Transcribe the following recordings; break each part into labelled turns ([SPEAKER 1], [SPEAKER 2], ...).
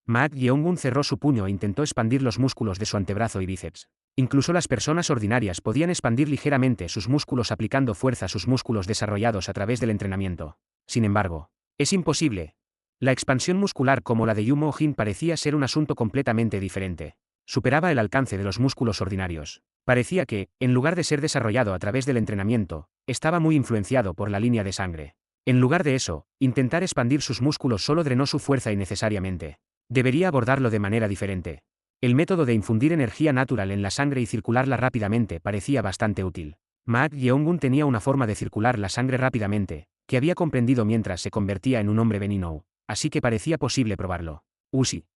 [SPEAKER 1] Maak Yeongun cerró su puño e intentó expandir los músculos de su antebrazo y bíceps. Incluso las personas ordinarias podían expandir ligeramente sus músculos aplicando fuerza a sus músculos desarrollados a través del entrenamiento. Sin embargo, es imposible. La expansión muscular como la de Yu Mo-jin parecía ser un asunto completamente diferente. Superaba el alcance de los músculos ordinarios. Parecía que, en lugar de ser desarrollado a través del entrenamiento, estaba muy influenciado por la línea de sangre. En lugar de eso, intentar expandir sus músculos solo drenó su fuerza innecesariamente. Debería abordarlo de manera diferente. El método de infundir energía natural en la sangre y circularla rápidamente parecía bastante útil. Maak Yeongun tenía una forma de circular la sangre rápidamente, que había comprendido mientras se convertía en un hombre Beninou, así que parecía posible probarlo. Sí.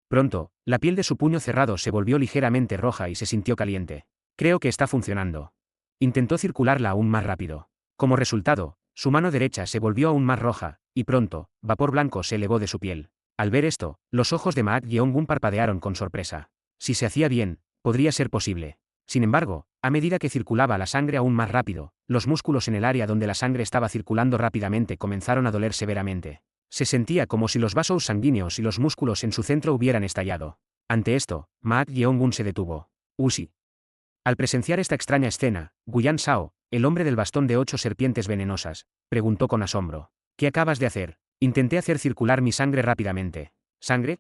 [SPEAKER 1] Pronto, la piel de su puño cerrado se volvió ligeramente roja y se sintió caliente. Creo que está funcionando. Intentó circularla aún más rápido. Como resultado, su mano derecha se volvió aún más roja, y pronto, vapor blanco se elevó de su piel. Al ver esto, los ojos de Maak Yeongun parpadearon con sorpresa. Si se hacía bien, podría ser posible. Sin embargo, a medida que circulaba la sangre aún más rápido, los músculos en el área donde la sangre estaba circulando rápidamente comenzaron a doler severamente. Se sentía como si los vasos sanguíneos y los músculos en su centro hubieran estallado. Ante esto, Maak Yeongun se detuvo. Sí. Al presenciar esta extraña escena, Guyan Shao, el hombre del bastón de 8 serpientes venenosas, preguntó con asombro. ¿Qué acabas de hacer? Intenté hacer circular mi sangre rápidamente. ¿Sangre?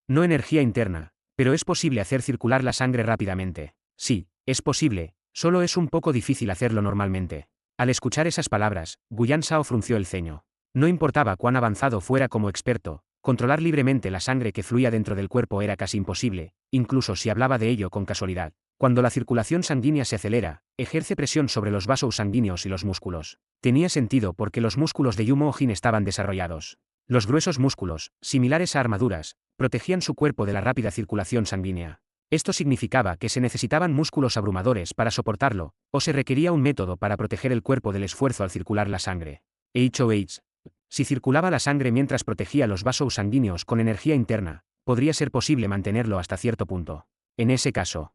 [SPEAKER 1] No energía interna, pero es posible hacer circular la sangre rápidamente. Sí, es posible, solo es un poco difícil hacerlo normalmente. Al escuchar esas palabras, Guyan Shao frunció el ceño. No importaba cuán avanzado fuera como experto, controlar libremente la sangre que fluía dentro del cuerpo era casi imposible, incluso si hablaba de ello con casualidad. Cuando la circulación sanguínea se acelera, ejerce presión sobre los vasos sanguíneos y los músculos. Tenía sentido porque los músculos de Yu Mo-jin estaban desarrollados. Los gruesos músculos, similares a armaduras, protegían su cuerpo de la rápida circulación sanguínea. Esto significaba que se necesitaban músculos abrumadores para soportarlo, o se requería un método para proteger el cuerpo del esfuerzo al circular la sangre. HOH. Si circulaba la sangre mientras protegía los vasos sanguíneos con energía interna, podría ser posible mantenerlo hasta cierto punto. En ese caso,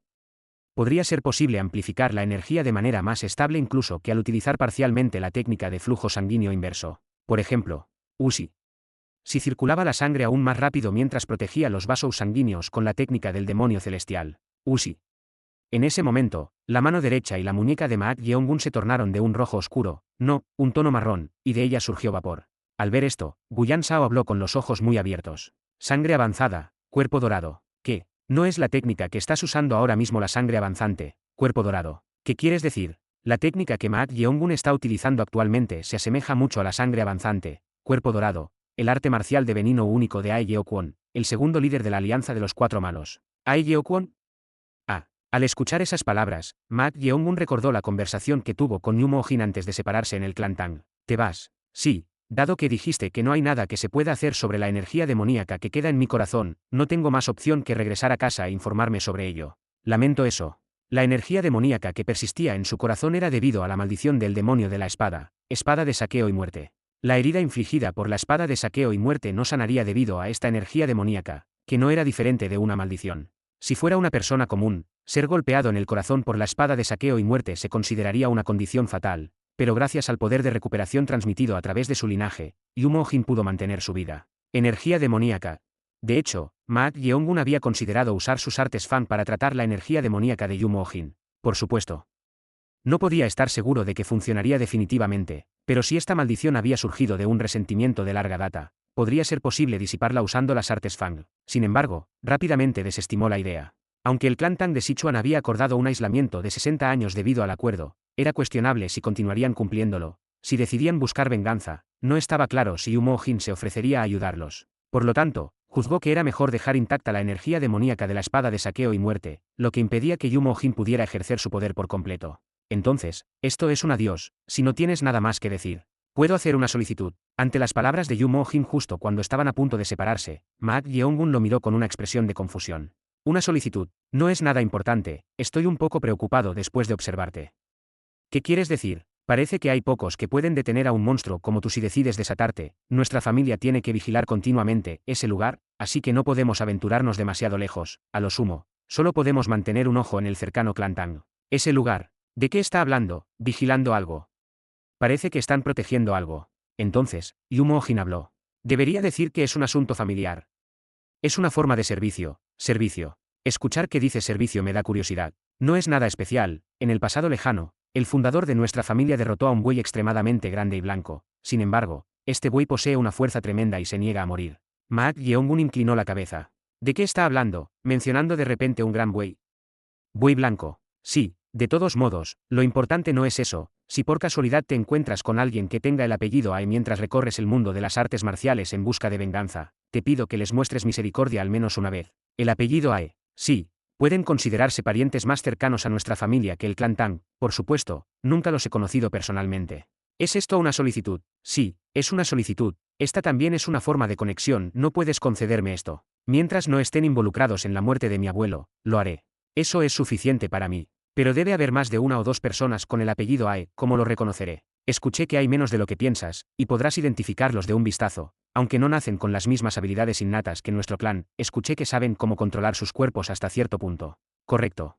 [SPEAKER 1] podría ser posible amplificar la energía de manera más estable incluso que al utilizar parcialmente la técnica de flujo sanguíneo inverso. Por ejemplo, USI. Si circulaba la sangre aún más rápido mientras protegía los vasos sanguíneos con la técnica del demonio celestial. USI. En ese momento, la mano derecha y la muñeca de Maak Yeongun se tornaron de un rojo oscuro, no, un tono marrón, y de ella surgió vapor. Al ver esto, Guyan Shao habló con los ojos muy abiertos. Sangre avanzada, cuerpo dorado. ¿Qué? No es la técnica que estás usando ahora mismo la sangre avanzante, cuerpo dorado. ¿Qué quieres decir? La técnica que Maak Yeongun está utilizando actualmente se asemeja mucho a la sangre avanzante, cuerpo dorado, el arte marcial de veneno único de Ae Yeokwon, el segundo líder de la Alianza de los Cuatro Malos. ¿Ae Yeokwon? Al escuchar esas palabras, Maak Yeongun recordó la conversación que tuvo con Yu Mo-jin antes de separarse en el clan Tang. ¿Te vas? Sí. Dado que dijiste que no hay nada que se pueda hacer sobre la energía demoníaca que queda en mi corazón, no tengo más opción que regresar a casa e informarme sobre ello. Lamento eso. La energía demoníaca que persistía en su corazón era debido a la maldición del demonio de la espada, espada de saqueo y muerte. La herida infligida por la espada de saqueo y muerte no sanaría debido a esta energía demoníaca, que no era diferente de una maldición. Si fuera una persona común, ser golpeado en el corazón por la espada de saqueo y muerte se consideraría una condición fatal, pero gracias al poder de recuperación transmitido a través de su linaje, Yu Mo-jin pudo mantener su vida. Energía demoníaca. De hecho, Maak Yeongun había considerado usar sus artes Fan para tratar la energía demoníaca de Yu Mo-jin. Por supuesto. No podía estar seguro de que funcionaría definitivamente, pero si esta maldición había surgido de un resentimiento de larga data, podría ser posible disiparla usando las artes Fang. Sin embargo, rápidamente desestimó la idea. Aunque el clan Tang de Sichuan había acordado un aislamiento de 60 años debido al acuerdo, era cuestionable si continuarían cumpliéndolo. Si decidían buscar venganza, no estaba claro si Yu Mo-jin se ofrecería a ayudarlos. Por lo tanto, juzgó que era mejor dejar intacta la energía demoníaca de la espada de saqueo y muerte, lo que impedía que Yu Mo-jin pudiera ejercer su poder por completo. Entonces, esto es un adiós, si no tienes nada más que decir. Puedo hacer una solicitud. Ante las palabras de Yu Mo-jin justo cuando estaban a punto de separarse, Maak Yeongun lo miró con una expresión de confusión. Una solicitud. No es nada importante, estoy un poco preocupado después de observarte. ¿Qué quieres decir? Parece que hay pocos que pueden detener a un monstruo como tú si decides desatarte. Nuestra familia tiene que vigilar continuamente ese lugar, así que no podemos aventurarnos demasiado lejos, a lo sumo. Solo podemos mantener un ojo en el cercano clan Tang. Ese lugar. ¿De qué está hablando? ¿Vigilando algo? Parece que están protegiendo algo. Entonces, Yu Mo-jin habló. Debería decir que es un asunto familiar. Es una forma de servicio. Servicio. Escuchar que dice servicio me da curiosidad. No es nada especial. En el pasado lejano, el fundador de nuestra familia derrotó a un buey extremadamente grande y blanco. Sin embargo, este buey posee una fuerza tremenda y se niega a morir. Maak Yeongun inclinó la cabeza. ¿De qué está hablando, mencionando de repente un gran buey? Buey blanco. Sí, de todos modos, lo importante no es eso. Si por casualidad te encuentras con alguien que tenga el apellido Ae mientras recorres el mundo de las artes marciales en busca de venganza, te pido que les muestres misericordia al menos una vez. El apellido Ae. Sí, pueden considerarse parientes más cercanos a nuestra familia que el clan Tang, por supuesto, nunca los he conocido personalmente. ¿Es esto una solicitud? Sí, es una solicitud. Esta también es una forma de conexión, no puedes concederme esto. Mientras no estén involucrados en la muerte de mi abuelo, lo haré. Eso es suficiente para mí. Pero debe haber más de una o dos personas con el apellido Ae, ¿cómo lo reconoceré? Escuché que hay menos de lo que piensas, y podrás identificarlos de un vistazo. Aunque no nacen con las mismas habilidades innatas que nuestro clan, escuché que saben cómo controlar sus cuerpos hasta cierto punto. Correcto.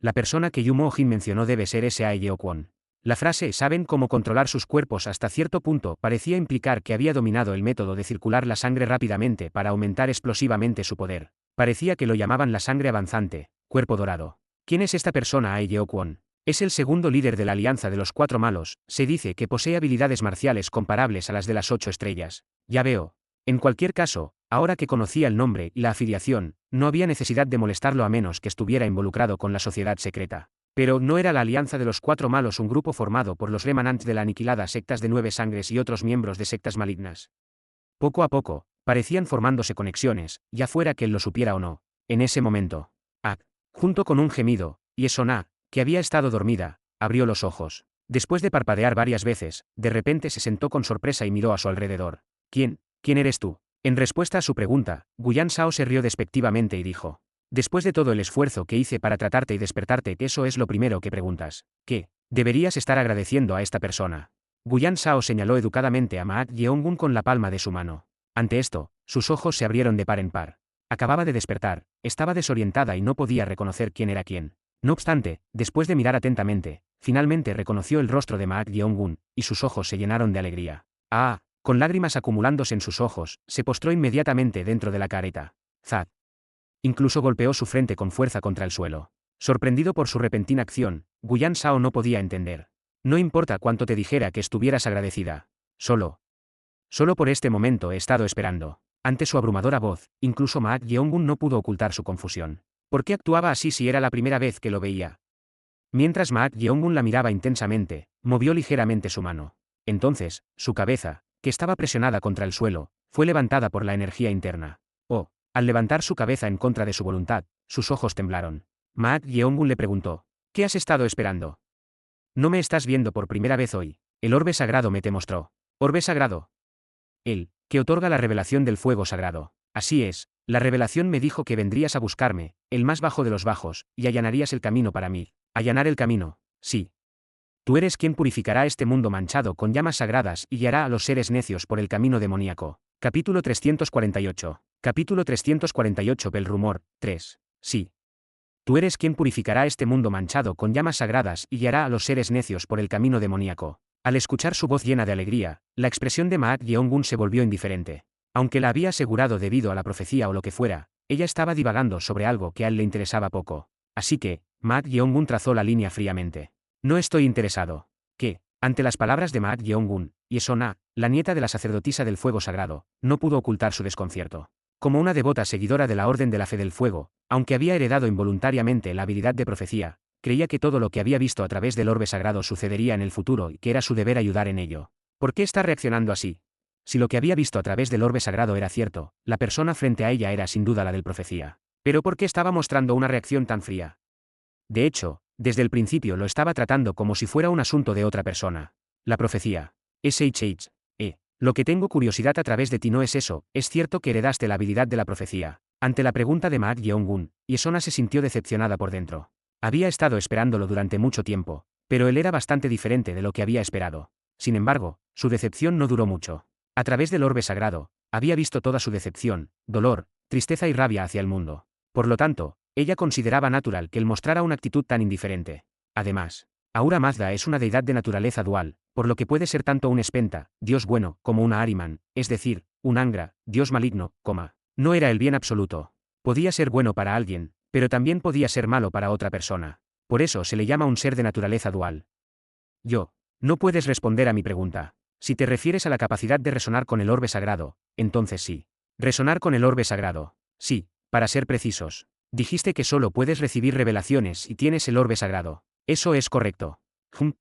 [SPEAKER 1] La persona que Yumo Jin mencionó debe ser ese Ae Yeokwon. La frase «saben cómo controlar sus cuerpos hasta cierto punto» parecía implicar que había dominado el método de circular la sangre rápidamente para aumentar explosivamente su poder. Parecía que lo llamaban la sangre avanzante, cuerpo dorado. ¿Quién es esta persona Ae Yeokwon? Es el segundo líder de la Alianza de los Cuatro Malos, se dice que posee habilidades marciales comparables a las de las 8 estrellas. Ya veo. En cualquier caso, ahora que conocía el nombre y la afiliación, no había necesidad de molestarlo a menos que estuviera involucrado con la sociedad secreta. Pero ¿no era la Alianza de los Cuatro Malos un grupo formado por los remanentes de la aniquilada sectas de 9 sangres y otros miembros de sectas malignas? Poco a poco, parecían formándose conexiones, ya fuera que él lo supiera o no. En ese momento, Ak, junto con un gemido, Yesona, que había estado dormida, abrió los ojos. Después de parpadear varias veces, de repente se sentó con sorpresa y miró a su alrededor. ¿Quién eres tú? En respuesta a su pregunta, Guyan Sao se rió despectivamente y dijo: después de todo el esfuerzo que hice para tratarte y despertarte, eso es lo primero que preguntas. ¿Qué? Deberías estar agradeciendo a esta persona. Guyan Sao señaló educadamente a Maak Yeongun con la palma de su mano. Ante esto, sus ojos se abrieron de par en par. Acababa de despertar, estaba desorientada y no podía reconocer quién era quién. No obstante, después de mirar atentamente, finalmente reconoció el rostro de Maak Yeongun, y sus ojos se llenaron de alegría. ¡Ah! Con lágrimas acumulándose en sus ojos, se postró inmediatamente dentro de la careta. ¡Zad! Incluso golpeó su frente con fuerza contra el suelo. Sorprendido por su repentina acción, Guyan Sao no podía entender. No importa cuánto te dijera que estuvieras agradecida. Solo por este momento he estado esperando. Ante su abrumadora voz, incluso Maak Yeongun no pudo ocultar su confusión. ¿Por qué actuaba así si era la primera vez que lo veía? Mientras Maak Yeongun la miraba intensamente, movió ligeramente su mano. Entonces, su cabeza, que estaba presionada contra el suelo, fue levantada por la energía interna. Oh, al levantar su cabeza en contra de su voluntad, sus ojos temblaron. Maak Yeongun le preguntó: ¿qué has estado esperando? No me estás viendo por primera vez hoy. El orbe sagrado me te mostró. ¿Orbe sagrado? Él, que otorga la revelación del fuego sagrado. Así es, la revelación me dijo que vendrías a buscarme, el más bajo de los bajos, y allanarías el camino para mí. Allanar el camino, sí. Tú eres quien purificará este mundo manchado con llamas sagradas y guiará a los seres necios por el camino demoníaco. Capítulo 348. Capítulo 348. El rumor. 3. Sí. Tú eres quien purificará este mundo manchado con llamas sagradas y guiará a los seres necios por el camino demoníaco. Al escuchar su voz llena de alegría, la expresión de Maak Yeongun se volvió indiferente. Aunque la había asegurado debido a la profecía o lo que fuera, ella estaba divagando sobre algo que a él le interesaba poco. Así que, Maak Yeongun trazó la línea fríamente. No estoy interesado. ¿Qué? Ante las palabras de Maak Yeongun, Yesona, la nieta de la sacerdotisa del fuego sagrado, no pudo ocultar su desconcierto. Como una devota seguidora de la Orden de la Fe del Fuego, aunque había heredado involuntariamente la habilidad de profecía, creía que todo lo que había visto a través del orbe sagrado sucedería en el futuro y que era su deber ayudar en ello. ¿Por qué está reaccionando así? Si lo que había visto a través del orbe sagrado era cierto, la persona frente a ella era sin duda la del profecía. ¿Pero por qué estaba mostrando una reacción tan fría? De hecho, desde el principio lo estaba tratando como si fuera un asunto de otra persona. La profecía. SHH. Lo que tengo curiosidad a través de ti no es eso, es cierto que heredaste la habilidad de la profecía. Ante la pregunta de Maak Yeongun, Yesona se sintió decepcionada por dentro. Había estado esperándolo durante mucho tiempo, pero él era bastante diferente de lo que había esperado. Sin embargo, su decepción no duró mucho. A través del orbe sagrado, había visto toda su decepción, dolor, tristeza y rabia hacia el mundo. Por lo tanto, ella consideraba natural que él mostrara una actitud tan indiferente. Además, Ahura Mazda es una deidad de naturaleza dual, por lo que puede ser tanto un Espenta, dios bueno, como una Ahriman, es decir, un Angra, dios maligno, No era el bien absoluto. Podía ser bueno para alguien, pero también podía ser malo para otra persona. Por eso se le llama un ser de naturaleza dual. Yo. No puedes responder a mi pregunta. Si te refieres a la capacidad de resonar con el orbe sagrado, entonces sí. Resonar con el orbe sagrado. Sí, para ser precisos. Dijiste que solo puedes recibir revelaciones y tienes el orbe sagrado. Eso es correcto.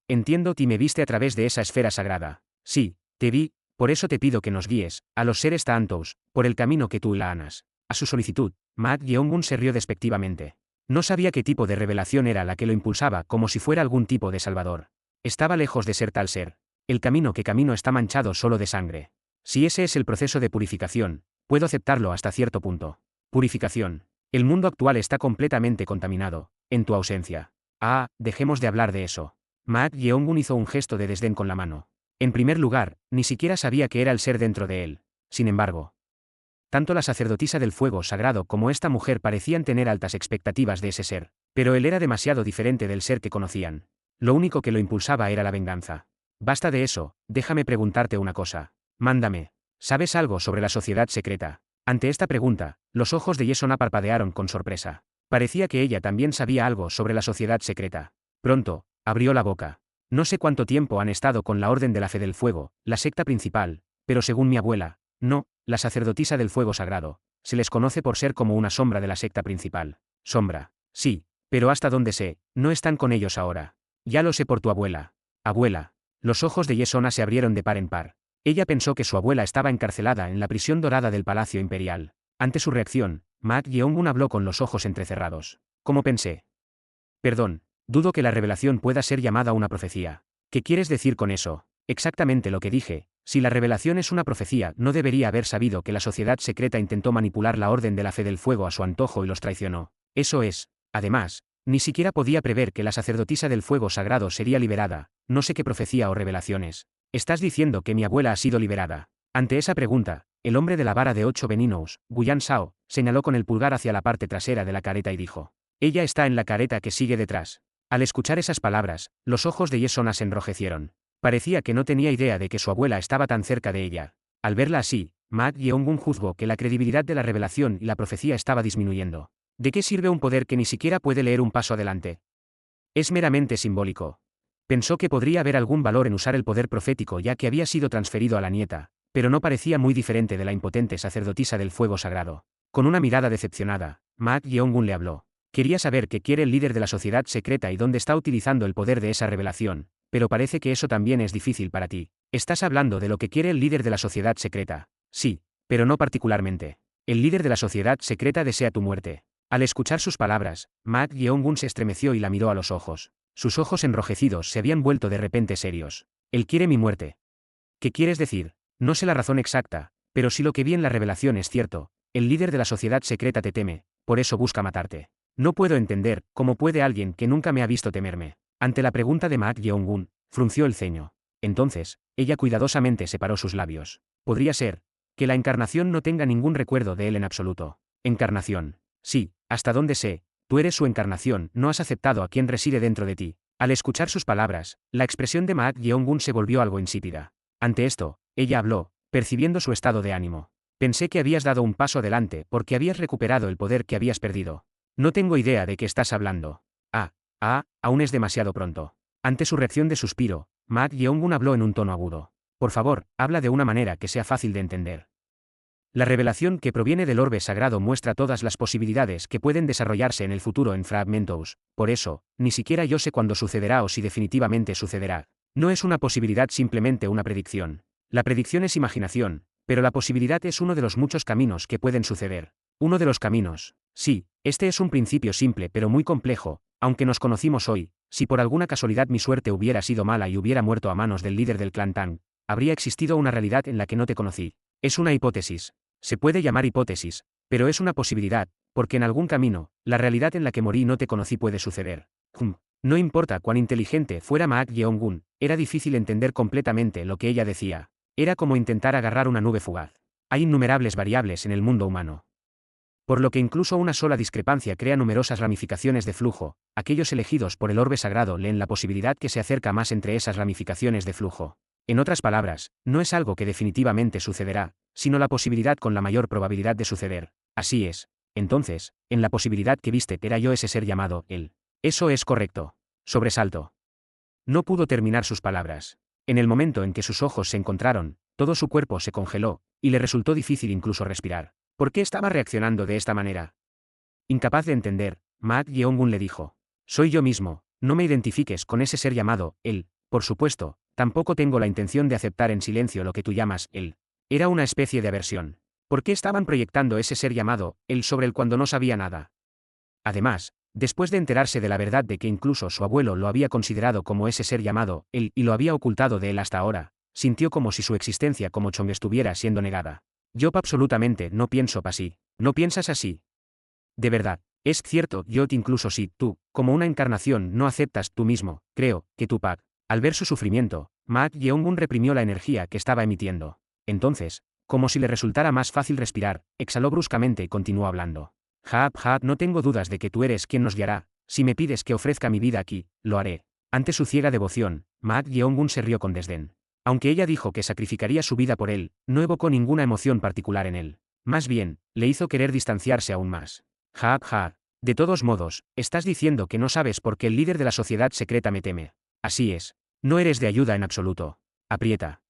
[SPEAKER 1] Entiendo y me viste a través de esa esfera sagrada. Sí, te vi, por eso te pido que nos guíes, a los seres Tantos, por el camino que tú lanas. A su solicitud, Maat Yeongun se rió despectivamente. No sabía qué tipo de revelación era la que lo impulsaba, como si fuera algún tipo de salvador. Estaba lejos de ser tal ser. El camino que camino está manchado solo de sangre. Si ese es el proceso de purificación, puedo aceptarlo hasta cierto punto. Purificación. El mundo actual está completamente contaminado, en tu ausencia. Ah, dejemos de hablar de eso. Maat Yeongun hizo un gesto de desdén con la mano. En primer lugar, ni siquiera sabía que era el ser dentro de él. Sin embargo, tanto la sacerdotisa del fuego sagrado como esta mujer parecían tener altas expectativas de ese ser, pero él era demasiado diferente del ser que conocían. Lo único que lo impulsaba era la venganza. Basta de eso, déjame preguntarte una cosa. Mándame. ¿Sabes algo sobre la sociedad secreta? Ante esta pregunta, los ojos de Yesona parpadearon con sorpresa. Parecía que ella también sabía algo sobre la sociedad secreta. Pronto, abrió la boca. No sé cuánto tiempo han estado con la Orden de la Fe del Fuego, la secta principal, pero según mi abuela, no, la sacerdotisa del fuego sagrado, se les conoce por ser como una sombra de la secta principal. Sombra. Sí, pero hasta donde sé, no están con ellos ahora. Ya lo sé por tu abuela. Abuela. Los ojos de Yesona se abrieron de par en par. Ella pensó que su abuela estaba encarcelada en la prisión dorada del Palacio Imperial. Ante su reacción, Maat Yeongun habló con los ojos entrecerrados. ¿Cómo pensé? Perdón, dudo que la revelación pueda ser llamada una profecía. ¿Qué quieres decir con eso? Exactamente lo que dije. Si la revelación es una profecía, no debería haber sabido que la sociedad secreta intentó manipular la Orden de la Fe del Fuego a su antojo y los traicionó. Eso es, además, ni siquiera podía prever que la sacerdotisa del fuego sagrado sería liberada. No sé qué profecía o revelaciones. Estás diciendo que mi abuela ha sido liberada. Ante esa pregunta, el hombre de la vara de 8 veninos, Guyan Shao, señaló con el pulgar hacia la parte trasera de la careta y dijo: ella está en la careta que sigue detrás. Al escuchar esas palabras, los ojos de Yesona se enrojecieron. Parecía que no tenía idea de que su abuela estaba tan cerca de ella. Al verla así, Maat Yeongun juzgó que la credibilidad de la revelación y la profecía estaba disminuyendo. ¿De qué sirve un poder que ni siquiera puede leer un paso adelante? Es meramente simbólico. Pensó que podría haber algún valor en usar el poder profético ya que había sido transferido a la nieta, pero no parecía muy diferente de la impotente sacerdotisa del fuego sagrado. Con una mirada decepcionada, Maat Yeongun le habló. Quería saber qué quiere el líder de la sociedad secreta y dónde está utilizando el poder de esa revelación, pero parece que eso también es difícil para ti. ¿Estás hablando de lo que quiere el líder de la sociedad secreta? Sí, pero no particularmente. El líder de la sociedad secreta desea tu muerte. Al escuchar sus palabras, Maat Yeongun se estremeció y la miró a los ojos. Sus ojos enrojecidos se habían vuelto de repente serios. Él quiere mi muerte. ¿Qué quieres decir? No sé la razón exacta, pero si lo que vi en la revelación es cierto, el líder de la sociedad secreta te teme, por eso busca matarte. No puedo entender cómo puede alguien que nunca me ha visto temerme. Ante la pregunta de Maat Yeongun, frunció el ceño. Entonces, ella cuidadosamente separó sus labios. Podría ser que la encarnación no tenga ningún recuerdo de él en absoluto. Encarnación. Sí, hasta donde sé, tú eres su encarnación, no has aceptado a quien reside dentro de ti. Al escuchar sus palabras, la expresión de Maat Yeongun se volvió algo insípida. Ante esto, ella habló, percibiendo su estado de ánimo. Pensé que habías dado un paso adelante porque habías recuperado el poder que habías perdido. No tengo idea de qué estás hablando. Aún es demasiado pronto. Ante su reacción de suspiro, Maat Yeongun habló en un tono agudo. Por favor, habla de una manera que sea fácil de entender. La revelación que proviene del orbe sagrado muestra todas las posibilidades que pueden desarrollarse en el futuro en Fragmentos, por eso, ni siquiera yo sé cuándo sucederá o si definitivamente sucederá. No es una posibilidad, simplemente una predicción. La predicción es imaginación, pero la posibilidad es uno de los muchos caminos que pueden suceder. Uno de los caminos. Sí, este es un principio simple pero muy complejo, aunque nos conocimos hoy. Si por alguna casualidad mi suerte hubiera sido mala y hubiera muerto a manos del líder del clan Tang, habría existido una realidad en la que no te conocí. Es una hipótesis. Se puede llamar hipótesis, pero es una posibilidad, porque en algún camino, la realidad en la que morí y no te conocí puede suceder. No importa cuán inteligente fuera Maat Yeongun, era difícil entender completamente lo que ella decía. Era como intentar agarrar una nube fugaz. Hay innumerables variables en el mundo humano. Por lo que incluso una sola discrepancia crea numerosas ramificaciones de flujo. Aquellos elegidos por el orbe sagrado leen la posibilidad que se acerca más entre esas ramificaciones de flujo. En otras palabras, no es algo que definitivamente sucederá, sino la posibilidad con la mayor probabilidad de suceder. Así es. Entonces, en la posibilidad que viste era yo ese ser llamado, él. Eso es correcto. Sobresalto. No pudo terminar sus palabras. En el momento en que sus ojos se encontraron, todo su cuerpo se congeló, y le resultó difícil incluso respirar. ¿Por qué estaba reaccionando de esta manera? Incapaz de entender, Ma Yeongun le dijo. Soy yo mismo, no me identifiques con ese ser llamado, él. Por supuesto, tampoco tengo la intención de aceptar en silencio lo que tú llamas, él. Era una especie de aversión. ¿Por qué estaban proyectando ese ser llamado, él sobre el cuando no sabía nada? Además, después de enterarse de la verdad de que incluso su abuelo lo había considerado como ese ser llamado, él, y lo había ocultado de él hasta ahora, sintió como si su existencia como Chong estuviera siendo negada. Yo absolutamente no pienso así. ¿No piensas así? De verdad, es cierto, yo incluso si tú, como una encarnación, no aceptas tú mismo, creo, que Tupac. Al ver su sufrimiento, Ma Yeongun reprimió la energía que estaba emitiendo. Entonces, como si le resultara más fácil respirar, exhaló bruscamente y continuó hablando. No tengo dudas de que tú eres quien nos guiará. Si me pides que ofrezca mi vida aquí, lo haré. Ante su ciega devoción, Ma Yeongun se rió con desdén. Aunque ella dijo que sacrificaría su vida por él, no evocó ninguna emoción particular en él. Más bien, le hizo querer distanciarse aún más. De todos modos, estás diciendo que no sabes por qué el líder de la sociedad secreta me teme. Así es. No eres de ayuda en absoluto. Aprieta.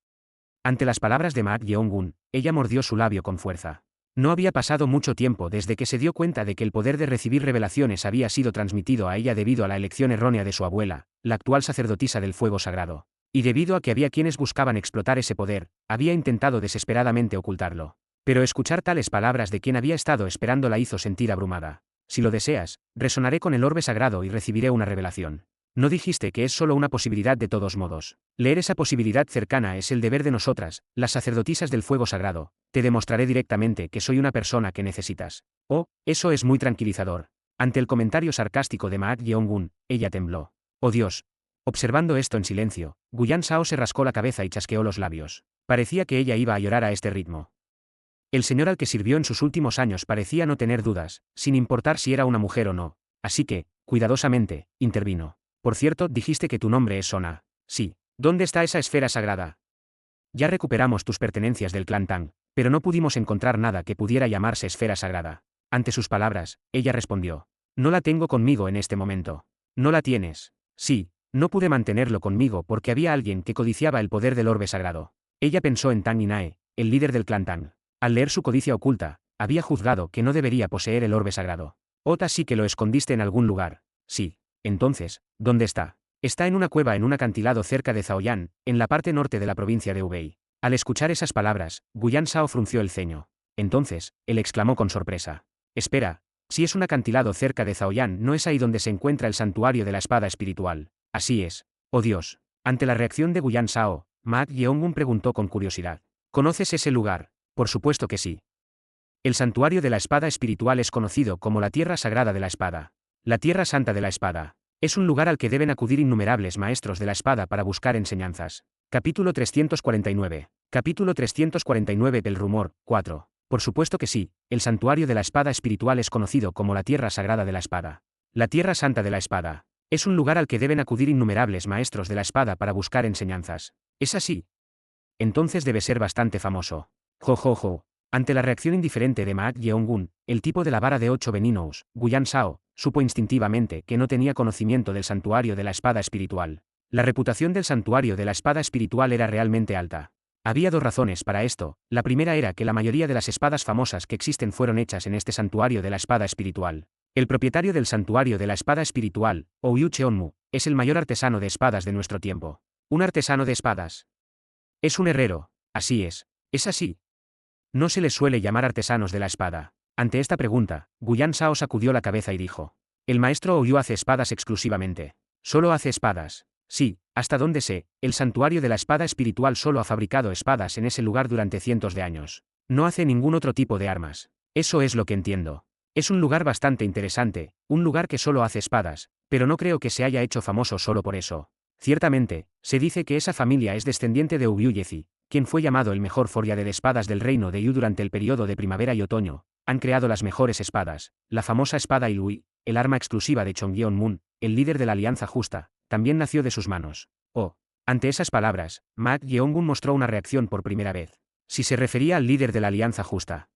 [SPEAKER 1] Ante las palabras de Ma Yeongun, ella mordió su labio con fuerza. No había pasado mucho tiempo desde que se dio cuenta de que el poder de recibir revelaciones había sido transmitido a ella debido a la elección errónea de su abuela, la actual sacerdotisa del fuego sagrado. Y debido a que había quienes buscaban explotar ese poder, había intentado desesperadamente ocultarlo. Pero escuchar tales palabras de quien había estado esperando la hizo sentir abrumada. Si lo deseas, resonaré con el orbe sagrado y recibiré una revelación. No dijiste que es solo una posibilidad de todos modos. Leer esa posibilidad cercana es el deber de nosotras, las sacerdotisas del fuego sagrado. Te demostraré directamente que soy una persona que necesitas. Oh, eso es muy tranquilizador. Ante el comentario sarcástico de Ma Yeongun, ella tembló. Oh Dios. Observando esto en silencio, Guyan Sao se rascó la cabeza y chasqueó los labios. Parecía que ella iba a llorar a este ritmo. El señor al que sirvió en sus últimos años parecía no tener dudas, sin importar si era una mujer o no. Así que, cuidadosamente, intervino. Por cierto, dijiste que tu nombre es Sona. Sí. ¿Dónde está esa esfera sagrada? Ya recuperamos tus pertenencias del clan Tang, pero no pudimos encontrar nada que pudiera llamarse esfera sagrada. Ante sus palabras, ella respondió. No la tengo conmigo en este momento. ¿No la tienes? Sí, no pude mantenerlo conmigo porque había alguien que codiciaba el poder del orbe sagrado. Ella pensó en Tang Inae, el líder del clan Tang. Al leer su codicia oculta, había juzgado que no debería poseer el orbe sagrado. Ota sí que lo escondiste en algún lugar. Sí. Entonces, ¿dónde está? Está en una cueva en un acantilado cerca de Zaoyan, en la parte norte de la provincia de Hubei. Al escuchar esas palabras, Guyan Sao frunció el ceño. Entonces, él exclamó con sorpresa. Espera, si es un acantilado cerca de Zaoyan, ¿no es ahí donde se encuentra el santuario de la espada espiritual? Así es. Oh Dios. Ante la reacción de Guyan Sao, Ma Yeongun preguntó con curiosidad. ¿Conoces ese lugar? Por supuesto que sí. El santuario de la espada espiritual es conocido como la tierra sagrada de la espada. La tierra santa de la espada. Es un lugar al que deben acudir innumerables maestros de la espada para buscar enseñanzas. Capítulo 349. Capítulo 349 del rumor, 4. Por supuesto que sí, el santuario de la espada espiritual es conocido como la tierra sagrada de la espada. La tierra santa de la espada. Es un lugar al que deben acudir innumerables maestros de la espada para buscar enseñanzas. ¿Es así? Entonces debe ser bastante famoso. Jo. Ante la reacción indiferente de Ma Yeongun, el tipo de la vara de 8 Venino's, Guyan Sao, supo instintivamente que no tenía conocimiento del santuario de la espada espiritual. La reputación del santuario de la espada espiritual era realmente alta. Había dos razones para esto. La primera era que la mayoría de las espadas famosas que existen fueron hechas en este santuario de la espada espiritual. El propietario del santuario de la espada espiritual, Ouyou Cheonmu, es el mayor artesano de espadas de nuestro tiempo. ¿Un artesano de espadas? Es un herrero. Así es. ¿Es así? No se les suele llamar artesanos de la espada. Ante esta pregunta, Guyan Sao sacudió la cabeza y dijo. El maestro Ouyou hace espadas exclusivamente. Solo hace espadas. Sí, hasta donde sé, el santuario de la espada espiritual solo ha fabricado espadas en ese lugar durante cientos de años. No hace ningún otro tipo de armas. Eso es lo que entiendo. Es un lugar bastante interesante, un lugar que solo hace espadas, pero no creo que se haya hecho famoso solo por eso. Ciertamente, se dice que esa familia es descendiente de Ouyou Yezi, quien fue llamado el mejor forjador de espadas del reino de Yu durante el periodo de primavera y otoño. Han creado las mejores espadas, la famosa espada Ilui, el arma exclusiva de Chongyeon-mun, el líder de la Alianza Justa, también nació de sus manos. Oh. Ante esas palabras, Ma Yeongun mostró una reacción por primera vez. Si se refería al líder de la Alianza Justa.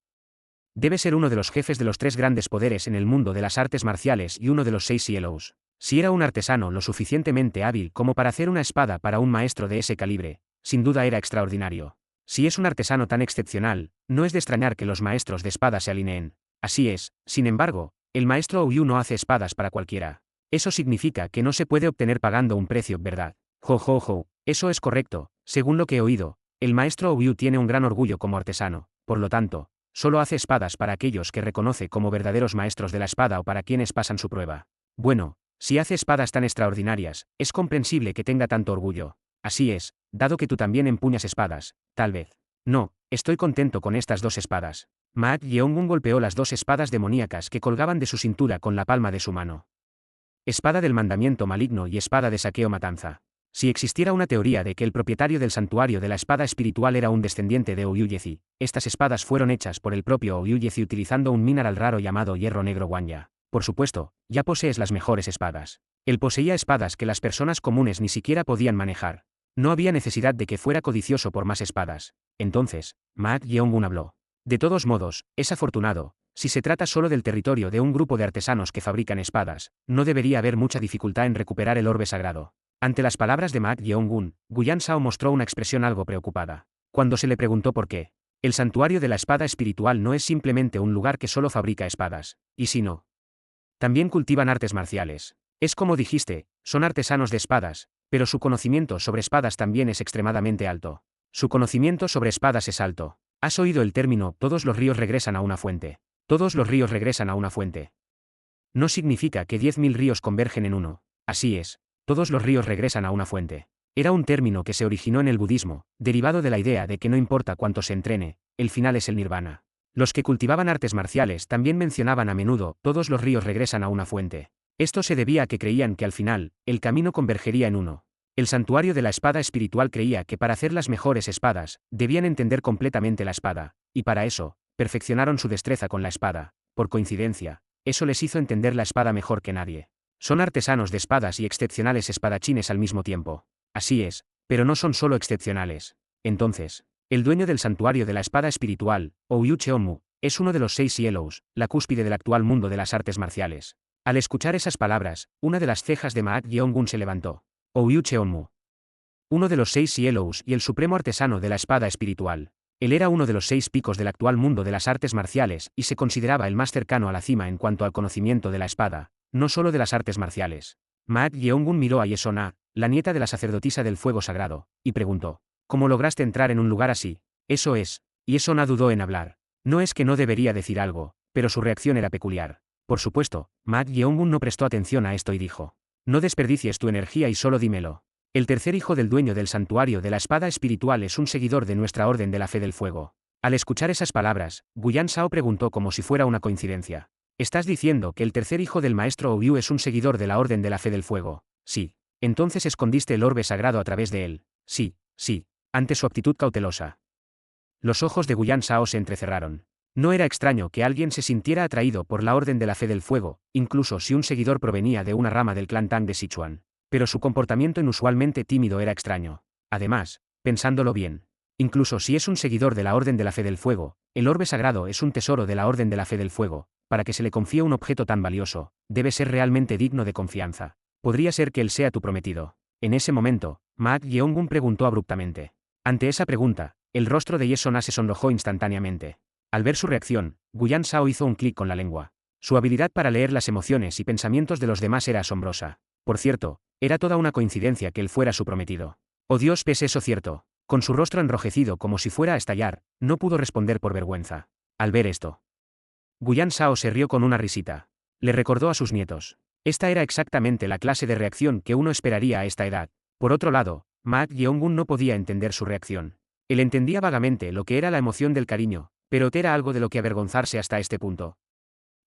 [SPEAKER 1] Debe ser uno de los jefes de los 3 grandes poderes en el mundo de las artes marciales y uno de los 6 cielos. Si era un artesano lo suficientemente hábil como para hacer una espada para un maestro de ese calibre, sin duda era extraordinario. Si es un artesano tan excepcional, no es de extrañar que los maestros de espada se alineen. Así es, sin embargo, el maestro Ouyou no hace espadas para cualquiera. Eso significa que no se puede obtener pagando un precio, ¿verdad? Eso es correcto, según lo que he oído. El maestro Ouyou tiene un gran orgullo como artesano, por lo tanto, solo hace espadas para aquellos que reconoce como verdaderos maestros de la espada o para quienes pasan su prueba. Bueno, si hace espadas tan extraordinarias, es comprensible que tenga tanto orgullo. Así es, dado que tú también empuñas espadas, tal vez. No, estoy contento con estas 2 espadas. Ma Yeongun golpeó las 2 espadas demoníacas que colgaban de su cintura con la palma de su mano. Espada del mandamiento maligno y espada de saqueo matanza. Si existiera una teoría de que el propietario del santuario de la espada espiritual era un descendiente de Ouyuyezi, estas espadas fueron hechas por el propio Ouyuyezi utilizando un mineral raro llamado hierro negro guanya. Por supuesto, ya posees las mejores espadas. Él poseía espadas que las personas comunes ni siquiera podían manejar. No había necesidad de que fuera codicioso por más espadas. Entonces, Ma Yeongun habló. De todos modos, es afortunado. Si se trata solo del territorio de un grupo de artesanos que fabrican espadas, no debería haber mucha dificultad en recuperar el orbe sagrado. Ante las palabras de Ma Yeongun, Guyan Shao mostró una expresión algo preocupada. Cuando se le preguntó por qué, el santuario de la espada espiritual no es simplemente un lugar que solo fabrica espadas, y si no, también cultivan artes marciales. Es como dijiste, son artesanos de espadas, pero su conocimiento sobre espadas también es extremadamente alto. Su conocimiento sobre espadas es alto. ¿Has oído el término todos los ríos regresan a una fuente? Todos los ríos regresan a una fuente. No significa que 10.000 ríos convergen en uno. Así es, todos los ríos regresan a una fuente. Era un término que se originó en el budismo, derivado de la idea de que no importa cuánto se entrene, el final es el nirvana. Los que cultivaban artes marciales también mencionaban a menudo todos los ríos regresan a una fuente. Esto se debía a que creían que al final, el camino convergería en uno. El santuario de la espada espiritual creía que para hacer las mejores espadas, debían entender completamente la espada, y para eso, perfeccionaron su destreza con la espada. Por coincidencia, eso les hizo entender la espada mejor que nadie. Son artesanos de espadas y excepcionales espadachines al mismo tiempo. Así es, pero no son solo excepcionales. Entonces, el dueño del santuario de la espada espiritual, Ouyou Cheonmu, es uno de los 6 cielos, la cúspide del actual mundo de las artes marciales. Al escuchar esas palabras, una de las cejas de Ma Yeongun se levantó. Ouyou Cheonmu. Uno de los 6 cielos y el supremo artesano de la espada espiritual. Él era uno de los 6 picos del actual mundo de las artes marciales y se consideraba el más cercano a la cima en cuanto al conocimiento de la espada, no solo de las artes marciales. Ma Yeongun miró a Yesona, la nieta de la sacerdotisa del fuego sagrado, y preguntó, ¿cómo lograste entrar en un lugar así? Eso es, Yesona dudó en hablar. No es que no debería decir algo, pero su reacción era peculiar. Por supuesto, Ma Yeongun no prestó atención a esto y dijo, no desperdicies tu energía y solo dímelo. El tercer hijo del dueño del santuario de la espada espiritual es un seguidor de nuestra orden de la fe del fuego. Al escuchar esas palabras, Guyan Shao preguntó como si fuera una coincidencia. ¿Estás diciendo que el tercer hijo del maestro Ouyou es un seguidor de la orden de la fe del fuego? Sí. Entonces escondiste el orbe sagrado a través de él. Sí, sí. Ante su actitud cautelosa. Los ojos de Guyan Shao se entrecerraron. No era extraño que alguien se sintiera atraído por la orden de la fe del fuego, incluso si un seguidor provenía de una rama del clan Tang de Sichuan. Pero su comportamiento inusualmente tímido era extraño. Además, pensándolo bien, incluso si es un seguidor de la Orden de la Fe del Fuego, el orbe sagrado es un tesoro de la Orden de la Fe del Fuego, para que se le confíe un objeto tan valioso, debe ser realmente digno de confianza. Podría ser que él sea tu prometido. En ese momento, Ma Yeongun preguntó abruptamente. Ante esa pregunta, el rostro de Yesona se sonrojó instantáneamente. Al ver su reacción, Guyan Shao hizo un clic con la lengua. Su habilidad para leer las emociones y pensamientos de los demás era asombrosa. Por cierto, era toda una coincidencia que él fuera su prometido. Oh Dios, ¿es eso cierto? Con su rostro enrojecido como si fuera a estallar, no pudo responder por vergüenza. Al ver esto, Guyan Shao se rió con una risita. Le recordó a sus nietos. Esta era exactamente la clase de reacción que uno esperaría a esta edad. Por otro lado, Ma Yeongun no podía entender su reacción. Él entendía vagamente lo que era la emoción del cariño, pero era algo de lo que avergonzarse hasta este punto.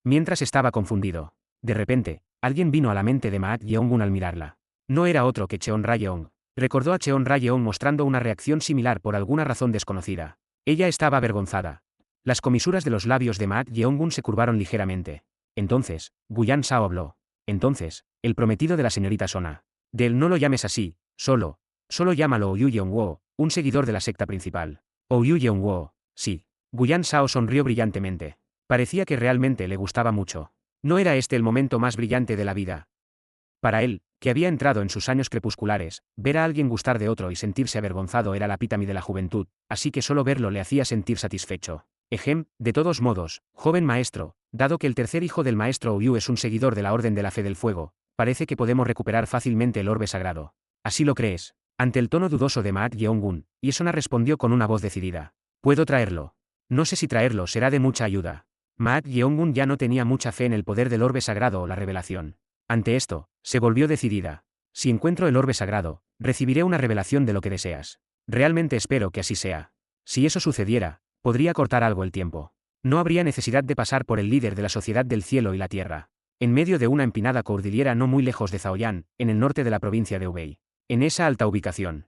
[SPEAKER 1] Mientras estaba confundido, de repente, alguien vino a la mente de Ma Yeongun al mirarla. No era otro que Cheon Rayeon. Recordó a Cheon Rayeon mostrando una reacción similar por alguna razón desconocida. Ella estaba avergonzada. Las comisuras de los labios de Ma Yeongun se curvaron ligeramente. Entonces, Guyan Shao habló. Entonces, el prometido de la señorita Sona. De él no lo llames así, solo llámalo Ouyou Yeonwo, un seguidor de la secta principal. Ouyou Yeonguo, sí. Guyan Shao sonrió brillantemente. Parecía que realmente le gustaba mucho. No era este el momento más brillante de la vida. Para él, que había entrado en sus años crepusculares, ver a alguien gustar de otro y sentirse avergonzado era la epítome de la juventud, así que solo verlo le hacía sentir satisfecho. De todos modos, joven maestro, dado que el tercer hijo del maestro Ouyou es un seguidor de la Orden de la Fe del Fuego, parece que podemos recuperar fácilmente el orbe sagrado. ¿Así lo crees? Ante el tono dudoso de Maat Yeongun, Yesona respondió con una voz decidida. Puedo traerlo. No sé si traerlo será de mucha ayuda. Maat Yeongun ya no tenía mucha fe en el poder del orbe sagrado o la revelación. Ante esto, se volvió decidida. Si encuentro el orbe sagrado, recibiré una revelación de lo que deseas. Realmente espero que así sea. Si eso sucediera, podría cortar algo el tiempo. No habría necesidad de pasar por el líder de la sociedad del cielo y la tierra. En medio de una empinada cordillera no muy lejos de Zaoyán, en el norte de la provincia de Hubei. En esa alta ubicación,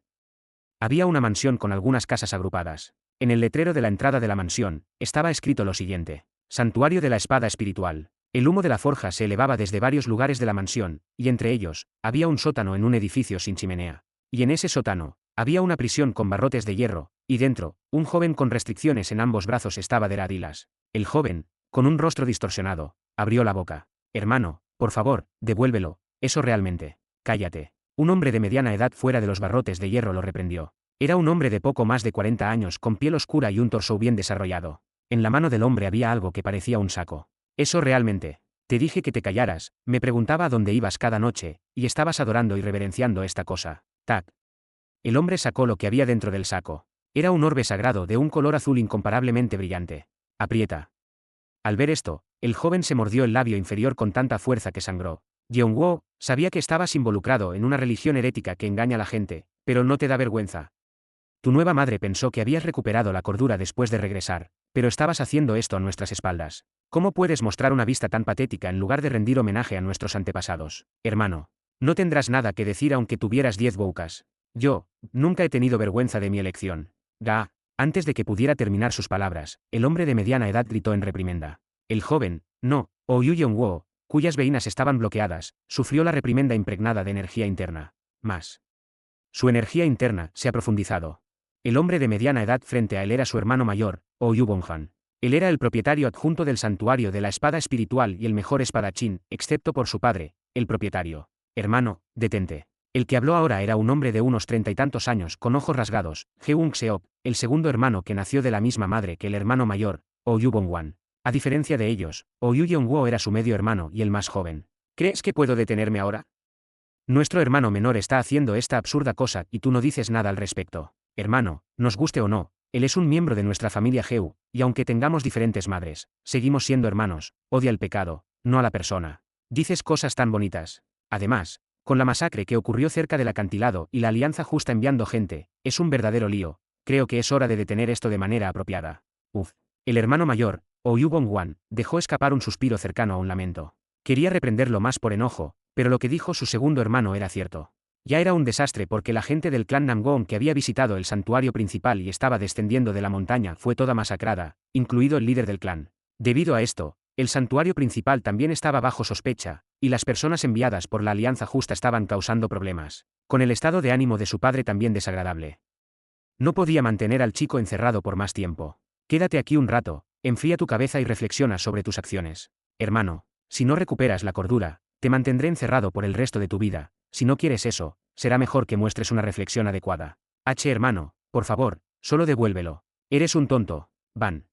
[SPEAKER 1] había una mansión con algunas casas agrupadas. En el letrero de la entrada de la mansión, estaba escrito lo siguiente: Santuario de la Espada Espiritual. El humo de la forja se elevaba desde varios lugares de la mansión, y entre ellos, había un sótano en un edificio sin chimenea. Y en ese sótano, había una prisión con barrotes de hierro, y dentro, un joven con restricciones en ambos brazos estaba de radilas. El joven, con un rostro distorsionado, abrió la boca. Hermano, por favor, devuélvelo, eso realmente. Cállate. Un hombre de mediana edad fuera de los barrotes de hierro lo reprendió. Era un hombre de poco más de 40 años con piel oscura y un torso bien desarrollado. En la mano del hombre había algo que parecía un saco. Eso realmente. Te dije que te callaras, me preguntaba a dónde ibas cada noche, y estabas adorando y reverenciando esta cosa. Tac. El hombre sacó lo que había dentro del saco. Era un orbe sagrado de un color azul incomparablemente brillante. Aprieta. Al ver esto, el joven se mordió el labio inferior con tanta fuerza que sangró. Yeonguo, sabía que estabas involucrado en una religión herética que engaña a la gente, pero no te da vergüenza. Tu nueva madre pensó que habías recuperado la cordura después de regresar, pero estabas haciendo esto a nuestras espaldas. ¿Cómo puedes mostrar una vista tan patética en lugar de rendir homenaje a nuestros antepasados? Hermano, no tendrás nada que decir aunque tuvieras 10 bocas. Yo, nunca he tenido vergüenza de mi elección. Ga. Antes de que pudiera terminar sus palabras, el hombre de mediana edad gritó en reprimenda. El joven, no, Ouyou Yeonguo, cuyas veinas estaban bloqueadas, sufrió la reprimenda impregnada de energía interna. Más. Su energía interna se ha profundizado. El hombre de mediana edad frente a él era su hermano mayor, Ouyou Bonhan. Él era el propietario adjunto del santuario de la espada espiritual y el mejor espadachín, excepto por su padre, el propietario. Hermano, detente. El que habló ahora era un hombre de unos 30 y tantos años con ojos rasgados, Heung Seop, el segundo hermano que nació de la misma madre que el hermano mayor, Ouyou Bonwan. A diferencia de ellos, Ouyou Yeonguo era su medio hermano y el más joven. ¿Crees que puedo detenerme ahora? Nuestro hermano menor está haciendo esta absurda cosa y tú no dices nada al respecto. Hermano, nos guste o no, él es un miembro de nuestra familia Heu, y aunque tengamos diferentes madres, seguimos siendo hermanos. Odia el pecado, no a la persona. Dices cosas tan bonitas. Además, con la masacre que ocurrió cerca del acantilado y la alianza justa enviando gente, es un verdadero lío. Creo que es hora de detener esto de manera apropiada. Uf. El hermano mayor, Ouyou Bonwan, dejó escapar un suspiro cercano a un lamento. Quería reprenderlo más por enojo, pero lo que dijo su segundo hermano era cierto. Ya era un desastre porque la gente del clan Namgong que había visitado el santuario principal y estaba descendiendo de la montaña fue toda masacrada, incluido el líder del clan. Debido a esto, el santuario principal también estaba bajo sospecha, y las personas enviadas por la Alianza Justa estaban causando problemas, con el estado de ánimo de su padre también desagradable. No podía mantener al chico encerrado por más tiempo. Quédate aquí un rato, enfría tu cabeza y reflexiona sobre tus acciones. Hermano, si no recuperas la cordura, te mantendré encerrado por el resto de tu vida. Si no quieres eso, será mejor que muestres una reflexión adecuada. Hermano, por favor, solo devuélvelo. Eres un tonto, Van.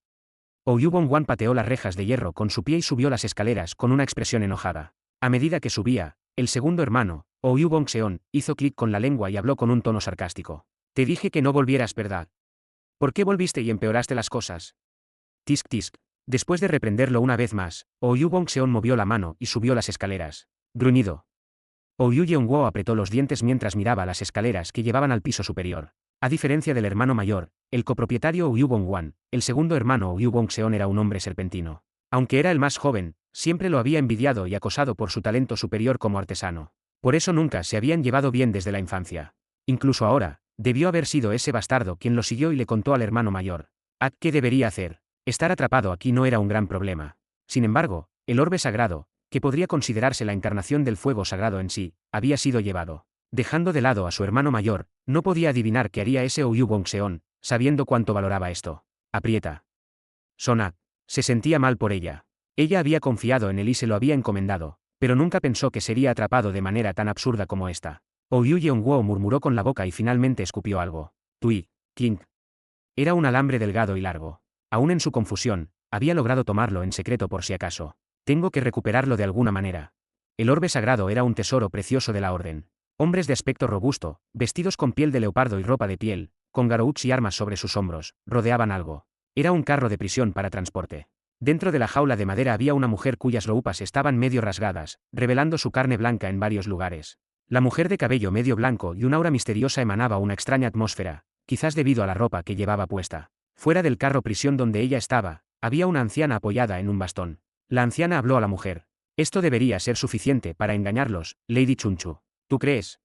[SPEAKER 1] Ouyou Bonwan pateó las rejas de hierro con su pie y subió las escaleras con una expresión enojada. A medida que subía, el segundo hermano, Ouyou Bongseon, hizo clic con la lengua y habló con un tono sarcástico. Te dije que no volvieras, ¿verdad? ¿Por qué volviste y empeoraste las cosas? Tisk tisk. Después de reprenderlo una vez más, Ouyou Bongseon movió la mano y subió las escaleras. Gruñido. Ouyou Yeonguo apretó los dientes mientras miraba las escaleras que llevaban al piso superior. A diferencia del hermano mayor, el copropietario Ouyou Bonwan, el segundo hermano Ouyou Bongseon era un hombre serpentino. Aunque era el más joven, siempre lo había envidiado y acosado por su talento superior como artesano. Por eso nunca se habían llevado bien desde la infancia. Incluso ahora, debió haber sido ese bastardo quien lo siguió y le contó al hermano mayor. ¿Qué debería hacer? Estar atrapado aquí no era un gran problema. Sin embargo, el orbe sagrado, que podría considerarse la encarnación del fuego sagrado en sí, había sido llevado. Dejando de lado a su hermano mayor, no podía adivinar qué haría ese Ouyou Bongseon, sabiendo cuánto valoraba esto. Aprieta. Sona. Se sentía mal por ella. Ella había confiado en él y se lo había encomendado, pero nunca pensó que sería atrapado de manera tan absurda como esta. Ouyou Yeongwoo murmuró con la boca y finalmente escupió algo. Tui, King. Era un alambre delgado y largo. Aún en su confusión, había logrado tomarlo en secreto por si acaso. Tengo que recuperarlo de alguna manera. El orbe sagrado era un tesoro precioso de la orden. Hombres de aspecto robusto, vestidos con piel de leopardo y ropa de piel, con garouts y armas sobre sus hombros, rodeaban algo. Era un carro de prisión para transporte. Dentro de la jaula de madera había una mujer cuyas roupas estaban medio rasgadas, revelando su carne blanca en varios lugares. La mujer de cabello medio blanco y un aura misteriosa emanaba una extraña atmósfera, quizás debido a la ropa que llevaba puesta. Fuera del carro prisión donde ella estaba, había una anciana apoyada en un bastón. La anciana habló a la mujer. Esto debería ser suficiente para engañarlos, Lady Chunchu. ¿Tú crees?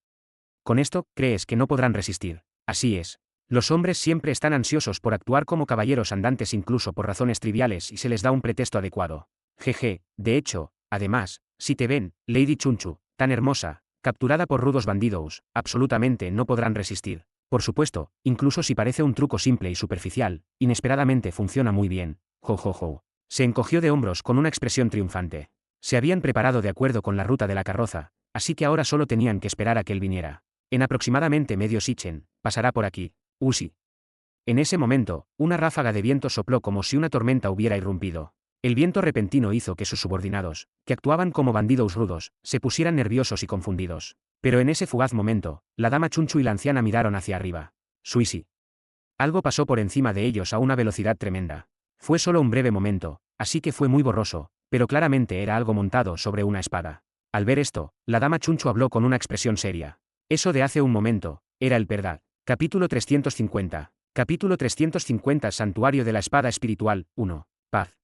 [SPEAKER 1] Con esto, crees que no podrán resistir. Así es. Los hombres siempre están ansiosos por actuar como caballeros andantes incluso por razones triviales y se les da un pretexto adecuado. Jeje, de hecho, además, si te ven, Lady Chunchu, tan hermosa, capturada por rudos bandidos, absolutamente no podrán resistir. Por supuesto, incluso si parece un truco simple y superficial, inesperadamente funciona muy bien. Jo jo jo. Se encogió de hombros con una expresión triunfante. Se habían preparado de acuerdo con la ruta de la carroza, así que ahora solo tenían que esperar a que él viniera. En aproximadamente medio sichen, pasará por aquí. Sí. En ese momento, una ráfaga de viento sopló como si una tormenta hubiera irrumpido. El viento repentino hizo que sus subordinados, que actuaban como bandidos rudos, se pusieran nerviosos y confundidos. Pero en ese fugaz momento, la dama Chunchu y la anciana miraron hacia arriba. Suisi. Algo pasó por encima de ellos a una velocidad tremenda. Fue solo un breve momento, así que fue muy borroso, pero claramente era algo montado sobre una espada. Al ver esto, la dama Chunchu habló con una expresión seria. Eso de hace un momento, era el verdad. Capítulo 350. Capítulo 350 Santuario de la Espada Espiritual, 1. Paz.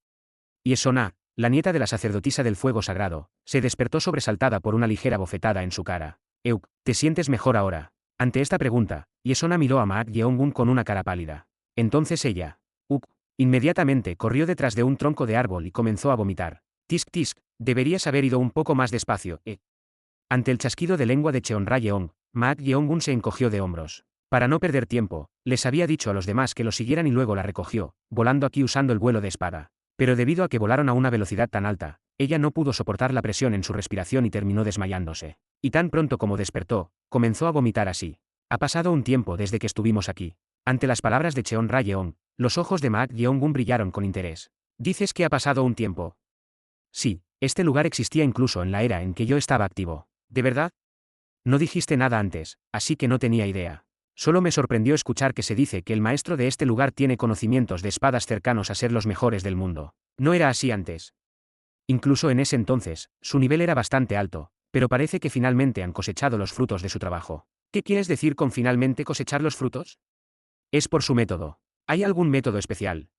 [SPEAKER 1] Yesona, la nieta de la sacerdotisa del fuego sagrado, se despertó sobresaltada por una ligera bofetada en su cara. Euk, ¿te sientes mejor ahora? Ante esta pregunta, Yesona miró a Maak Yeongun con una cara pálida. Entonces ella, inmediatamente corrió detrás de un tronco de árbol y comenzó a vomitar. Tisk tisk, deberías haber ido un poco más despacio, Ante el chasquido de lengua de Cheonra Yeong, Maak Yeongun se encogió de hombros. Para no perder tiempo, les había dicho a los demás que lo siguieran y luego la recogió, volando aquí usando el vuelo de espada. Pero debido a que volaron a una velocidad tan alta, ella no pudo soportar la presión en su respiración y terminó desmayándose. Y tan pronto como despertó, comenzó a vomitar así. Ha pasado un tiempo desde que estuvimos aquí. Ante las palabras de Cheon Ra-yeon, los ojos de Maak Yeong-gun brillaron con interés. ¿Dices que ha pasado un tiempo? Sí, este lugar existía incluso en la era en que yo estaba activo. ¿De verdad? No dijiste nada antes, así que no tenía idea. Solo me sorprendió escuchar que se dice que el maestro de este lugar tiene conocimientos de espadas cercanos a ser los mejores del mundo. No era así antes. Incluso en ese entonces, su nivel era bastante alto, pero parece que finalmente han cosechado los frutos de su trabajo. ¿Qué quieres decir con finalmente cosechar los frutos? Es por su método. ¿Hay algún método especial?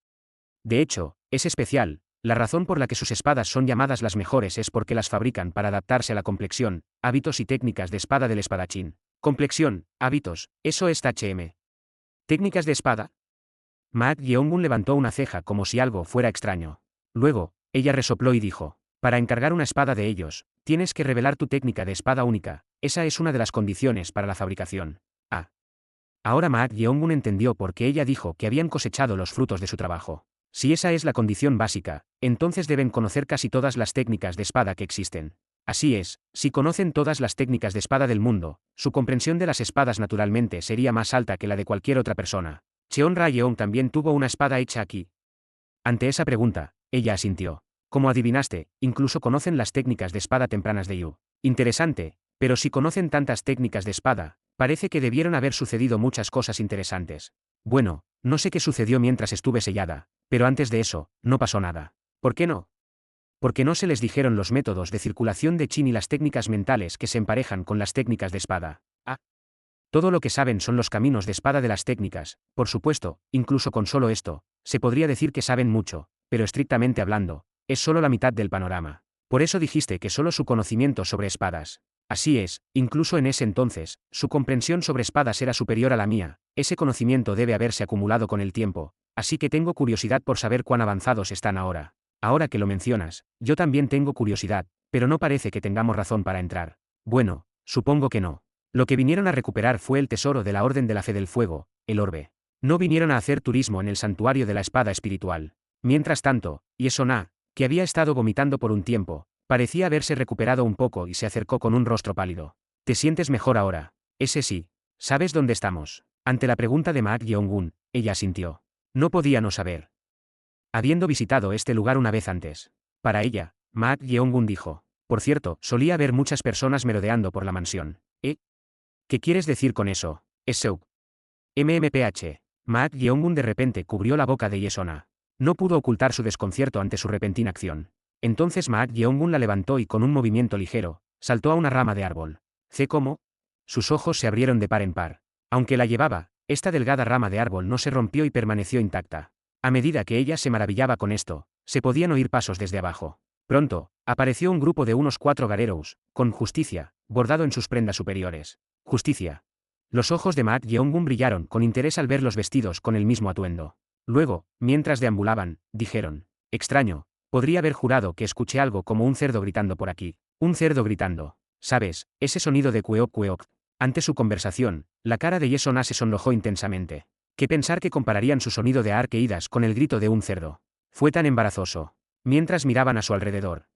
[SPEAKER 1] De hecho, es especial. La razón por la que sus espadas son llamadas las mejores es porque las fabrican para adaptarse a la complexión, hábitos y técnicas de espada del espadachín. Complexión, hábitos, eso es THM. ¿Técnicas de espada? Maak Yeongun levantó una ceja como si algo fuera extraño. Luego, ella resopló y dijo, para encargar una espada de ellos, tienes que revelar tu técnica de espada única, esa es una de las condiciones para la fabricación. Ah. Ahora Maak Yeongun entendió por qué ella dijo que habían cosechado los frutos de su trabajo. Si esa es la condición básica, entonces deben conocer casi todas las técnicas de espada que existen. Así es, si conocen todas las técnicas de espada del mundo, su comprensión de las espadas naturalmente sería más alta que la de cualquier otra persona. Cheon Ra-yeon también tuvo una espada hecha aquí. Ante esa pregunta, ella asintió. Como adivinaste, incluso conocen las técnicas de espada tempranas de Yu. Interesante, pero si conocen tantas técnicas de espada, parece que debieron haber sucedido muchas cosas interesantes. Bueno, no sé qué sucedió mientras estuve sellada, pero antes de eso, no pasó nada. ¿Por qué no? Porque no se les dijeron los métodos de circulación de Qin y las técnicas mentales que se emparejan con las técnicas de espada. Ah. Todo lo que saben son los caminos de espada de las técnicas, por supuesto, incluso con solo esto, se podría decir que saben mucho, pero estrictamente hablando, es solo la mitad del panorama. Por eso dijiste que solo su conocimiento sobre espadas. Así es, incluso en ese entonces, su comprensión sobre espadas era superior a la mía, ese conocimiento debe haberse acumulado con el tiempo, así que tengo curiosidad por saber cuán avanzados están ahora. Ahora que lo mencionas, yo también tengo curiosidad, pero no parece que tengamos razón para entrar. Bueno, supongo que no. Lo que vinieron a recuperar fue el tesoro de la Orden de la Fe del Fuego, el orbe. No vinieron a hacer turismo en el santuario de la espada espiritual. Mientras tanto, Yesona, que había estado vomitando por un tiempo, parecía haberse recuperado un poco y se acercó con un rostro pálido. ¿Te sientes mejor ahora? Ese sí. ¿Sabes dónde estamos? Ante la pregunta de Ma Yeong-gun, ella asintió. No podía no saber. Habiendo visitado este lugar una vez antes. Para ella, Ma Yeong-gun dijo. Por cierto, solía haber muchas personas merodeando por la mansión. ¿Eh? ¿Qué quieres decir con eso? Es Seuk. MMPH. Ma Yeong-gun de repente cubrió la boca de Yesona. No pudo ocultar su desconcierto ante su repentina acción. Entonces Ma Yeong-gun la levantó y con un movimiento ligero, saltó a una rama de árbol. ¿Sé cómo? Sus ojos se abrieron de par en par. Aunque la llevaba, esta delgada rama de árbol no se rompió y permaneció intacta. A medida que ella se maravillaba con esto, se podían oír pasos desde abajo. Pronto, apareció un grupo de unos 4 garreros, con justicia, bordado en sus prendas superiores. Justicia. Los ojos de Ma Yeong-gun brillaron con interés al verlos vestidos con el mismo atuendo. Luego, mientras deambulaban, dijeron. Extraño, podría haber jurado que escuché algo como un cerdo gritando por aquí. Un cerdo gritando. ¿Sabes? Ese sonido de cueoc cueoc. Ante su conversación, la cara de Yesona se sonrojó intensamente. ¿Qué pensar que compararían su sonido de arqueídas con el grito de un cerdo? Fue tan embarazoso. Mientras miraban a su alrededor.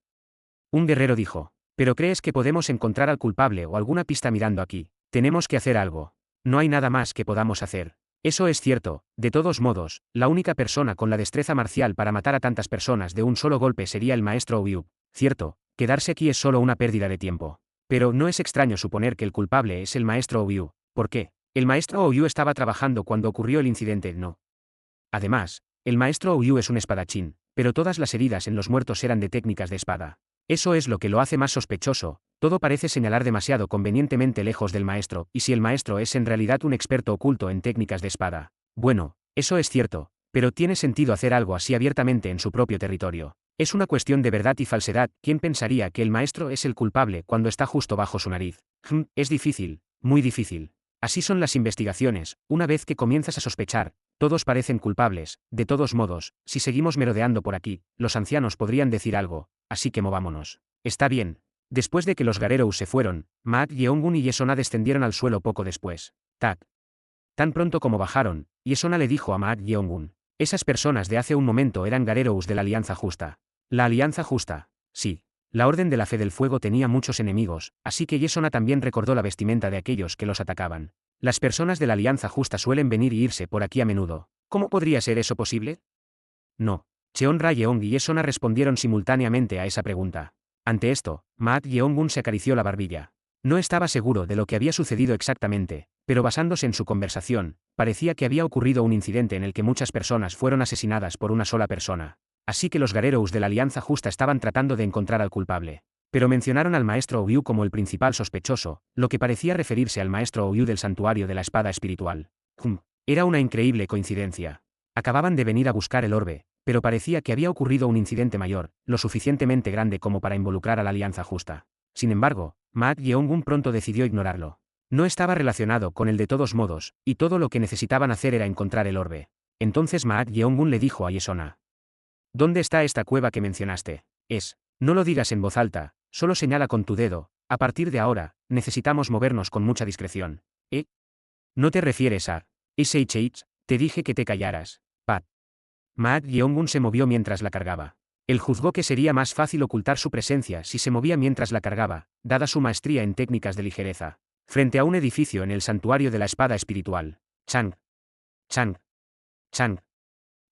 [SPEAKER 1] Un guerrero dijo. ¿Pero crees que podemos encontrar al culpable o alguna pista mirando aquí? Tenemos que hacer algo. No hay nada más que podamos hacer. Eso es cierto, de todos modos, la única persona con la destreza marcial para matar a tantas personas de un solo golpe sería el maestro Ouyou. Cierto, quedarse aquí es solo una pérdida de tiempo. Pero no es extraño suponer que el culpable es el maestro Ouyou. ¿Por qué? El maestro Ouyou estaba trabajando cuando ocurrió el incidente, ¿no? Además, el maestro Ouyou es un espadachín, pero todas las heridas en los muertos eran de técnicas de espada. Eso es lo que lo hace más sospechoso. Todo parece señalar demasiado convenientemente lejos del maestro, y si el maestro es en realidad un experto oculto en técnicas de espada. Bueno, eso es cierto, pero tiene sentido hacer algo así abiertamente en su propio territorio. Es una cuestión de verdad y falsedad. ¿Quién pensaría que el maestro es el culpable cuando está justo bajo su nariz? Es difícil, muy difícil. Así son las investigaciones, una vez que comienzas a sospechar, todos parecen culpables. De todos modos, si seguimos merodeando por aquí, los ancianos podrían decir algo, así que movámonos. Está bien. Después de que los garreros se fueron, Ma Yeong-gun y Yesona descendieron al suelo poco después. Tac. Tan pronto como bajaron, Yesona le dijo a Ma Yeong-gun. Esas personas de hace un momento eran garreros de la Alianza Justa. ¿La Alianza Justa? Sí. La Orden de la Fe del Fuego tenía muchos enemigos, así que Yesona también recordó la vestimenta de aquellos que los atacaban. Las personas de la Alianza Justa suelen venir y irse por aquí a menudo. ¿Cómo podría ser eso posible? No. Cheon Ra-yeong y Yesona respondieron simultáneamente a esa pregunta. Ante esto, Ma Yeong-gun se acarició la barbilla. No estaba seguro de lo que había sucedido exactamente, pero basándose en su conversación, parecía que había ocurrido un incidente en el que muchas personas fueron asesinadas por una sola persona. Así que los garreros de la Alianza Justa estaban tratando de encontrar al culpable. Pero mencionaron al maestro Ouyou como el principal sospechoso, lo que parecía referirse al maestro Ouyou del santuario de la espada espiritual. Era una increíble coincidencia. Acababan de venir a buscar el orbe, pero parecía que había ocurrido un incidente mayor, lo suficientemente grande como para involucrar a la Alianza Justa. Sin embargo, Ma Yeong-gun pronto decidió ignorarlo. No estaba relacionado con él de todos modos, y todo lo que necesitaban hacer era encontrar el orbe. Entonces Ma Yeong-gun le dijo a Yesona. ¿Dónde está esta cueva que mencionaste? No lo digas en voz alta, solo señala con tu dedo. A partir de ahora, necesitamos movernos con mucha discreción. ¿Eh? ¿No te refieres a SHH? Te dije que te callaras. Pat. Ma Yeong-gun se movió mientras la cargaba. Él juzgó que sería más fácil ocultar su presencia si se movía mientras la cargaba, dada su maestría en técnicas de ligereza. Frente a un edificio en el santuario de la espada espiritual. Chang. Chang. Chang.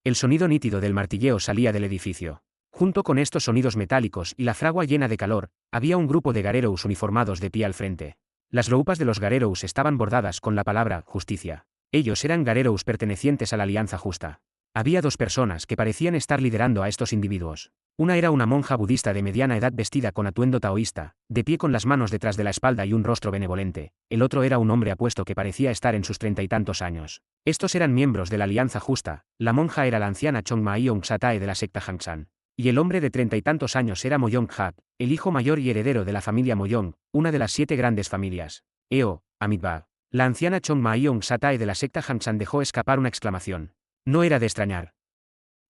[SPEAKER 1] El sonido nítido del martilleo salía del edificio. Junto con estos sonidos metálicos y la fragua llena de calor, había un grupo de garreros uniformados de pie al frente. Las roupas de los garreros estaban bordadas con la palabra justicia. Ellos eran garreros pertenecientes a la Alianza Justa. Había 2 personas que parecían estar liderando a estos individuos. Una era una monja budista de mediana edad vestida con atuendo taoísta, de pie con las manos detrás de la espalda y un rostro benevolente. El otro era un hombre apuesto que parecía estar en sus 30 y tantos años. Estos eran miembros de la Alianza Justa. La monja era la anciana Chong Ma-yeong Satae de la secta Hangsan. Y el hombre de 30 y tantos años era Moyong-hak, el hijo mayor y heredero de la familia Moyong, una de las 7 grandes familias. Amitabha. La anciana Chong Ma-yeong Satae de la secta Hangsan dejó escapar una exclamación. No era de extrañar,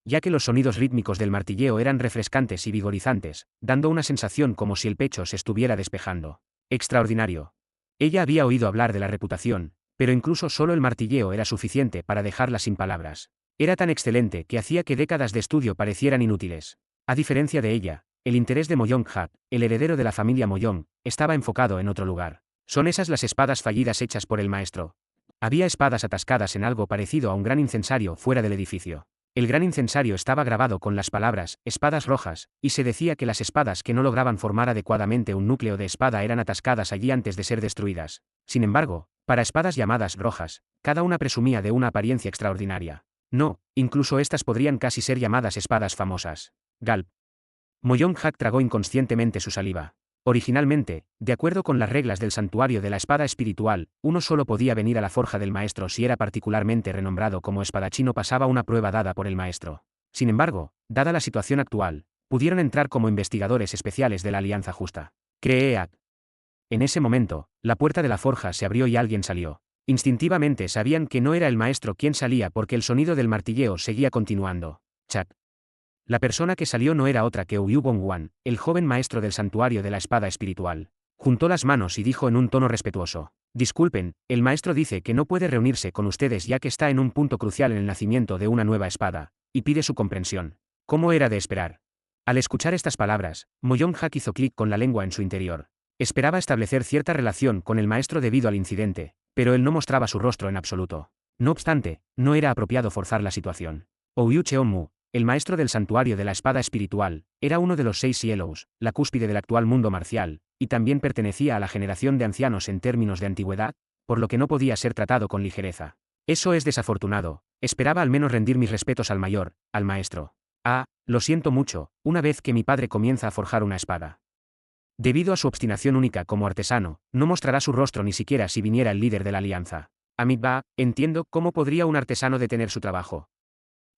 [SPEAKER 1] ya que los sonidos rítmicos del martilleo eran refrescantes y vigorizantes, dando una sensación como si el pecho se estuviera despejando. Extraordinario. Ella había oído hablar de la reputación, Pero incluso solo el martilleo era suficiente para dejarla sin palabras. Era tan excelente que hacía que décadas de estudio parecieran inútiles. A diferencia de ella, el interés de Moyong-hat, el heredero de la familia Moyong, estaba enfocado en otro lugar. ¿Son esas las espadas fallidas hechas por el maestro? Había espadas atascadas en algo parecido a un gran incensario fuera del edificio. El gran incensario estaba grabado con las palabras, espadas rojas, y se decía que las espadas que no lograban formar adecuadamente un núcleo de espada eran atascadas allí antes de ser destruidas. Sin embargo, para espadas llamadas rojas, cada una presumía de una apariencia extraordinaria. No, incluso estas podrían casi ser llamadas espadas famosas. Galp. Moyong-hat tragó inconscientemente su saliva. Originalmente, de acuerdo con las reglas del santuario de la espada espiritual, uno solo podía venir a la forja del maestro si era particularmente renombrado como espadachín o pasaba una prueba dada por el maestro. Sin embargo, dada la situación actual, pudieron entrar como investigadores especiales de la Alianza Justa. Creeat. En ese momento, la puerta de la forja se abrió y alguien salió. Instintivamente sabían que no era el maestro quien salía porque el sonido del martilleo seguía continuando. Chat. La persona que salió no era otra que Ouyou Bongwan, el joven maestro del santuario de la espada espiritual. Juntó las manos y dijo en un tono respetuoso: disculpen, el maestro dice que no puede reunirse con ustedes ya que está en un punto crucial en el nacimiento de una nueva espada, y pide su comprensión. ¿Cómo era de esperar? Al escuchar estas palabras, Moyong-hat hizo clic con la lengua en su interior. Esperaba establecer cierta relación con el maestro debido al incidente, pero él no mostraba su rostro en absoluto. No obstante, no era apropiado forzar la situación. Ouyou Cheonmu, el maestro del santuario de la espada espiritual, era uno de los 6 cielos, la cúspide del actual mundo marcial, y también pertenecía a la generación de ancianos en términos de antigüedad, por lo que no podía ser tratado con ligereza. Eso es desafortunado, esperaba al menos rendir mis respetos al mayor, al maestro. Ah, lo siento mucho, una vez que mi padre comienza a forjar una espada. Debido a su obstinación única como artesano, no mostrará su rostro ni siquiera si viniera el líder de la alianza. Amiba, entiendo cómo podría un artesano detener su trabajo.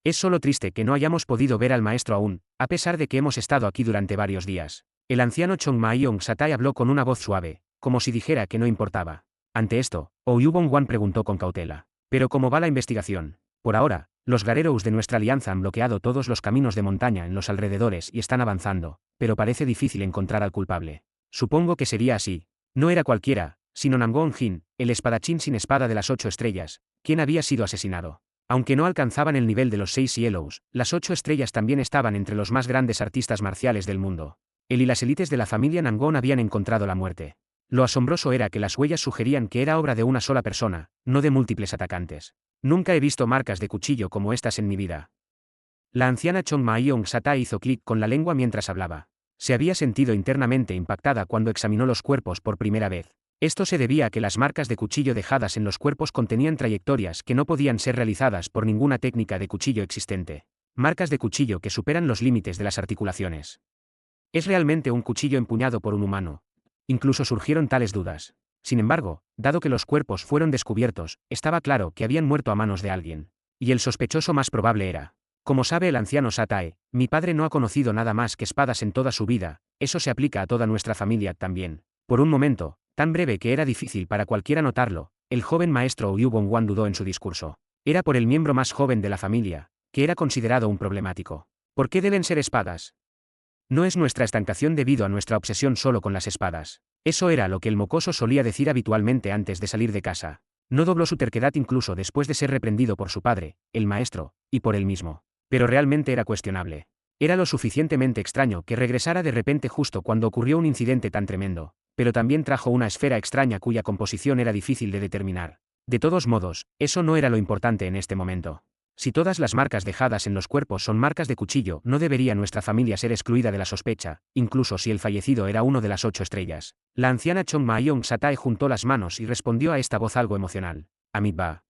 [SPEAKER 1] Es solo triste que no hayamos podido ver al maestro aún, a pesar de que hemos estado aquí durante varios días. El anciano Chongmayong-satai habló con una voz suave, como si dijera que no importaba. Ante esto, Ouyou Bongwan preguntó con cautela: ¿pero cómo va la investigación? Por ahora, los Garerous de nuestra alianza han bloqueado todos los caminos de montaña en los alrededores y están avanzando, pero parece difícil encontrar al culpable. Supongo que sería así. No era cualquiera, sino Namgon Jin, el espadachín sin espada de las 8 estrellas, quien había sido asesinado. Aunque no alcanzaban el nivel de los 6 Yellows, las 8 estrellas también estaban entre los más grandes artistas marciales del mundo. Él y las élites de la familia Namgon habían encontrado la muerte. Lo asombroso era que las huellas sugerían que era obra de una sola persona, no de múltiples atacantes. Nunca he visto marcas de cuchillo como estas en mi vida. La anciana Chongmayong-satai hizo clic con la lengua mientras hablaba. Se había sentido internamente impactada cuando examinó los cuerpos por primera vez. Esto se debía a que las marcas de cuchillo dejadas en los cuerpos contenían trayectorias que no podían ser realizadas por ninguna técnica de cuchillo existente. Marcas de cuchillo que superan los límites de las articulaciones. ¿Es realmente un cuchillo empuñado por un humano? Incluso surgieron tales dudas. Sin embargo, dado que los cuerpos fueron descubiertos, estaba claro que habían muerto a manos de alguien. Y el sospechoso más probable era: como sabe el anciano Satae, mi padre no ha conocido nada más que espadas en toda su vida, eso se aplica a toda nuestra familia también. Por un momento, tan breve que era difícil para cualquiera notarlo, el joven maestro Ouyou Bongwan dudó en su discurso. Era por el miembro más joven de la familia, que era considerado un problemático. ¿Por qué deben ser espadas? No es nuestra estancación debido a nuestra obsesión solo con las espadas. Eso era lo que el mocoso solía decir habitualmente antes de salir de casa. No dobló su terquedad incluso después de ser reprendido por su padre, el maestro, y por él mismo. Pero realmente era cuestionable. Era lo suficientemente extraño que regresara de repente justo cuando ocurrió un incidente tan tremendo, pero también trajo una esfera extraña cuya composición era difícil de determinar. De todos modos, eso no era lo importante en este momento. Si todas las marcas dejadas en los cuerpos son marcas de cuchillo, no debería nuestra familia ser excluida de la sospecha, incluso si el fallecido era uno de las 8 estrellas. La anciana Chongmayong-satai juntó las manos y respondió a esta voz algo emocional: Amiba.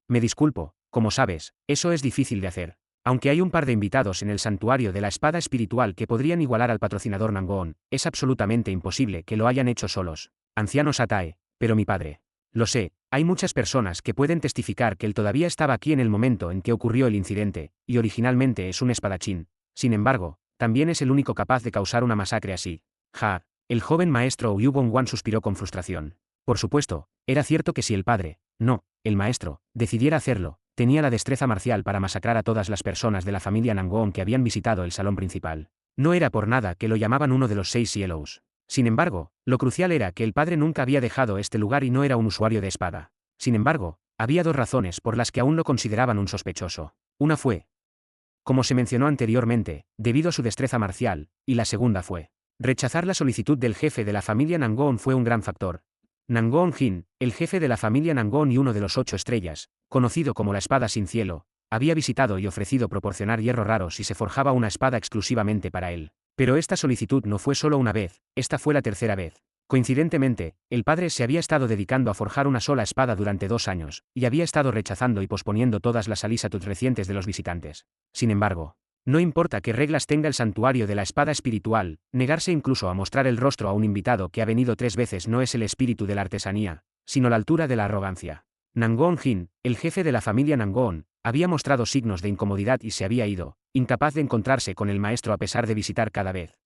[SPEAKER 1] Me disculpo, como sabes, eso es difícil de hacer. Aunque hay un par de invitados en el santuario de la espada espiritual que podrían igualar al patrocinador Namgon, es absolutamente imposible que lo hayan hecho solos. Anciano Satae, pero mi padre. Lo sé, hay muchas personas que pueden testificar que él todavía estaba aquí en el momento en que ocurrió el incidente, y originalmente es un espadachín. Sin embargo, también es el único capaz de causar una masacre así. Ja, el joven maestro Ouyou Bongwan suspiró con frustración. Por supuesto, era cierto que si el padre, no, el maestro, decidiera hacerlo, tenía la destreza marcial para masacrar a todas las personas de la familia Namgon que habían visitado el salón principal. No era por nada que lo llamaban uno de los 6 Yellows. Sin embargo, lo crucial era que el padre nunca había dejado este lugar y no era un usuario de espada. Sin embargo, había dos razones por las que aún lo consideraban un sospechoso. Una fue, como se mencionó anteriormente, debido a su destreza marcial, y la segunda fue, rechazar la solicitud del jefe de la familia Nangon fue un gran factor. Nangon Jin, el jefe de la familia Nangon y uno de los 8 estrellas, conocido como la espada sin cielo, había visitado y ofrecido proporcionar hierro raro si se forjaba una espada exclusivamente para él. Pero esta solicitud no fue solo una vez, esta fue la tercera vez. Coincidentemente, el padre se había estado dedicando a forjar una sola espada durante 2 años, y había estado rechazando y posponiendo todas las solicitudes recientes de los visitantes. Sin embargo, no importa qué reglas tenga el santuario de la espada espiritual, negarse incluso a mostrar el rostro a un invitado que ha venido 3 veces no es el espíritu de la artesanía, sino la altura de la arrogancia. Nangon Jin, el jefe de la familia Nangon, había mostrado signos de incomodidad y se había ido, incapaz de encontrarse con el maestro a pesar de visitar cada vez.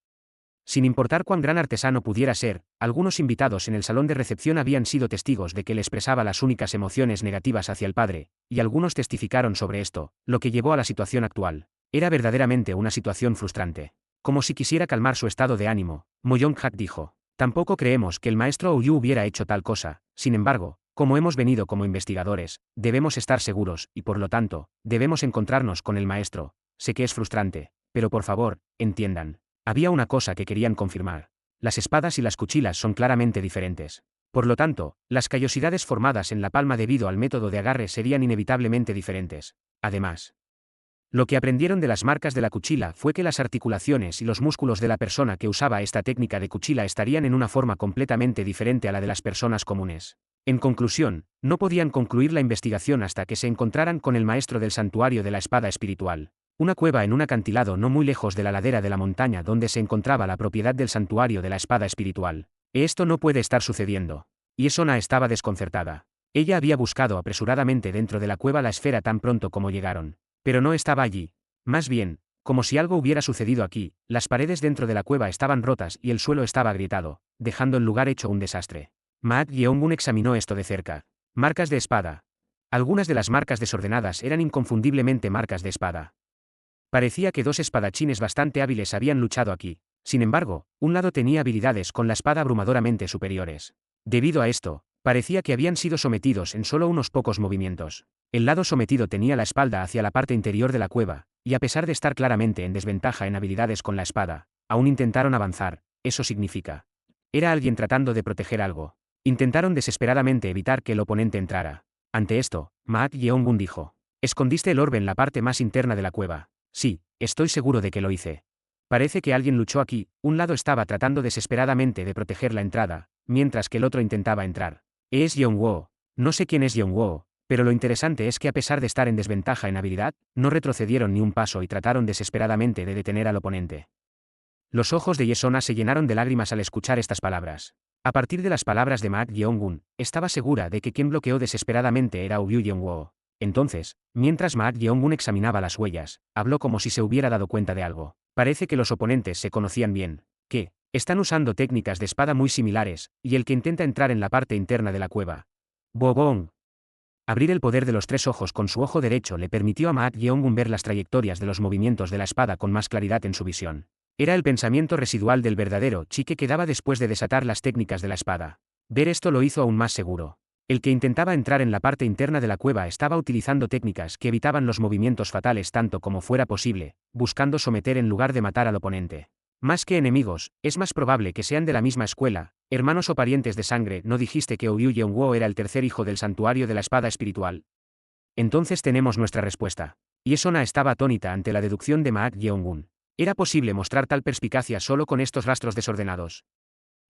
[SPEAKER 1] Sin importar cuán gran artesano pudiera ser, algunos invitados en el salón de recepción habían sido testigos de que él expresaba las únicas emociones negativas hacia el padre, y algunos testificaron sobre esto, lo que llevó a la situación actual. Era verdaderamente una situación frustrante. Como si quisiera calmar su estado de ánimo, Mo Yong-hak dijo, tampoco creemos que el maestro Ouyu hubiera hecho tal cosa, sin embargo, como hemos venido como investigadores, debemos estar seguros y por lo tanto, debemos encontrarnos con el maestro. Sé que es frustrante, pero por favor, entiendan. Había una cosa que querían confirmar. Las espadas y las cuchillas son claramente diferentes. Por lo tanto, las callosidades formadas en la palma debido al método de agarre serían inevitablemente diferentes. Además, lo que aprendieron de las marcas de la cuchilla fue que las articulaciones y los músculos de la persona que usaba esta técnica de cuchilla estarían en una forma completamente diferente a la de las personas comunes. En conclusión, no podían concluir la investigación hasta que se encontraran con el maestro del santuario de la espada espiritual. Una cueva en un acantilado no muy lejos de la ladera de la montaña donde se encontraba la propiedad del santuario de la espada espiritual. Esto no puede estar sucediendo. Y Esona estaba desconcertada. Ella había buscado apresuradamente dentro de la cueva la esfera tan pronto como llegaron. Pero no estaba allí. Más bien, como si algo hubiera sucedido aquí, las paredes dentro de la cueva estaban rotas y el suelo estaba agrietado, dejando el lugar hecho un desastre. Maat Yeongun examinó esto de cerca. Marcas de espada. Algunas de las marcas desordenadas eran inconfundiblemente marcas de espada. Parecía que 2 espadachines bastante hábiles habían luchado aquí. Sin embargo, un lado tenía habilidades con la espada abrumadoramente superiores. Debido a esto, parecía que habían sido sometidos en solo unos pocos movimientos. El lado sometido tenía la espalda hacia la parte interior de la cueva, y a pesar de estar claramente en desventaja en habilidades con la espada, aún intentaron avanzar. Eso significa. Era alguien tratando de proteger algo. Intentaron desesperadamente evitar que el oponente entrara. Ante esto, Maat Yeongun dijo: escondiste el orbe en la parte más interna de la cueva. Sí, estoy seguro de que lo hice. Parece que alguien luchó aquí. Un lado estaba tratando desesperadamente de proteger la entrada, mientras que el otro intentaba entrar. Es Yeonwoo. No sé quién es Yeonwoo, pero lo interesante es que a pesar de estar en desventaja en habilidad, no retrocedieron ni un paso y trataron desesperadamente de detener al oponente. Los ojos de Yesona se llenaron de lágrimas al escuchar estas palabras. A partir de las palabras de Maat Yeongun, estaba segura de que quien bloqueó desesperadamente era Ouyu Yeonwoo. Entonces, mientras Maat Yeongun examinaba las huellas, habló como si se hubiera dado cuenta de algo. Parece que los oponentes se conocían bien. Que están usando técnicas de espada muy similares, y el que intenta entrar en la parte interna de la cueva. Bobong. Abrir el poder de los 3 ojos con su ojo derecho le permitió a Maat Yeongun ver las trayectorias de los movimientos de la espada con más claridad en su visión. Era el pensamiento residual del verdadero chi que quedaba después de desatar las técnicas de la espada. Ver esto lo hizo aún más seguro. El que intentaba entrar en la parte interna de la cueva estaba utilizando técnicas que evitaban los movimientos fatales tanto como fuera posible, buscando someter en lugar de matar al oponente. Más que enemigos, es más probable que sean de la misma escuela, hermanos o parientes de sangre. ¿No dijiste que Ouyu Yeonwoo era el tercer hijo del santuario de la espada espiritual? Entonces tenemos nuestra respuesta. Yesona estaba atónita ante la deducción de Maat Yeongun. ¿Era posible mostrar tal perspicacia solo con estos rastros desordenados?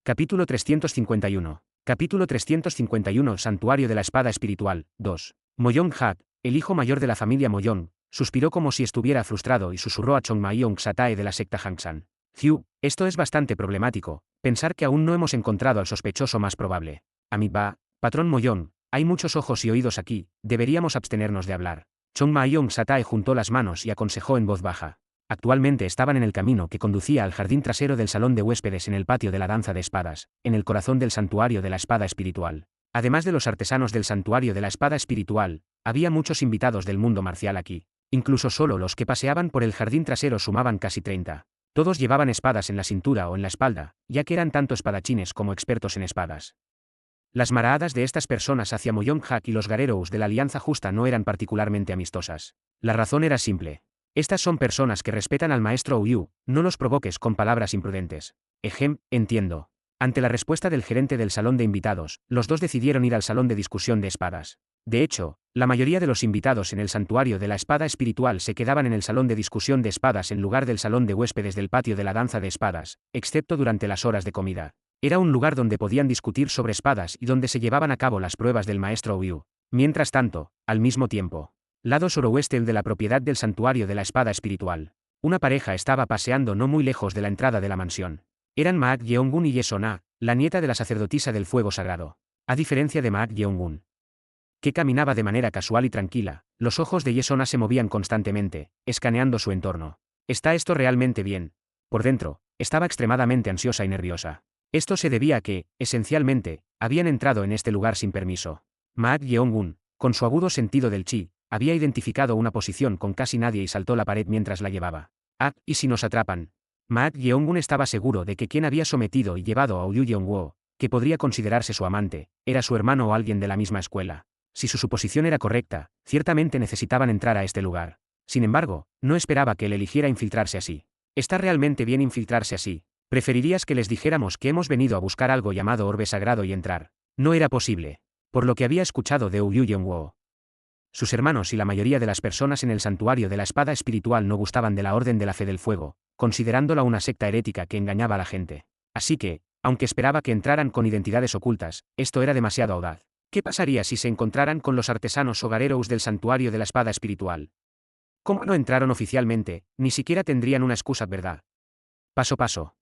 [SPEAKER 1] Capítulo 351. Capítulo 351 Santuario de la Espada Espiritual, 2. Mo Yong-hak, el hijo mayor de la familia Mo Yong, suspiró como si estuviera frustrado y susurró a Chong Ma-yong Satae de la secta Hangsan. Hugh, esto es bastante problemático, pensar que aún no hemos encontrado al sospechoso más probable. Amiba, patrón Mo Yong, hay muchos ojos y oídos aquí, deberíamos abstenernos de hablar. Chong Ma-yong Satae juntó las manos y aconsejó en voz baja. Actualmente estaban en el camino que conducía al jardín trasero del salón de huéspedes en el patio de la danza de espadas, en el corazón del santuario de la espada espiritual. Además de los artesanos del santuario de la espada espiritual, había muchos invitados del mundo marcial aquí. Incluso solo los que paseaban por el jardín trasero sumaban casi 30. Todos llevaban espadas en la cintura o en la espalda, ya que eran tanto espadachines como expertos en espadas. Las maraadas de estas personas hacia Moyonghak y los Garerous de la Alianza Justa no eran particularmente amistosas. La razón era simple. Estas son personas que respetan al maestro Ouyou, no los provoques con palabras imprudentes. Entiendo. Ante la respuesta del gerente del salón de invitados, los dos decidieron ir al salón de discusión de espadas. De hecho, la mayoría de los invitados en el santuario de la espada espiritual se quedaban en el salón de discusión de espadas en lugar del salón de huéspedes del patio de la danza de espadas, excepto durante las horas de comida. Era un lugar donde podían discutir sobre espadas y donde se llevaban a cabo las pruebas del maestro Ouyou. Mientras tanto, al mismo tiempo, lado suroeste de la propiedad del santuario de la espada espiritual, una pareja estaba paseando no muy lejos de la entrada de la mansión. Eran Maat Yeongun y Yesona, la nieta de la sacerdotisa del fuego sagrado. A diferencia de Maat Yeongun, que caminaba de manera casual y tranquila, los ojos de Yesona se movían constantemente, escaneando su entorno. ¿Está esto realmente bien? Por dentro, estaba extremadamente ansiosa y nerviosa. Esto se debía a que, esencialmente, habían entrado en este lugar sin permiso. Maat Yeongun, con su agudo sentido del chi, había identificado una posición con casi nadie y saltó la pared mientras la llevaba. ¿Y si nos atrapan? Maat Yeongun estaba seguro de que quien había sometido y llevado a Ouyou Yeonguo, que podría considerarse su amante, era su hermano o alguien de la misma escuela. Si su suposición era correcta, ciertamente necesitaban entrar a este lugar. Sin embargo, no esperaba que él eligiera infiltrarse así. ¿Está realmente bien infiltrarse así? ¿Preferirías que les dijéramos que hemos venido a buscar algo llamado orbe sagrado y entrar? No era posible. Por lo que había escuchado de Ouyou Yeonguo, sus hermanos y la mayoría de las personas en el santuario de la espada espiritual no gustaban de la Orden de la Fe del Fuego, considerándola una secta herética que engañaba a la gente. Así que, aunque esperaba que entraran con identidades ocultas, esto era demasiado audaz. ¿Qué pasaría si se encontraran con los artesanos o Garerous del santuario de la espada espiritual? ¿Cómo no entraron oficialmente? Ni siquiera tendrían una excusa, ¿verdad? Paso.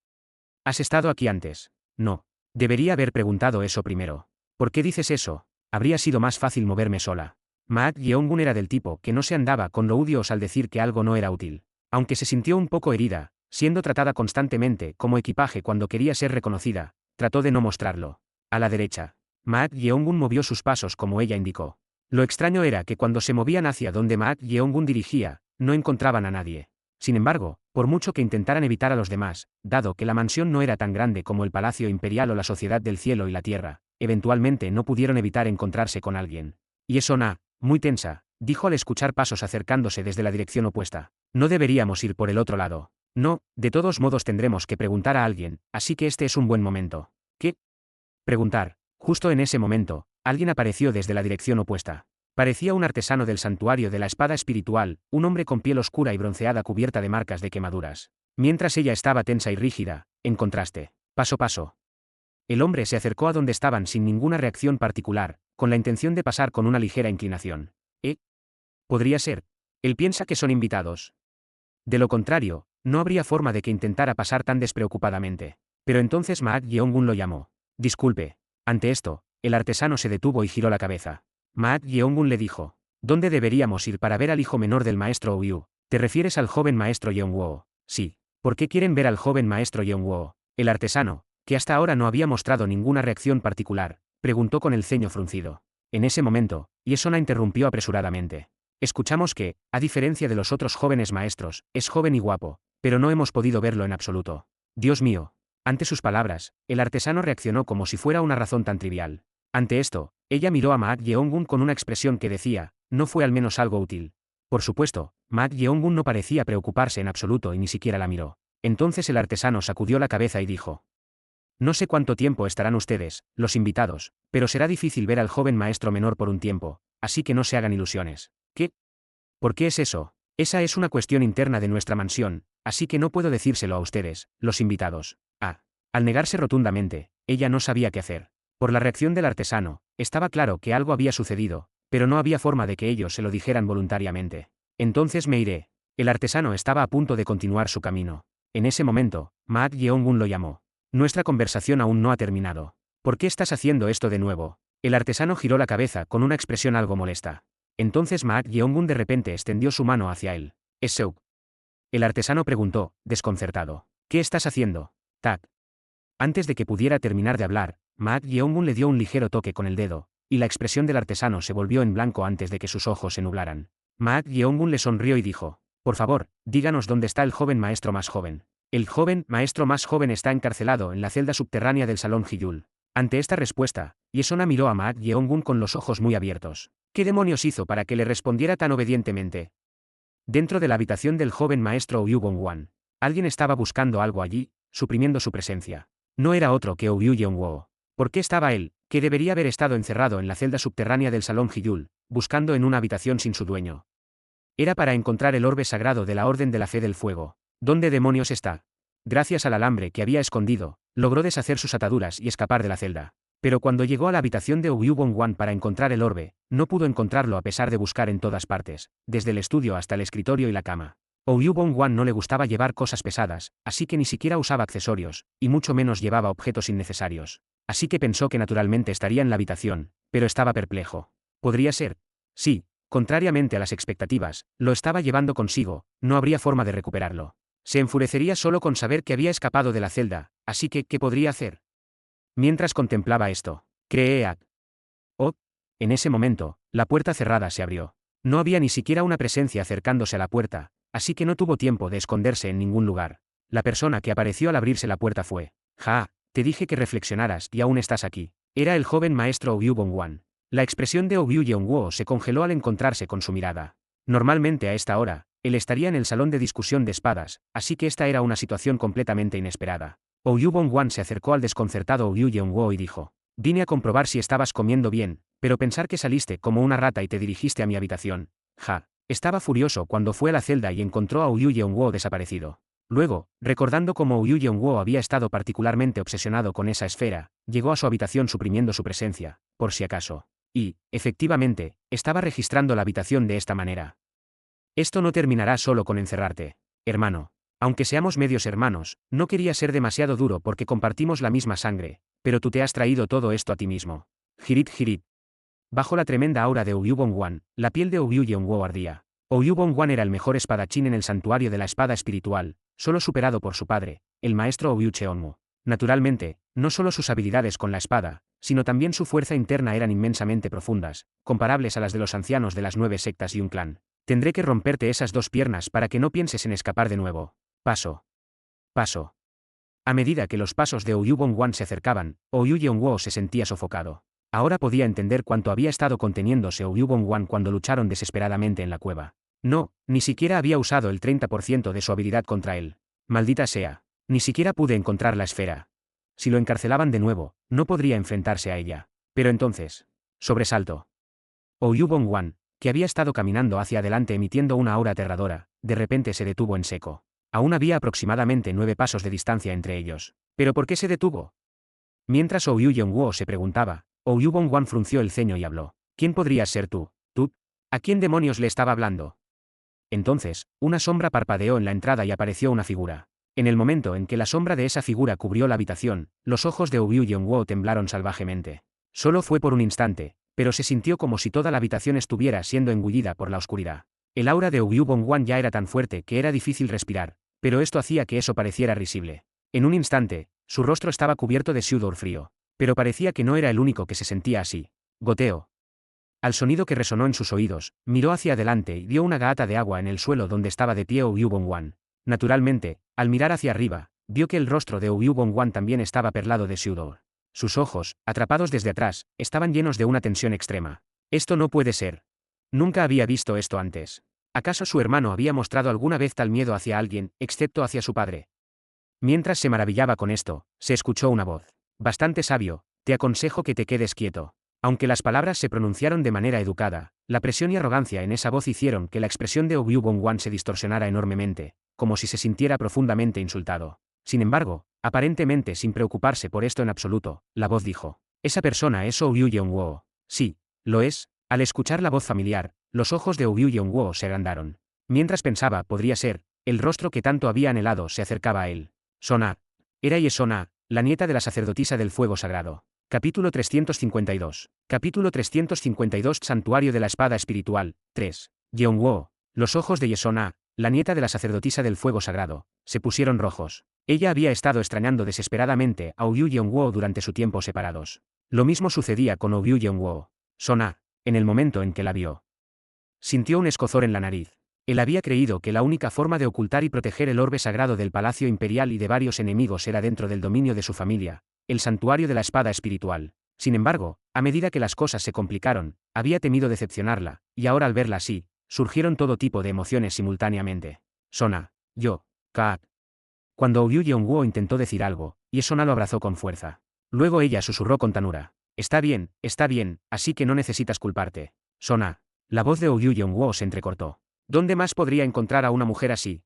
[SPEAKER 1] ¿Has estado aquí antes? No. Debería haber preguntado eso primero. ¿Por qué dices eso? Habría sido más fácil moverme sola. Maat Yeongun era del tipo que no se andaba con odios al decir que algo no era útil. Aunque se sintió un poco herida, siendo tratada constantemente como equipaje cuando quería ser reconocida, trató de no mostrarlo. A la derecha. Maat Yeongun movió sus pasos como ella indicó. Lo extraño era que cuando se movían hacia donde Maat Yeongun dirigía, no encontraban a nadie. Sin embargo, por mucho que intentaran evitar a los demás, dado que la mansión no era tan grande como el Palacio Imperial o la Sociedad del Cielo y la Tierra, eventualmente no pudieron evitar encontrarse con alguien. Yesona, muy tensa, dijo al escuchar pasos acercándose desde la dirección opuesta. No deberíamos ir por el otro lado. No, de todos modos tendremos que preguntar a alguien, así que este es un buen momento. ¿Qué? Preguntar. Justo en ese momento, alguien apareció desde la dirección opuesta. Parecía un artesano del santuario de la espada espiritual, un hombre con piel oscura y bronceada cubierta de marcas de quemaduras. Mientras ella estaba tensa y rígida, en contraste. Paso. El hombre se acercó a donde estaban sin ninguna reacción particular, con la intención de pasar con una ligera inclinación. Podría ser. Él piensa que son invitados. De lo contrario, no habría forma de que intentara pasar tan despreocupadamente. Pero entonces Maat Yeongun lo llamó. Disculpe. Ante esto, el artesano se detuvo y giró la cabeza. Maat Yeongun le dijo. ¿Dónde deberíamos ir para ver al hijo menor del maestro Ouyou? ¿Te refieres al joven maestro Yeonguo? Sí. ¿Por qué quieren ver al joven maestro Yeonguo? El artesano, que hasta ahora no había mostrado ninguna reacción particular, preguntó con el ceño fruncido. En ese momento, Yesona interrumpió apresuradamente. Escuchamos que, a diferencia de los otros jóvenes maestros, es joven y guapo, pero no hemos podido verlo en absoluto. Dios mío. Ante sus palabras, el artesano reaccionó como si fuera una razón tan trivial. Ante esto, ella miró a Maat Yeongun con una expresión que decía, no fue al menos algo útil. Por supuesto, Maat Yeongun no parecía preocuparse en absoluto y ni siquiera la miró. Entonces el artesano sacudió la cabeza y dijo. No sé cuánto tiempo estarán ustedes, los invitados, pero será difícil ver al joven maestro menor por un tiempo, así que no se hagan ilusiones. ¿Qué? ¿Por qué es eso? Esa es una cuestión interna de nuestra mansión, así que no puedo decírselo a ustedes, los invitados. Al negarse rotundamente, ella no sabía qué hacer. Por la reacción del artesano, estaba claro que algo había sucedido, pero no había forma de que ellos se lo dijeran voluntariamente. Entonces me iré. El artesano estaba a punto de continuar su camino. En ese momento, Maat Yeongun lo llamó. Nuestra conversación aún no ha terminado. ¿Por qué estás haciendo esto de nuevo? El artesano giró la cabeza con una expresión algo molesta. Entonces Maat Yeongun de repente extendió su mano hacia él. ¿Es Seuk? El artesano preguntó, desconcertado. ¿Qué estás haciendo? Tak. Antes de que pudiera terminar de hablar, Maat Yeongun le dio un ligero toque con el dedo, y la expresión del artesano se volvió en blanco antes de que sus ojos se nublaran. Maat Yeongun le sonrió y dijo, por favor, díganos dónde está el joven maestro más joven. El joven maestro más joven está encarcelado en la celda subterránea del Salón Hiyul. Ante esta respuesta, Yesona miró a Ma Yeongun con los ojos muy abiertos. ¿Qué demonios hizo para que le respondiera tan obedientemente? Dentro de la habitación del joven maestro Ouyou Gongwan, alguien estaba buscando algo allí, suprimiendo su presencia. No era otro que Ouyou Yeonguo. ¿Por qué estaba él, que debería haber estado encerrado en la celda subterránea del salón Hiyul, buscando en una habitación sin su dueño? Era para encontrar el orbe sagrado de la Orden de la Fe del Fuego. ¿Dónde demonios está? Gracias al alambre que había escondido, logró deshacer sus ataduras y escapar de la celda. Pero cuando llegó a la habitación de Ouyou Gongwan para encontrar el orbe, no pudo encontrarlo a pesar de buscar en todas partes, desde el estudio hasta el escritorio y la cama. Ouyou Gongwan no le gustaba llevar cosas pesadas, así que ni siquiera usaba accesorios, y mucho menos llevaba objetos innecesarios. Así que pensó que naturalmente estaría en la habitación, pero estaba perplejo. ¿Podría ser? Sí, contrariamente a las expectativas, lo estaba llevando consigo, no habría forma de recuperarlo. Se enfurecería solo con saber que había escapado de la celda, así que, ¿qué podría hacer? Mientras contemplaba esto, creía. Oh, en ese momento, la puerta cerrada se abrió. No había ni siquiera una presencia acercándose a la puerta, así que no tuvo tiempo de esconderse en ningún lugar. La persona que apareció al abrirse la puerta fue: «Ja, te dije que reflexionaras y aún estás aquí». Era el joven maestro Ouyou Gongwan. La expresión de Ouyou Yeonguo se congeló al encontrarse con su mirada. Normalmente a esta hora, él estaría en el salón de discusión de espadas, así que esta era una situación completamente inesperada. Ouyou Gongwan se acercó al desconcertado Ouyou Yeonguo y dijo: «Vine a comprobar si estabas comiendo bien, pero pensar que saliste como una rata y te dirigiste a mi habitación». Ja. Estaba furioso cuando fue a la celda y encontró a Ouyou Yeonguo desaparecido. Luego, recordando cómo Ouyou Yeonguo había estado particularmente obsesionado con esa esfera, llegó a su habitación suprimiendo su presencia, por si acaso. Y, efectivamente, estaba registrando la habitación de esta manera. Esto no terminará solo con encerrarte, hermano. Aunque seamos medios hermanos, no quería ser demasiado duro porque compartimos la misma sangre, pero tú te has traído todo esto a ti mismo. Jirit jirit. Bajo la tremenda aura de Ouyou Gongwan, la piel de Ouyou Yeonguo ardía. Ouyou Gongwan era el mejor espadachín en el santuario de la espada espiritual, solo superado por su padre, el maestro Ouyou Cheonmu. Naturalmente, no solo sus habilidades con la espada, sino también su fuerza interna eran inmensamente profundas, comparables a las de los ancianos de las 9 sectas y un clan. Tendré que romperte esas 2 piernas para que no pienses en escapar de nuevo. Paso. Paso. A medida que los pasos de Ouyou Gongwan se acercaban, Ouyou Yeonguo se sentía sofocado. Ahora podía entender cuánto había estado conteniéndose Ouyou Gongwan cuando lucharon desesperadamente en la cueva. No, ni siquiera había usado el 30% de su habilidad contra él. Maldita sea. Ni siquiera pude encontrar la esfera. Si lo encarcelaban de nuevo, no podría enfrentarse a ella. Pero entonces. Sobresalto. Ouyou Gongwan, que había estado caminando hacia adelante emitiendo una aura aterradora, de repente se detuvo en seco. Aún había aproximadamente 9 pasos de distancia entre ellos. ¿Pero por qué se detuvo? Mientras Ouyou Yeonguo se preguntaba, Ouyou Gongwan frunció el ceño y habló. ¿Quién podrías ser tú? ¿Tú? ¿A quién demonios le estaba hablando? Entonces, una sombra parpadeó en la entrada y apareció una figura. En el momento en que la sombra de esa figura cubrió la habitación, los ojos de Ouyou Yeonguo temblaron salvajemente. Solo fue por un instante, pero se sintió como si toda la habitación estuviera siendo engullida por la oscuridad. El aura de Ouyou Gongwan ya era tan fuerte que era difícil respirar, pero esto hacía que eso pareciera risible. En un instante, su rostro estaba cubierto de sudor frío, pero parecía que no era el único que se sentía así. Goteo. Al sonido que resonó en sus oídos, miró hacia adelante y vio una gata de agua en el suelo donde estaba de pie Ouyou Gongwan. Naturalmente, al mirar hacia arriba, vio que el rostro de Ouyou Gongwan también estaba perlado de sudor. Sus ojos, atrapados desde atrás, estaban llenos de una tensión extrema. Esto no puede ser. Nunca había visto esto antes. ¿Acaso su hermano había mostrado alguna vez tal miedo hacia alguien, excepto hacia su padre? Mientras se maravillaba con esto, se escuchó una voz. Bastante sabio, te aconsejo que te quedes quieto. Aunque las palabras se pronunciaron de manera educada, la presión y arrogancia en esa voz hicieron que la expresión de Ouyou Gongwan se distorsionara enormemente, como si se sintiera profundamente insultado. Sin embargo, aparentemente sin preocuparse por esto en absoluto, la voz dijo: «Esa persona es Ouyou Yeonguo». Sí, lo es. Al escuchar la voz familiar, los ojos de Ouyou Yeonguo se agrandaron. Mientras pensaba, podría ser, el rostro que tanto había anhelado se acercaba a él. Sona. Era Yesona, la nieta de la sacerdotisa del fuego sagrado. Capítulo 352. Capítulo 352. Santuario de la espada espiritual. 3. Yeonguo. Los ojos de Yesona, la nieta de la sacerdotisa del fuego sagrado, se pusieron rojos. Ella había estado extrañando desesperadamente a Ouyou Yeonguo durante su tiempo separados. Lo mismo sucedía con Ouyou Yeonguo. Sona, en el momento en que la vio, sintió un escozor en la nariz. Él había creído que la única forma de ocultar y proteger el orbe sagrado del palacio imperial y de varios enemigos era dentro del dominio de su familia, el santuario de la espada espiritual. Sin embargo, a medida que las cosas se complicaron, había temido decepcionarla, y ahora al verla así, surgieron todo tipo de emociones simultáneamente. Sona, yo, Kaat. Cuando Ouyou Yeonguo intentó decir algo, Sona lo abrazó con fuerza. Luego ella susurró con ternura. Está bien, así que no necesitas culparte. Sona. La voz de Ouyou Yeonguo se entrecortó. ¿Dónde más podría encontrar a una mujer así?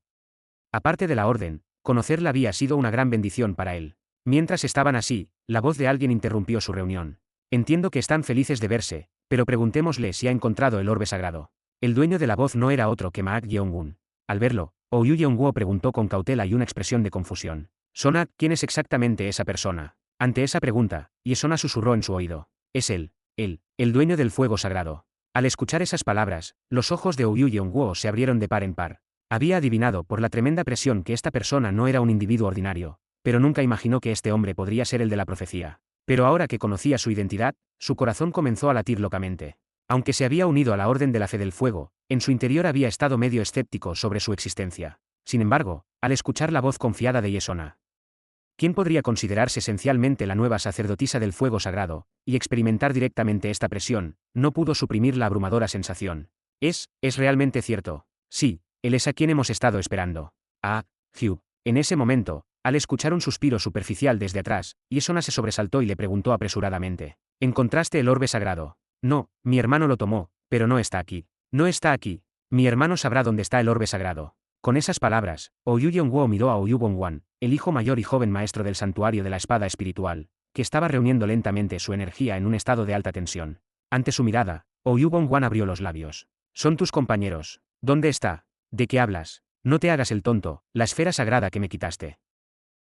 [SPEAKER 1] Aparte de la orden, conocerla había sido una gran bendición para él. Mientras estaban así, la voz de alguien interrumpió su reunión. Entiendo que están felices de verse, pero preguntémosle si ha encontrado el orbe sagrado. El dueño de la voz no era otro que Maak Yeongun. Al verlo, Ouyou Yeonguo preguntó con cautela y una expresión de confusión. Sona, ¿quién es exactamente esa persona? Ante esa pregunta, Sona susurró en su oído. Es el dueño del fuego sagrado. Al escuchar esas palabras, los ojos de Ouyou Yeonguo se abrieron de par en par. Había adivinado por la tremenda presión que esta persona no era un individuo ordinario, pero nunca imaginó que este hombre podría ser el de la profecía. Pero ahora que conocía su identidad, su corazón comenzó a latir locamente. Aunque se había unido a la Orden de la Fe del Fuego, en su interior había estado medio escéptico sobre su existencia. Sin embargo, al escuchar la voz confiada de Sona, ¿quién podría considerarse esencialmente la nueva sacerdotisa del fuego sagrado, y experimentar directamente esta presión, no pudo suprimir la abrumadora sensación? Es realmente cierto. Sí, él es a quien hemos estado esperando. Ah, Hugh. En ese momento, al escuchar un suspiro superficial desde atrás, Sona se sobresaltó y le preguntó apresuradamente. ¿Encontraste el orbe sagrado? No, mi hermano lo tomó, pero no está aquí. No está aquí. Mi hermano sabrá dónde está el orbe sagrado. Con esas palabras, Ouyou Yeonguo miró a Ouyou Bongwan, el hijo mayor y joven maestro del santuario de la espada espiritual, que estaba reuniendo lentamente su energía en un estado de alta tensión. Ante su mirada, Ouyou Bongwan abrió los labios. Son tus compañeros. ¿Dónde está? ¿De qué hablas? No te hagas el tonto, la esfera sagrada que me quitaste.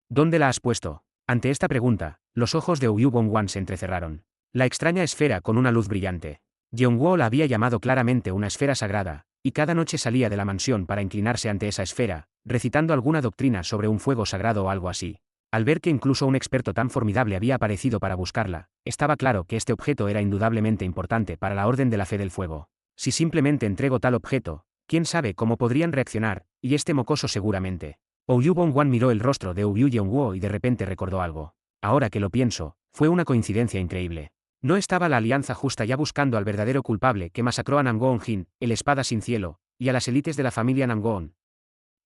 [SPEAKER 1] ¿Dónde la has puesto? Ante esta pregunta, los ojos de Ouyou Bongwan se entrecerraron. La extraña esfera con una luz brillante. Yeonguo la había llamado claramente una esfera sagrada, y cada noche salía de la mansión para inclinarse ante esa esfera, recitando alguna doctrina sobre un fuego sagrado o algo así. Al ver que incluso un experto tan formidable había aparecido para buscarla, estaba claro que este objeto era indudablemente importante para la Orden de la Fe del Fuego. Si simplemente entrego tal objeto, quién sabe cómo podrían reaccionar, y este mocoso seguramente. Ouyou Bongwan miró el rostro de Ouyou Yeonguo y de repente recordó algo. Ahora que lo pienso, fue una coincidencia increíble. ¿No estaba la Alianza Justa ya buscando al verdadero culpable que masacró a Namgoon Jin, el espada sin cielo, y a las élites de la familia Namgoon?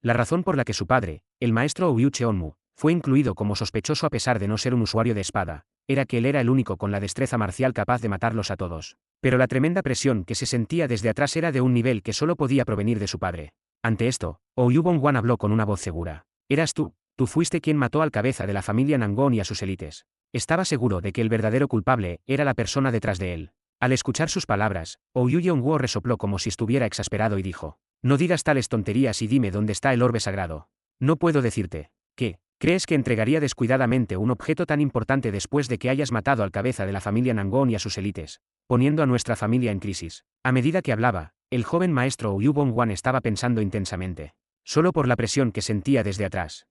[SPEAKER 1] La razón por la que su padre, el maestro Ouyou Cheonmu, fue incluido como sospechoso a pesar de no ser un usuario de espada, era que él era el único con la destreza marcial capaz de matarlos a todos. Pero la tremenda presión que se sentía desde atrás era de un nivel que solo podía provenir de su padre. Ante esto, Ouyou Bongwan habló con una voz segura. Eras tú fuiste quien mató al cabeza de la familia Namgoon y a sus élites. Estaba seguro de que el verdadero culpable era la persona detrás de él. Al escuchar sus palabras, Ouyou Yeonguo resopló como si estuviera exasperado y dijo: no digas tales tonterías y dime dónde está el orbe sagrado. No puedo decirte. ¿Qué? ¿Crees que entregaría descuidadamente un objeto tan importante después de que hayas matado al cabeza de la familia Namgoon y a sus élites, poniendo a nuestra familia en crisis? A medida que hablaba, el joven maestro Ouyou Bongwan estaba pensando intensamente. Solo por la presión que sentía desde atrás,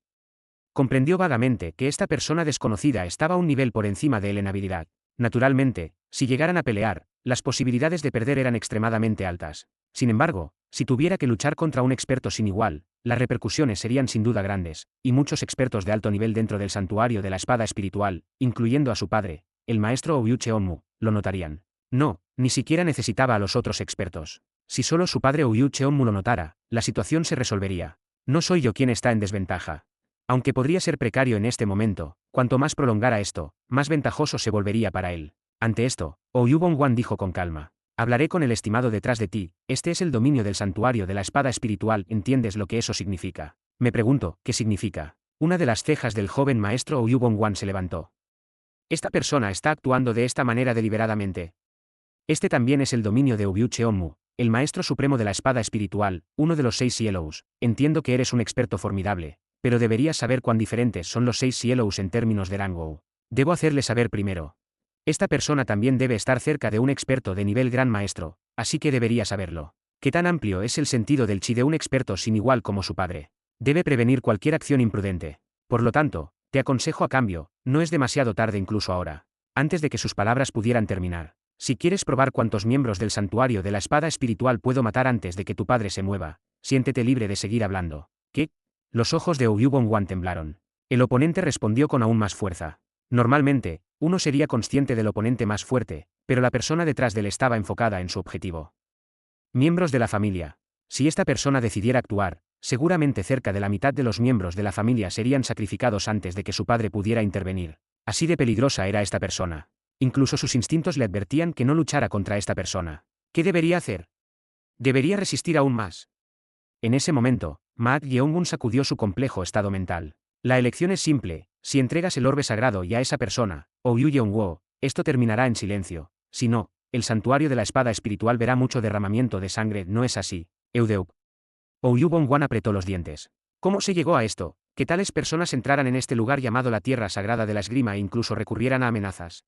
[SPEAKER 1] comprendió vagamente que esta persona desconocida estaba a un nivel por encima de él en habilidad. Naturalmente, si llegaran a pelear, las posibilidades de perder eran extremadamente altas. Sin embargo, si tuviera que luchar contra un experto sin igual, las repercusiones serían sin duda grandes, y muchos expertos de alto nivel dentro del santuario de la espada espiritual, incluyendo a su padre, el maestro Ouyou Cheonmu, lo notarían. No, ni siquiera necesitaba a los otros expertos. Si solo su padre Ouyou Cheonmu lo notara, la situación se resolvería. No soy yo quien está en desventaja. Aunque podría ser precario en este momento, cuanto más prolongara esto, más ventajoso se volvería para él. Ante esto, Ouyou Bongwan dijo con calma: hablaré con el estimado detrás de ti, este es el dominio del santuario de la espada espiritual, ¿entiendes lo que eso significa? Me pregunto, ¿qué significa? Una de las cejas del joven maestro Ouyou Bongwan se levantó. Esta persona está actuando de esta manera deliberadamente. Este también es el dominio de Ouyou Cheonmu, el maestro supremo de la espada espiritual, uno de los 6 Cielos. Entiendo que eres un experto formidable, pero deberías saber cuán diferentes son los 6 Cielos en términos de rango. Debo hacerle saber primero. Esta persona también debe estar cerca de un experto de nivel gran maestro, así que debería saberlo. ¿Qué tan amplio es el sentido del chi de un experto sin igual como su padre? Debe prevenir cualquier acción imprudente. Por lo tanto, te aconsejo a cambio, no es demasiado tarde incluso ahora. Antes de que sus palabras pudieran terminar. Si quieres probar cuántos miembros del santuario de la espada espiritual puedo matar antes de que tu padre se mueva, siéntete libre de seguir hablando. ¿Qué? Los ojos de Ouyou Bongwan temblaron. El oponente respondió con aún más fuerza. Normalmente, uno sería consciente del oponente más fuerte, pero la persona detrás de él estaba enfocada en su objetivo. Miembros de la familia. Si esta persona decidiera actuar, seguramente cerca de la mitad de los miembros de la familia serían sacrificados antes de que su padre pudiera intervenir. Así de peligrosa era esta persona. Incluso sus instintos le advertían que no luchara contra esta persona. ¿Qué debería hacer? Debería resistir aún más. En ese momento, Ma Yeongun sacudió su complejo estado mental. La elección es simple: si entregas el orbe sagrado y a esa persona, o Yu Yeonguo, esto terminará en silencio. Si no, el santuario de la espada espiritual verá mucho derramamiento de sangre. ¿No es así, Eudeup? Oyu Bongwan apretó los dientes. ¿Cómo se llegó a esto? Que tales personas entraran en este lugar llamado la Tierra Sagrada de la Esgrima e incluso recurrieran a amenazas.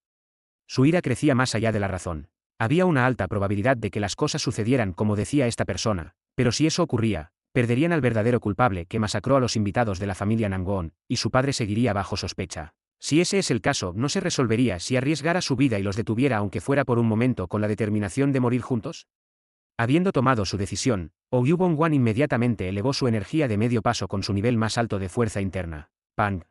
[SPEAKER 1] Su ira crecía más allá de la razón. Había una alta probabilidad de que las cosas sucedieran como decía esta persona, pero si eso ocurría, perderían al verdadero culpable que masacró a los invitados de la familia Nangon, y su padre seguiría bajo sospecha. Si ese es el caso, no se resolvería si arriesgara su vida y los detuviera aunque fuera por un momento con la determinación de morir juntos. Habiendo tomado su decisión, Oyu Bongwan inmediatamente elevó su energía de medio paso con su nivel más alto de fuerza interna. ¡Pang!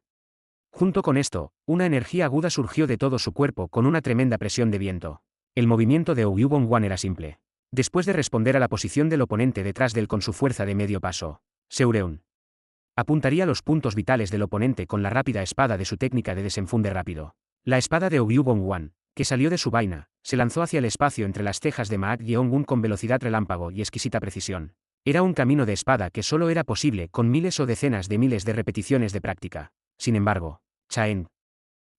[SPEAKER 1] Junto con esto, una energía aguda surgió de todo su cuerpo con una tremenda presión de viento. El movimiento de Oyu Bongwan era simple. Después de responder a la posición del oponente detrás de él con su fuerza de medio paso, Seureun apuntaría los puntos vitales del oponente con la rápida espada de su técnica de desenfunde rápido. La espada de Oyu Bongwan, que salió de su vaina, se lanzó hacia el espacio entre las cejas de Ma Yeongun con velocidad relámpago y exquisita precisión. Era un camino de espada que solo era posible con miles o decenas de miles de repeticiones de práctica. Sin embargo, Chaen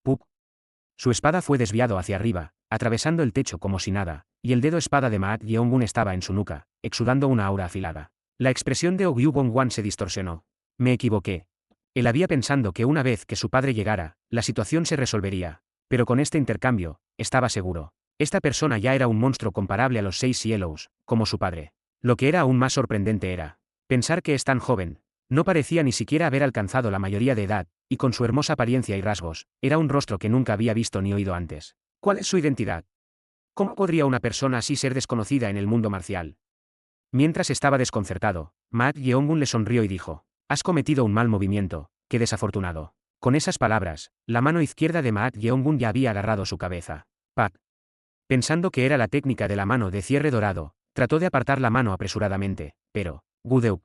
[SPEAKER 1] Pup. Su espada fue desviado hacia arriba, atravesando el techo como si nada, y el dedo espada de Ma Yeongun estaba en su nuca, exudando una aura afilada. La expresión de Oyu Bongwan se distorsionó. Me equivoqué. Él había pensado que una vez que su padre llegara, la situación se resolvería. Pero con este intercambio, estaba seguro. Esta persona ya era un monstruo comparable a los 6 Cielos, como su padre. Lo que era aún más sorprendente era pensar que es tan joven. No parecía ni siquiera haber alcanzado la mayoría de edad, y con su hermosa apariencia y rasgos, era un rostro que nunca había visto ni oído antes. ¿Cuál es su identidad? ¿Cómo podría una persona así ser desconocida en el mundo marcial? Mientras estaba desconcertado, Ma Yeongun le sonrió y dijo: has cometido un mal movimiento, qué desafortunado. Con esas palabras, la mano izquierda de Ma Yeongun ya había agarrado su cabeza. Pac. Pensando que era la técnica de la mano de cierre dorado, trató de apartar la mano apresuradamente, pero, Gudeup.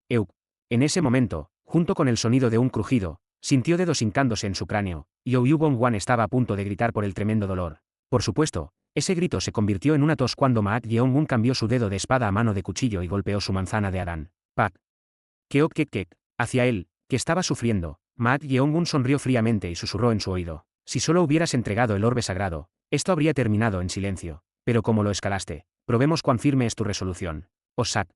[SPEAKER 1] Euk. En ese momento, junto con el sonido de un crujido, sintió dedos hincándose en su cráneo, y Oyu Bongwan estaba a punto de gritar por el tremendo dolor. Por supuesto, ese grito se convirtió en una tos cuando Ma Yeongun cambió su dedo de espada a mano de cuchillo y golpeó su manzana de Adán. Pac. Keok kek kek. Hacia él, que estaba sufriendo, Ma Yeongun sonrió fríamente y susurró en su oído: si solo hubieras entregado el orbe sagrado, esto habría terminado en silencio. Pero como lo escalaste, probemos cuán firme es tu resolución. Osak.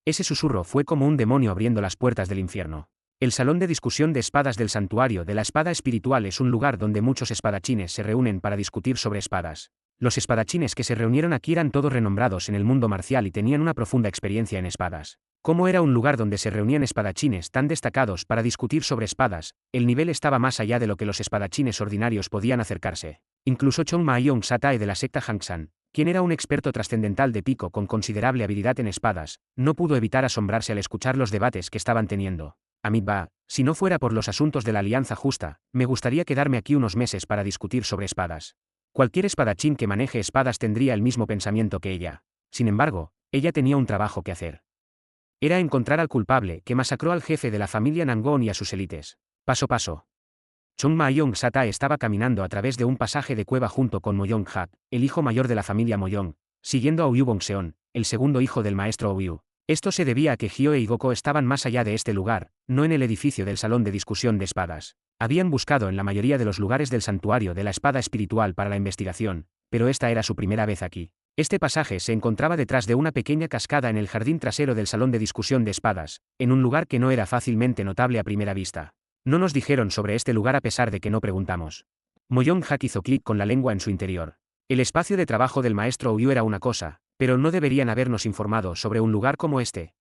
[SPEAKER 1] Ese susurro fue como un demonio abriendo las puertas del infierno. El salón de discusión de espadas del santuario de la espada espiritual es un lugar donde muchos espadachines se reúnen para discutir sobre espadas. Los espadachines que se reunieron aquí eran todos renombrados en el mundo marcial y tenían una profunda experiencia en espadas. Como era un lugar donde se reunían espadachines tan destacados para discutir sobre espadas, el nivel estaba más allá de lo que los espadachines ordinarios podían acercarse. Incluso Chong Ma-yong Satae de la secta Hangsan, quien era un experto trascendental de pico con considerable habilidad en espadas, no pudo evitar asombrarse al escuchar los debates que estaban teniendo. Amiba, si no fuera por los asuntos de la Alianza Justa, me gustaría quedarme aquí unos meses para discutir sobre espadas. Cualquier espadachín que maneje espadas tendría el mismo pensamiento que ella. Sin embargo, ella tenía un trabajo que hacer. Era encontrar al culpable que masacró al jefe de la familia Nangon y a sus élites. Paso a paso. Chong Ma-yong Satae estaba caminando a través de un pasaje de cueva junto con Moyong Hak, el hijo mayor de la familia Moyong, siguiendo a Oyu Bongseon, el segundo hijo del maestro Oyu. Esto se debía a que Hyo y Goko estaban más allá de este lugar, no en el edificio del salón de discusión de espadas. Habían buscado en la mayoría de los lugares del santuario de la espada espiritual para la investigación, pero esta era su primera vez aquí. Este pasaje se encontraba detrás de una pequeña cascada en el jardín trasero del salón de discusión de espadas, en un lugar que no era fácilmente notable a primera vista. No nos dijeron sobre este lugar a pesar de que no preguntamos. Moyong Hak hizo clic con la lengua en su interior. El espacio de trabajo del maestro Oyu era una cosa, pero no deberían habernos informado sobre un lugar como este.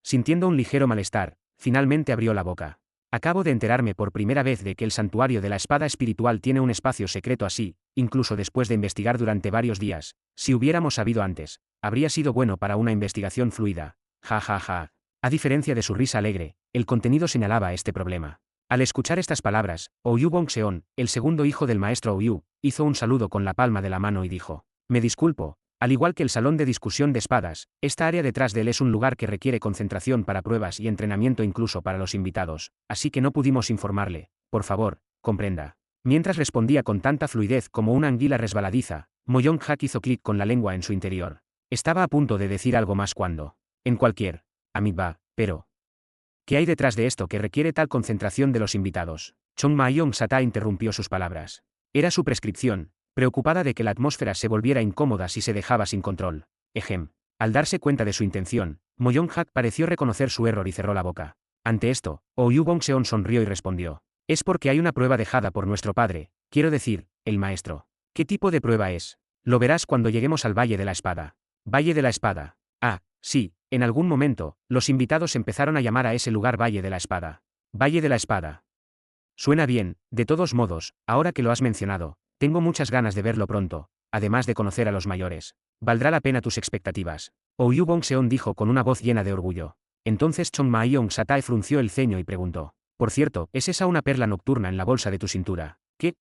[SPEAKER 1] Sintiendo un ligero malestar, finalmente abrió la boca. Acabo de enterarme por primera vez de que el santuario de la espada espiritual tiene un espacio secreto así, incluso después de investigar durante varios días. Si hubiéramos sabido antes, habría sido bueno para una investigación fluida. Ja ja ja. A diferencia de su risa alegre, el contenido señalaba este problema. Al escuchar estas palabras, Ouyou Bongseon, el segundo hijo del maestro Ouyou, hizo un saludo con la palma de la mano y dijo: Me disculpo, al igual que el salón de discusión de espadas, esta área detrás de él es un lugar que requiere concentración para pruebas y entrenamiento incluso para los invitados, así que no pudimos informarle, por favor, comprenda. Mientras respondía con tanta fluidez como una anguila resbaladiza, Mo Young-hak hizo clic con la lengua en su interior. Estaba a punto de decir algo más cuando, en cualquier, Amiba, pero ¿qué hay detrás de esto que requiere tal concentración de los invitados? Chong Ma-yong-sata interrumpió sus palabras. Era su prescripción, preocupada de que la atmósfera se volviera incómoda si se dejaba sin control. Ejem. Al darse cuenta de su intención, Mo Young-hak pareció reconocer su error y cerró la boca. Ante esto, Ouyou Bongseon sonrió y respondió: Es porque hay una prueba dejada por nuestro padre, quiero decir, el maestro. ¿Qué tipo de prueba es? Lo verás cuando lleguemos al Valle de la Espada. Valle de la Espada. Ah, sí, en algún momento, los invitados empezaron a llamar a ese lugar Valle de la Espada. Valle de la Espada. Suena bien, de todos modos, ahora que lo has mencionado, tengo muchas ganas de verlo pronto, además de conocer a los mayores. Valdrá la pena tus expectativas. Ouyou Bongseon dijo con una voz llena de orgullo. Entonces Chong Ma-yong-sata frunció el ceño y preguntó: Por cierto, ¿es esa una perla nocturna en la bolsa de tu cintura? ¿Qué?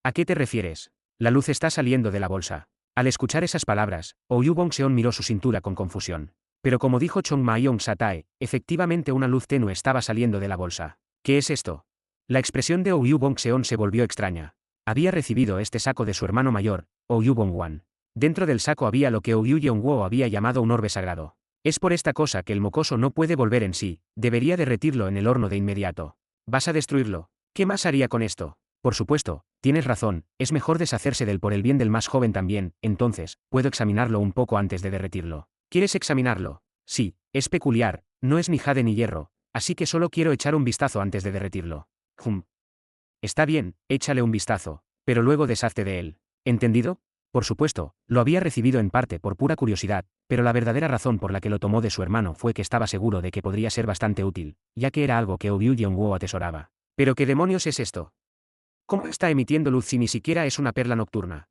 [SPEAKER 1] ¿A qué te refieres? La luz está saliendo de la bolsa. Al escuchar esas palabras, Ouyou Bongseon miró su cintura con confusión. Pero como dijo Chong Ma-yong-sata, efectivamente una luz tenue estaba saliendo de la bolsa. ¿Qué es esto? La expresión de Ouyou Bongseon se volvió extraña. Había recibido este saco de su hermano mayor, Ouyou Bongwan. Dentro del saco había lo que Ouyou Yeongwo había llamado un orbe sagrado. Es por esta cosa que el mocoso no puede volver en sí, debería derretirlo en el horno de inmediato. ¿Vas a destruirlo? ¿Qué más haría con esto? Por supuesto, tienes razón, es mejor deshacerse del por el bien del más joven también, entonces, puedo examinarlo un poco antes de derretirlo. ¿Quieres examinarlo? Sí, es peculiar, no es ni jade ni hierro, así que solo quiero echar un vistazo antes de derretirlo. Está bien, échale un vistazo, pero luego deshazte de él. ¿Entendido? Por supuesto, lo había recibido en parte por pura curiosidad, pero la verdadera razón por la que lo tomó de su hermano fue que estaba seguro de que podría ser bastante útil, ya que era algo que Ouyou Yeongwo atesoraba. ¿Pero qué demonios es esto? ¿Cómo está emitiendo luz si ni siquiera es una perla nocturna?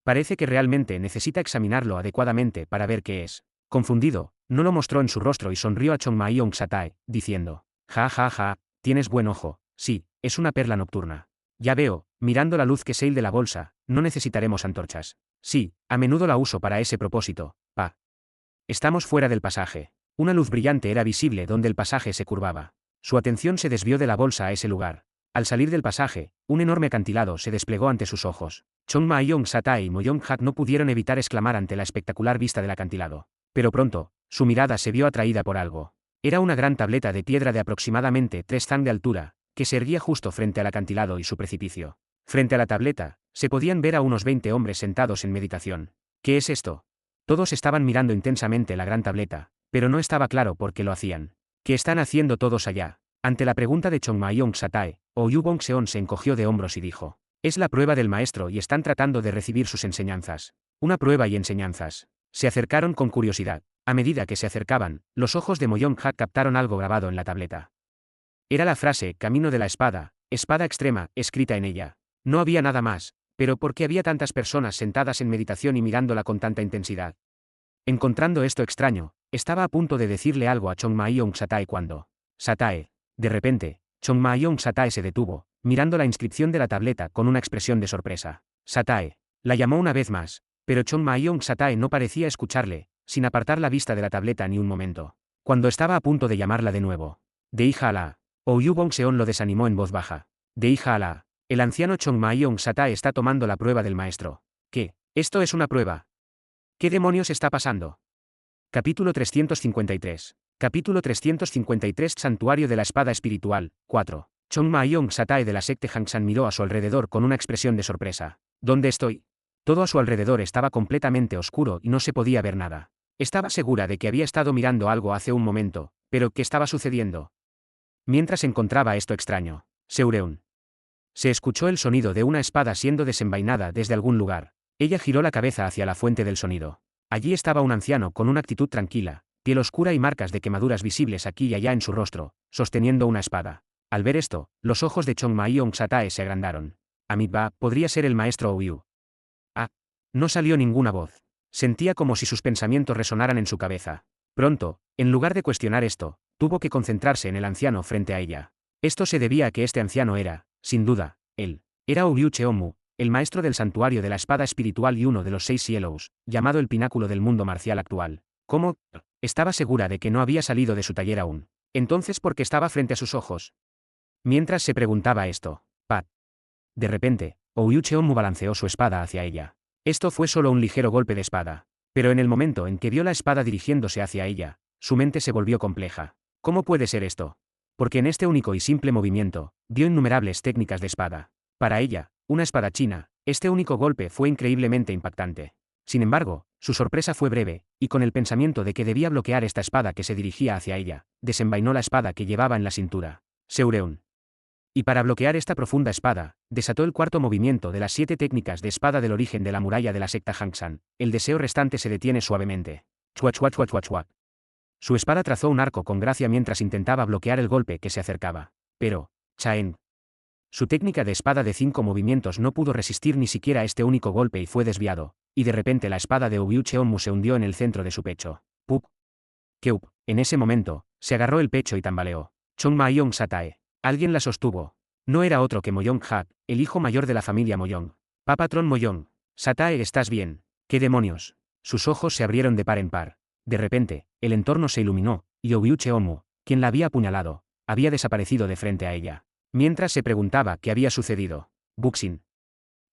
[SPEAKER 1] Parece que realmente necesita examinarlo adecuadamente para ver qué es. Confundido, no lo mostró en su rostro y sonrió a Chong Ma-yong-sata, diciendo: Ja ja ja, tienes buen ojo, sí, es una perla nocturna. Ya veo, mirando la luz que sale de la bolsa, no necesitaremos antorchas. Sí, a menudo la uso para ese propósito, pa. Estamos fuera del pasaje. Una luz brillante era visible donde el pasaje se curvaba. Su atención se desvió de la bolsa a ese lugar. Al salir del pasaje, un enorme acantilado se desplegó ante sus ojos. Chong Ma-yong-sata y Mo Young-hak no pudieron evitar exclamar ante la espectacular vista del acantilado. Pero pronto, su mirada se vio atraída por algo. Era una gran tableta de piedra de aproximadamente 3 zang de altura, que se erguía justo frente al acantilado y su precipicio. Frente a la tableta, se podían ver a unos 20 hombres sentados en meditación. ¿Qué es esto? Todos estaban mirando intensamente la gran tableta, pero no estaba claro por qué lo hacían. ¿Qué están haciendo todos allá? Ante la pregunta de Chong Ma-yong-sata, Ouyou Bongseon se encogió de hombros y dijo: Es la prueba del maestro y están tratando de recibir sus enseñanzas. Una prueba y enseñanzas. Se acercaron con curiosidad. A medida que se acercaban, los ojos de Mo Young-hak captaron algo grabado en la tableta. Era la frase Camino de la Espada, espada extrema, escrita en ella. No había nada más, pero ¿por qué había tantas personas sentadas en meditación y mirándola con tanta intensidad? Encontrando esto extraño, estaba a punto de decirle algo a Chong Ma-yong-sata cuando... Satae. De repente, Chong Ma-yong-sata se detuvo, mirando la inscripción de la tableta con una expresión de sorpresa. Satae. La llamó una vez más, pero Chong Ma-yong-sata no parecía escucharle, sin apartar la vista de la tableta ni un momento. Cuando estaba a punto de llamarla de nuevo. De hija a la. Ouyou Bongseon lo desanimó en voz baja. De hija a la. El anciano Chong Ma-yong-sata está tomando la prueba del maestro. ¿Qué? ¿Esto es una prueba? ¿Qué demonios está pasando? Capítulo 353. Capítulo 353 Santuario de la Espada Espiritual, 4. Chong Ma-yong-sata de la secta Hangsan miró a su alrededor con una expresión de sorpresa. ¿Dónde estoy? Todo a su alrededor estaba completamente oscuro y no se podía ver nada. Estaba segura de que había estado mirando algo hace un momento, pero ¿qué estaba sucediendo? Mientras encontraba esto extraño, Seureun. Se escuchó el sonido de una espada siendo desenvainada desde algún lugar. Ella giró la cabeza hacia la fuente del sonido. Allí estaba un anciano con una actitud tranquila, piel oscura y marcas de quemaduras visibles aquí y allá en su rostro, sosteniendo una espada. Al ver esto, los ojos de Chong Ma-yong-sata se agrandaron. Amiba, podría ser el maestro Ouyou. Ah. No salió ninguna voz. Sentía como si sus pensamientos resonaran en su cabeza. Pronto, en lugar de cuestionar esto, tuvo que concentrarse en el anciano frente a ella. Esto se debía a que este anciano era, sin duda, él. Era Ouyou Cheonmu, el maestro del santuario de la espada espiritual y uno de los 6 Cielos, llamado el pináculo del mundo marcial actual. ¿Cómo? Estaba segura de que no había salido de su taller aún. Entonces, ¿por qué estaba frente a sus ojos? Mientras se preguntaba esto, Pat. De repente, Ouyou Cheonmu balanceó su espada hacia ella. Esto fue solo un ligero golpe de espada. Pero en el momento en que vio la espada dirigiéndose hacia ella, su mente se volvió compleja. ¿Cómo puede ser esto? Porque en este único y simple movimiento, dio innumerables técnicas de espada. Para ella, una espadachina, este único golpe fue increíblemente impactante. Sin embargo, su sorpresa fue breve, y con el pensamiento de que debía bloquear esta espada que se dirigía hacia ella, desenvainó la espada que llevaba en la cintura. Seureun. Y para bloquear esta profunda espada, desató el cuarto movimiento de las 7 técnicas de espada del origen de la muralla de la secta Hangsan. El deseo restante se detiene suavemente. Chua chua chua chua chua. Su espada trazó un arco con gracia mientras intentaba bloquear el golpe que se acercaba. Pero, Chaen. Su técnica de espada de 5 movimientos no pudo resistir ni siquiera este único golpe y fue desviado, y de repente la espada de Ouyou Cheonmu se hundió en el centro de su pecho. Pup. Keup. En ese momento, se agarró el pecho y tambaleó. Chong Mayong Satae. Alguien la sostuvo. No era otro que Moyong Hak, el hijo mayor de la familia Moyong. Papatron Moyong. Satae, ¿estás bien? ¿Qué demonios? Sus ojos se abrieron de par en par. De repente, el entorno se iluminó, y Ouyou Cheonmu, quien la había apuñalado, había desaparecido de frente a ella. Mientras se preguntaba qué había sucedido, Buxin.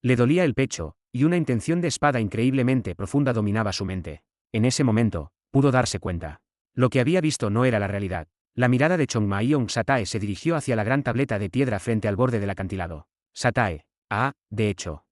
[SPEAKER 1] Le dolía el pecho, y una intención de espada increíblemente profunda dominaba su mente. En ese momento, pudo darse cuenta. Lo que había visto no era la realidad. La mirada de Chong Mayong Satae se dirigió hacia la gran tableta de piedra frente al borde del acantilado. Satae. Ah, de hecho.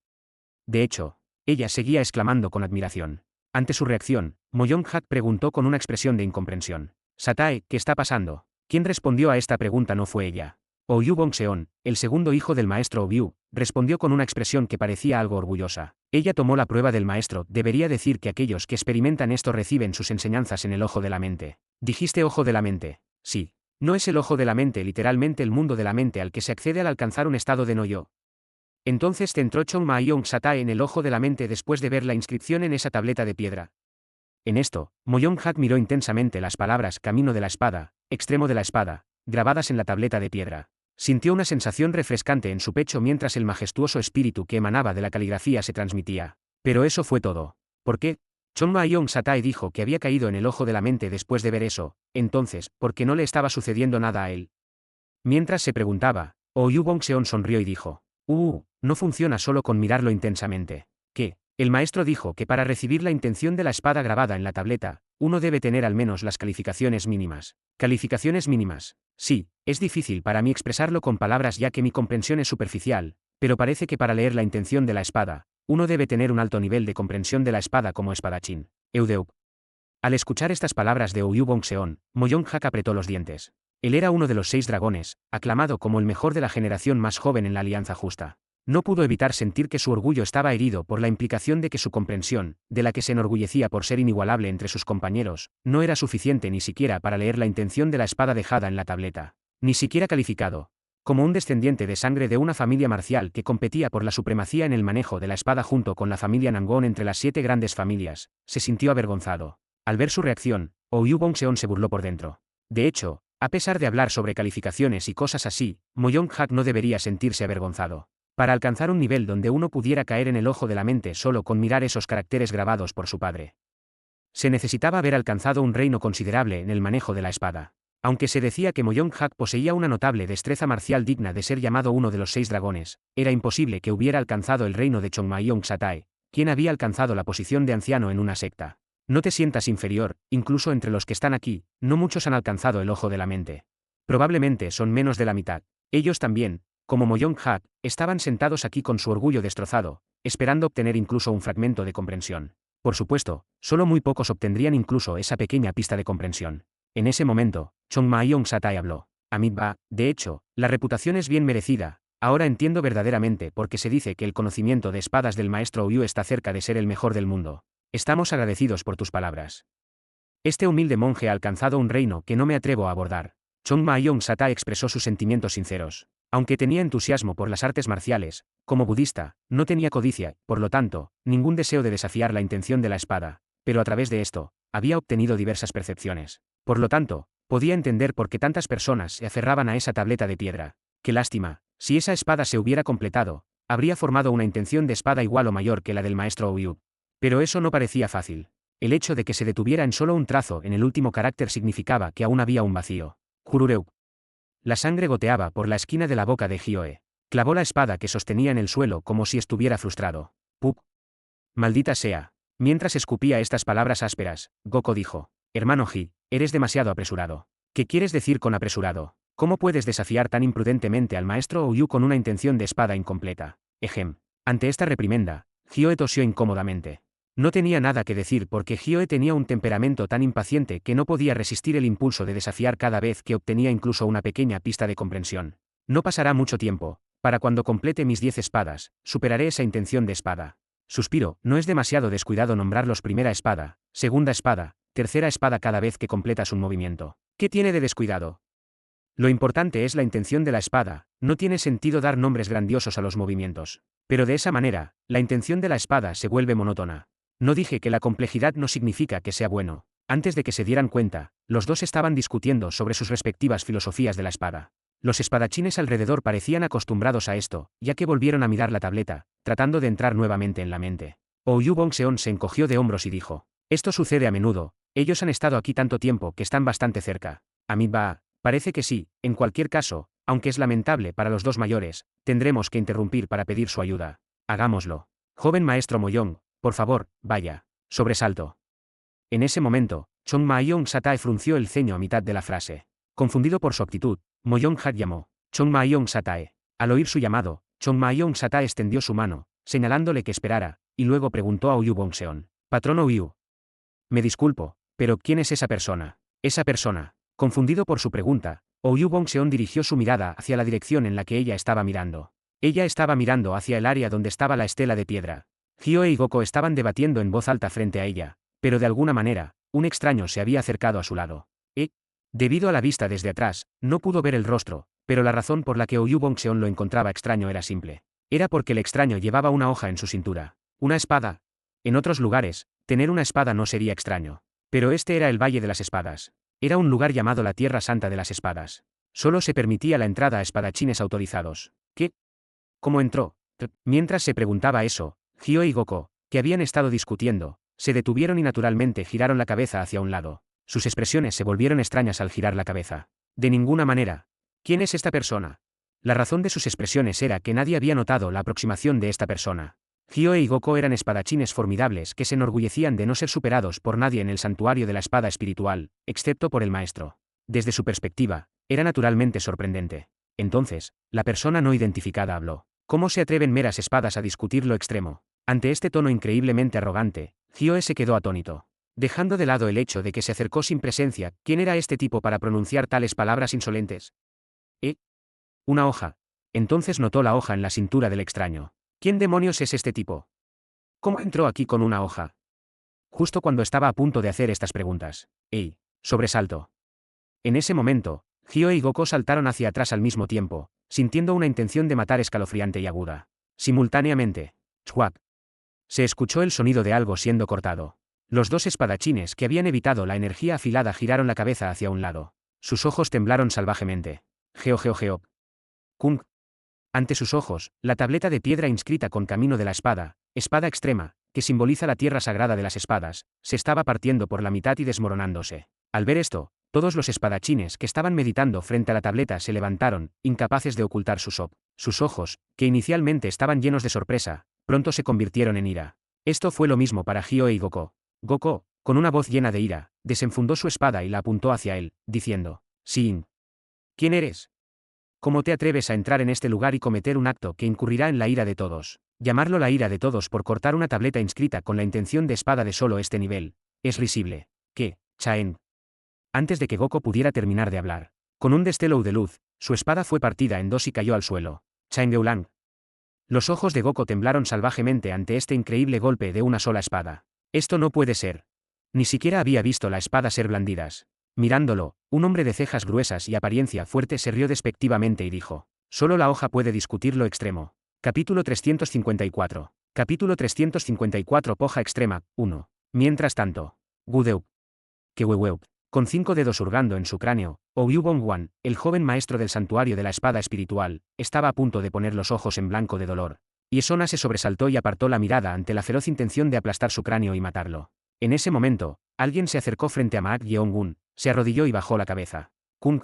[SPEAKER 1] De hecho, ella seguía exclamando con admiración. Ante su reacción, Moyong Hak preguntó con una expresión de incomprensión. Satae, ¿qué está pasando? Quien respondió a esta pregunta no fue ella. Ouyou Bongseon, el segundo hijo del maestro Ouyou, respondió con una expresión que parecía algo orgullosa. Ella tomó la prueba del maestro. Debería decir que aquellos que experimentan esto reciben sus enseñanzas en el ojo de la mente. Dijiste ojo de la mente. Sí. No es el ojo de la mente literalmente el mundo de la mente al que se accede al alcanzar un estado de no-yo. Entonces te entró Chong Mayong Satae en el ojo de la mente después de ver la inscripción en esa tableta de piedra. En esto, Moyong Hak miró intensamente las palabras camino de la espada, extremo de la espada, grabadas en la tableta de piedra. Sintió una sensación refrescante en su pecho mientras el majestuoso espíritu que emanaba de la caligrafía se transmitía. Pero eso fue todo. ¿Por qué? Chong Mayong Satae dijo que había caído en el ojo de la mente después de ver eso. Entonces, ¿por qué no le estaba sucediendo nada a él? Mientras se preguntaba, Ouyou Bongseon sonrió y dijo, no funciona solo con mirarlo intensamente. ¿Qué? El maestro dijo que para recibir la intención de la espada grabada en la tableta, uno debe tener al menos las calificaciones mínimas. ¿Calificaciones mínimas? Sí, es difícil para mí expresarlo con palabras ya que mi comprensión es superficial, pero parece que para leer la intención de la espada, uno debe tener un alto nivel de comprensión de la espada como espadachín. Eudeup. Al escuchar estas palabras de Ouyou Bongseon, Moyong Hak apretó los dientes. Él era uno de los 6 dragones, aclamado como el mejor de la generación más joven en la Alianza Justa. No pudo evitar sentir que su orgullo estaba herido por la implicación de que su comprensión, de la que se enorgullecía por ser inigualable entre sus compañeros, no era suficiente ni siquiera para leer la intención de la espada dejada en la tableta. Ni siquiera calificado. Como un descendiente de sangre de una familia marcial que competía por la supremacía en el manejo de la espada junto con la familia Nangon entre las 7 grandes familias, se sintió avergonzado. Al ver su reacción, Ouyou Bongseon se burló por dentro. De hecho, a pesar de hablar sobre calificaciones y cosas así, Moyong Hak no debería sentirse avergonzado. Para alcanzar un nivel donde uno pudiera caer en el ojo de la mente solo con mirar esos caracteres grabados por su padre, se necesitaba haber alcanzado un reino considerable en el manejo de la espada. Aunque se decía que Moyong Hak poseía una notable destreza marcial digna de ser llamado uno de los 6 dragones, era imposible que hubiera alcanzado el reino de Chong Mayong Satae, quien había alcanzado la posición de anciano en una secta. No te sientas inferior, incluso entre los que están aquí, no muchos han alcanzado el ojo de la mente. Probablemente son menos de la mitad. Ellos también, como Moyong Hak, estaban sentados aquí con su orgullo destrozado, esperando obtener incluso un fragmento de comprensión. Por supuesto, solo muy pocos obtendrían incluso esa pequeña pista de comprensión. En ese momento, Chong Mayong Satae habló. Amidba, de hecho, la reputación es bien merecida. Ahora entiendo verdaderamente por qué se dice que el conocimiento de espadas del maestro Ouyou está cerca de ser el mejor del mundo. Estamos agradecidos por tus palabras. Este humilde monje ha alcanzado un reino que no me atrevo a abordar. Chong Mayong Satae expresó sus sentimientos sinceros. Aunque tenía entusiasmo por las artes marciales, como budista, no tenía codicia, por lo tanto, ningún deseo de desafiar la intención de la espada, pero a través de esto, había obtenido diversas percepciones. Por lo tanto, Podía entender por qué tantas personas se aferraban a esa tableta de piedra. Qué lástima, si esa espada se hubiera completado, habría formado una intención de espada igual o mayor que la del maestro Ouyub. Pero eso no parecía fácil. El hecho de que se detuviera en solo un trazo en el último carácter significaba que aún había un vacío. Jurureu. La sangre goteaba por la esquina de la boca de Hyoe. Clavó la espada que sostenía en el suelo como si estuviera frustrado. ¡Pup! Maldita sea. Mientras escupía estas palabras ásperas, Goko dijo: Hermano Ji, eres demasiado apresurado. ¿Qué quieres decir con apresurado? ¿Cómo puedes desafiar tan imprudentemente al maestro Ouyou con una intención de espada incompleta? Ejem. Ante esta reprimenda, Hyoe tosió incómodamente. No tenía nada que decir porque Hyoe tenía un temperamento tan impaciente que no podía resistir el impulso de desafiar cada vez que obtenía incluso una pequeña pista de comprensión. No pasará mucho tiempo. Para cuando complete mis 10 espadas, superaré esa intención de espada. Suspiro, no es demasiado descuidado nombrarlos primera espada, segunda espada, tercera espada cada vez que completas un movimiento. ¿Qué tiene de descuidado? Lo importante es la intención de la espada, no tiene sentido dar nombres grandiosos a los movimientos. Pero de esa manera, la intención de la espada se vuelve monótona. No dije que la complejidad no significa que sea bueno. Antes de que se dieran cuenta, los dos estaban discutiendo sobre sus respectivas filosofías de la espada. Los espadachines alrededor parecían acostumbrados a esto, ya que volvieron a mirar la tableta, tratando de entrar nuevamente en la mente. Ouyou Bongseon se encogió de hombros y dijo: Esto sucede a menudo, ellos han estado aquí tanto tiempo que están bastante cerca. Amiba, parece que sí, en cualquier caso, aunque es lamentable para los dos mayores, tendremos que interrumpir para pedir su ayuda. Hagámoslo. Joven maestro Moyong, por favor, vaya. Sobresalto. En ese momento, Chong Mayong Satae frunció el ceño a mitad de la frase. Confundido por su actitud, Moyong Hat llamó: Chong Mayong Satae. Al oír su llamado, Chong Mayong Satae extendió su mano, señalándole que esperara, y luego preguntó a Ouyou Bongseon: Patrón Ouyou. Me disculpo, pero ¿quién es esa persona? Esa persona. Confundido por su pregunta, Ouyou Bongseon dirigió su mirada hacia la dirección en la que ella estaba mirando. Ella estaba mirando hacia el área donde estaba la estela de piedra. Hyoe y Goko estaban debatiendo en voz alta frente a ella, pero de alguna manera, un extraño se había acercado a su lado. Debido a la vista desde atrás, no pudo ver el rostro, pero la razón por la que Ouyou Bongseon lo encontraba extraño era simple. Era porque el extraño llevaba una hoja en su cintura. Una espada. En otros lugares, tener una espada no sería extraño. Pero este era el Valle de las Espadas. Era un lugar llamado la Tierra Santa de las Espadas. Solo se permitía la entrada a espadachines autorizados. ¿Qué? ¿Cómo entró? Mientras se preguntaba eso, Hyoe y Goko, que habían estado discutiendo, se detuvieron y naturalmente giraron la cabeza hacia un lado. Sus expresiones se volvieron extrañas al girar la cabeza. De ninguna manera. ¿Quién es esta persona? La razón de sus expresiones era que nadie había notado la aproximación de esta persona. Hyoe y Goko eran espadachines formidables que se enorgullecían de no ser superados por nadie en el santuario de la espada espiritual, excepto por el maestro. Desde su perspectiva, era naturalmente sorprendente. Entonces, la persona no identificada habló. ¿Cómo se atreven meras espadas a discutir lo extremo? Ante este tono increíblemente arrogante, Hyoe se quedó atónito. Dejando de lado el hecho de que se acercó sin presencia, ¿quién era este tipo para pronunciar tales palabras insolentes? Una hoja. Entonces notó la hoja en la cintura del extraño. ¿Quién demonios es este tipo? ¿Cómo entró aquí con una hoja? Justo cuando estaba a punto de hacer estas preguntas. Sobresalto. En ese momento, Hyoe y Goko saltaron hacia atrás al mismo tiempo, sintiendo una intención de matar escalofriante y aguda. Simultáneamente. ¡Chhuap! Se escuchó el sonido de algo siendo cortado. Los dos espadachines que habían evitado la energía afilada giraron la cabeza hacia un lado. Sus ojos temblaron salvajemente. Geo. Kung. Ante sus ojos, la tableta de piedra inscrita con camino de la espada, espada extrema, que simboliza la tierra sagrada de las espadas, se estaba partiendo por la mitad y desmoronándose. Al ver esto, todos los espadachines que estaban meditando frente a la tableta se levantaron, incapaces de ocultar sus ojos, que inicialmente estaban llenos de sorpresa, pronto se convirtieron en ira. Esto fue lo mismo para Hyoe y Goko. Goko, con una voz llena de ira, desenfundó su espada y la apuntó hacia él, diciendo: Sin. ¿Quién eres? ¿Cómo te atreves a entrar en este lugar y cometer un acto que incurrirá en la ira de todos? Llamarlo la ira de todos por cortar una tableta inscrita con la intención de espada de solo este nivel. Es risible. ¿Qué, Chaen? Antes de que Goko pudiera terminar de hablar, con un destello de luz, su espada fue partida en dos y cayó al suelo. Chaengeulang. Los ojos de Goko temblaron salvajemente ante este increíble golpe de una sola espada. Esto no puede ser. Ni siquiera había visto la espada ser blandidas. Mirándolo, un hombre de cejas gruesas y apariencia fuerte se rió despectivamente y dijo: Solo la hoja puede discutir lo extremo. Capítulo 354. Capítulo 354 Poja extrema, 1. Mientras tanto. Gudeup. Keweweup. Con 5 dedos hurgando en su cráneo, Ouyubong-wan, el joven maestro del santuario de la espada espiritual, estaba a punto de poner los ojos en blanco de dolor. Yesona se sobresaltó y apartó la mirada ante la feroz intención de aplastar su cráneo y matarlo. En ese momento, alguien se acercó frente a Maak Yeong-gun, se arrodilló y bajó la cabeza. Kung.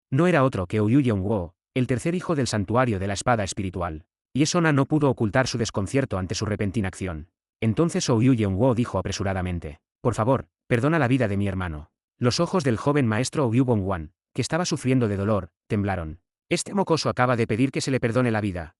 [SPEAKER 1] No era otro que Ouyou Yeong-wo, el tercer hijo del santuario de la espada espiritual. Yesona no pudo ocultar su desconcierto ante su repentina acción. Entonces Ouyou Yeong-wo dijo apresuradamente: por favor, perdona la vida de mi hermano. Los ojos del joven maestro Ouyubong-wan, que estaba sufriendo de dolor, temblaron. Este mocoso acaba de pedir que se le perdone la vida.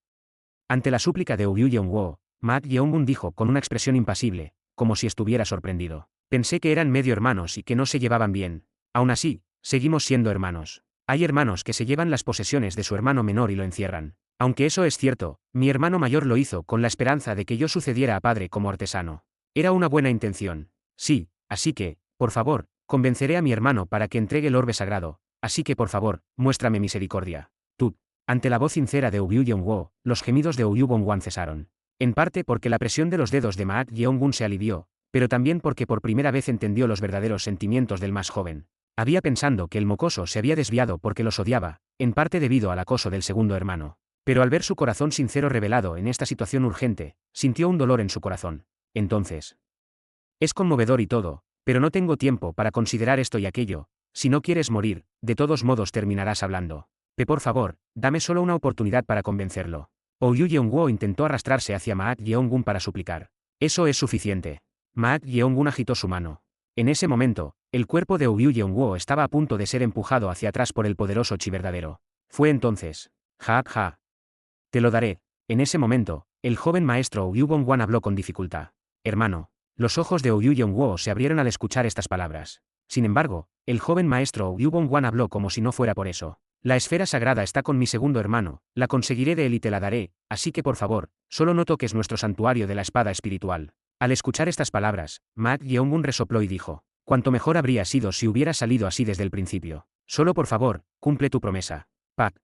[SPEAKER 1] Ante la súplica de Ouyou Yeong-wo, Maak Yeong-gun dijo con una expresión impasible, como si estuviera sorprendido: pensé que eran medio hermanos y que no se llevaban bien. Aún así, seguimos siendo hermanos. Hay hermanos que se llevan las posesiones de su hermano menor y lo encierran. Aunque eso es cierto, mi hermano mayor lo hizo con la esperanza de que yo sucediera a padre como artesano. Era una buena intención. Sí, así que, por favor, convenceré a mi hermano para que entregue el orbe sagrado, así que por favor, muéstrame misericordia. Tú. Ante la voz sincera de Ouyou Yeong-wo, los gemidos de Ouyubong-wan cesaron. En parte porque la presión de los dedos de Maak Yeong-gun se alivió, pero también porque por primera vez entendió los verdaderos sentimientos del más joven. Había pensado que el mocoso se había desviado porque los odiaba, en parte debido al acoso del segundo hermano. Pero al ver su corazón sincero revelado en esta situación urgente, sintió un dolor en su corazón. Entonces. Es conmovedor y todo, pero no tengo tiempo para considerar esto y aquello. Si no quieres morir, de todos modos terminarás hablando. Por favor, dame solo una oportunidad para convencerlo. Ouyou Yeong-wo intentó arrastrarse hacia Maak Yeong-gun para suplicar. Eso es suficiente. Maak Yeong-gun agitó su mano. En ese momento, el cuerpo de Ouyou Yeong-wo estaba a punto de ser empujado hacia atrás por el poderoso chi verdadero. Fue entonces. Ja. Te lo daré. En ese momento, el joven maestro Ouyubong-wan habló con dificultad. Hermano. Los ojos de Ouyou Yeong-wo se abrieron al escuchar estas palabras. Sin embargo, el joven maestro Ouyubong-wan habló como si no fuera por eso. La esfera sagrada está con mi segundo hermano, la conseguiré de él y te la daré, así que por favor, solo no toques nuestro santuario de la espada espiritual. Al escuchar estas palabras, Maak Yeong-gun resopló y dijo: cuanto mejor habría sido si hubiera salido así desde el principio. Solo por favor, cumple tu promesa. Pak.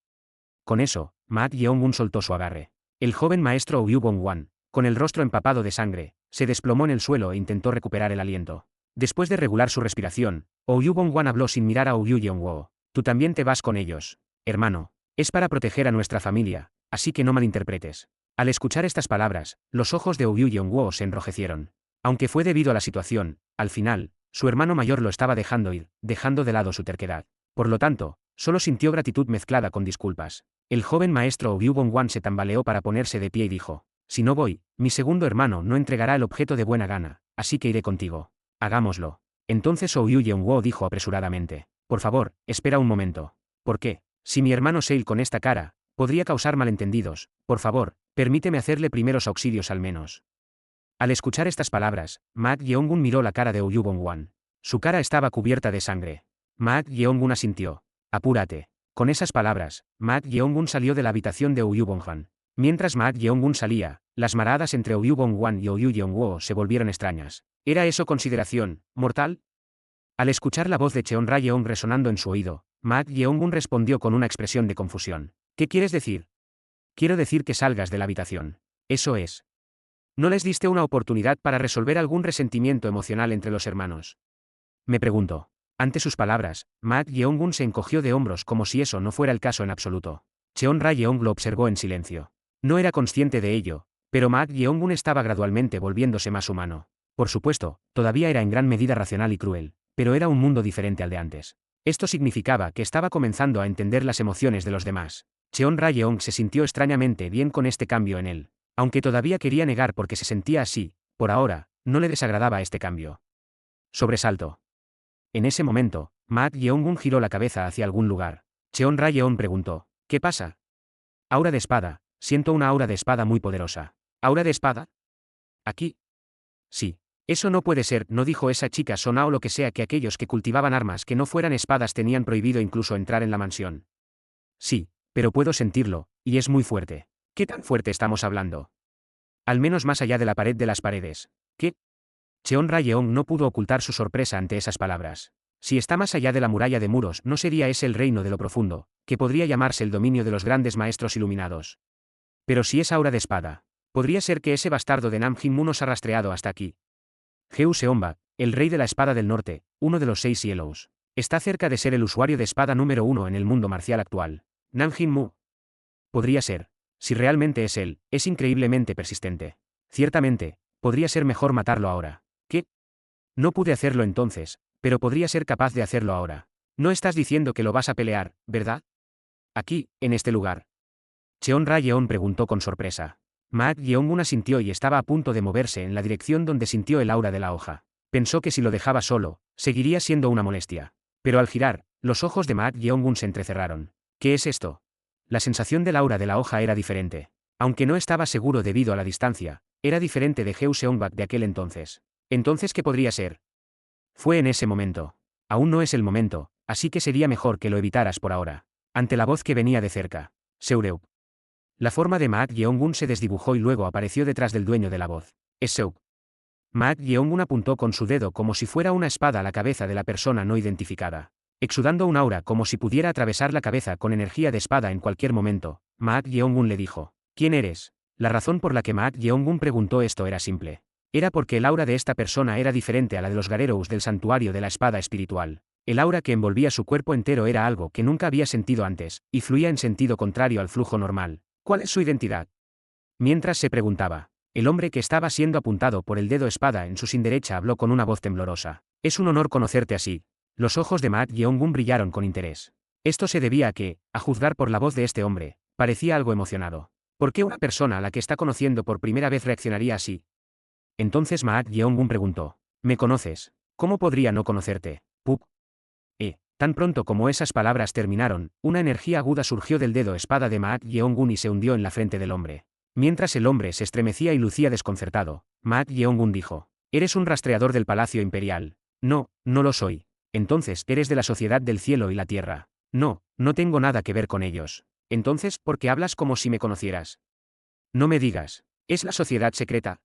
[SPEAKER 1] Con eso, Maak Yeong-gun soltó su agarre. El joven maestro Ouyubong-wan, con el rostro empapado de sangre, se desplomó en el suelo e intentó recuperar el aliento. Después de regular su respiración, Ouyubong-wan habló sin mirar a Ouyou Yeong-wo. Tú también te vas con ellos, hermano. Es para proteger a nuestra familia, así que no malinterpretes. Al escuchar estas palabras, los ojos de Ouyou Yeong-wo se enrojecieron. Aunque fue debido a la situación, al final, su hermano mayor lo estaba dejando ir, dejando de lado su terquedad. Por lo tanto, solo sintió gratitud mezclada con disculpas. El joven maestro Ouyubong-wan se tambaleó para ponerse de pie y dijo: si no voy, mi segundo hermano no entregará el objeto de buena gana, así que iré contigo. Hagámoslo. Entonces Ouyou Yeong-wo dijo apresuradamente: por favor, espera un momento. ¿Por qué? Si mi hermano Seil con esta cara, podría causar malentendidos, por favor, permíteme hacerle primeros auxilios al menos. Al escuchar estas palabras, Maak Yeong-gun miró la cara de Ouyubong-wan. Su cara estaba cubierta de sangre. Maak Yeong-gun asintió. Apúrate. Con esas palabras, Maak Yeong-gun salió de la habitación de Ouyubong-wan. Mientras Maak Yeong-gun salía, las miradas entre Ouyubong-wan y Ouyou Yeong-wo se volvieron extrañas. ¿Era eso consideración mortal? Al escuchar la voz de Cheon Ra-yeong resonando en su oído, Maak Yeong-gun respondió con una expresión de confusión. ¿Qué quieres decir? Quiero decir que salgas de la habitación. Eso es. ¿No les diste una oportunidad para resolver algún resentimiento emocional entre los hermanos? Me preguntó. Ante sus palabras, Maak Yeong-gun se encogió de hombros como si eso no fuera el caso en absoluto. Cheon Ra-yeong lo observó en silencio. No era consciente de ello, pero Maak Yeong-gun estaba gradualmente volviéndose más humano. Por supuesto, todavía era en gran medida racional y cruel, pero era un mundo diferente al de antes. Esto significaba que estaba comenzando a entender las emociones de los demás. Cheon Ra-yeong se sintió extrañamente bien con este cambio en él. Aunque todavía quería negar porque se sentía así, por ahora, no le desagradaba este cambio. Sobresalto. En ese momento, Maak Yeong-gun giró la cabeza hacia algún lugar. Cheon Ra-yeong preguntó: ¿qué pasa? Aura de espada. Siento una aura de espada muy poderosa. ¿Aura de espada? ¿Aquí? Sí. Eso no puede ser, no dijo esa chica Sona o lo que sea que aquellos que cultivaban armas que no fueran espadas tenían prohibido incluso entrar en la mansión. Sí, pero puedo sentirlo, y es muy fuerte. ¿Qué tan fuerte estamos hablando? Al menos más allá de la pared de las paredes. ¿Qué? Cheon Ra-yeong no pudo ocultar su sorpresa ante esas palabras. Si está más allá de la muralla de muros, ¿no sería ese el reino de lo profundo, que podría llamarse el dominio de los grandes maestros iluminados? Pero si es aura de espada, podría ser que ese bastardo de Nam Jin-mu nos ha rastreado hasta aquí. Geu Seonba, el rey de la espada del norte, uno de los 6 cielos. Está cerca de ser el usuario de espada número 1 en el mundo marcial actual. Nanjin Mu. Podría ser. Si realmente es él, es increíblemente persistente. Ciertamente, podría ser mejor matarlo ahora. ¿Qué? No pude hacerlo entonces, pero podría ser capaz de hacerlo ahora. No estás diciendo que lo vas a pelear, ¿verdad? Aquí, en este lugar. Cheon Ra-yeon preguntó con sorpresa. Maak Yeongun asintió y estaba a punto de moverse en la dirección donde sintió el aura de la hoja. Pensó que si lo dejaba solo, seguiría siendo una molestia. Pero al girar, los ojos de Maak Yeongun se entrecerraron. ¿Qué es esto? La sensación del aura de la hoja era diferente. Aunque no estaba seguro debido a la distancia, era diferente de Heu Seongbak de aquel entonces. ¿Entonces qué podría ser? Fue en ese momento. Aún no es el momento, así que sería mejor que lo evitaras por ahora. Ante la voz que venía de cerca. Seureu. La forma de Maak Yeongun se desdibujó y luego apareció detrás del dueño de la voz. Es Seuk. Maak Yeongun apuntó con su dedo como si fuera una espada a la cabeza de la persona no identificada. Exudando un aura como si pudiera atravesar la cabeza con energía de espada en cualquier momento, Maak Yeongun le dijo: ¿Quién eres? La razón por la que Maak Yeongun preguntó esto era simple. Era porque el aura de esta persona era diferente a la de los Garerous del santuario de la espada espiritual. El aura que envolvía su cuerpo entero era algo que nunca había sentido antes, y fluía en sentido contrario al flujo normal. ¿Cuál es su identidad? Mientras se preguntaba, el hombre que estaba siendo apuntado por el dedo espada en su sin derecha habló con una voz temblorosa. Es un honor conocerte así. Los ojos de Maak Yeongun brillaron con interés. Esto se debía a que, a juzgar por la voz de este hombre, parecía algo emocionado. ¿Por qué una persona a la que está conociendo por primera vez reaccionaría así? Entonces Maak Yeongun preguntó: ¿Me conoces? ¿Cómo podría no conocerte? Pup. Tan pronto como esas palabras terminaron, una energía aguda surgió del dedo espada de Maak Yeongun y se hundió en la frente del hombre. Mientras el hombre se estremecía y lucía desconcertado, Maak Yeongun dijo: ¿Eres un rastreador del Palacio Imperial? No, no lo soy. Entonces, ¿eres de la Sociedad del Cielo y la Tierra? No, no tengo nada que ver con ellos. Entonces, ¿por qué hablas como si me conocieras? No me digas. ¿Es la sociedad secreta?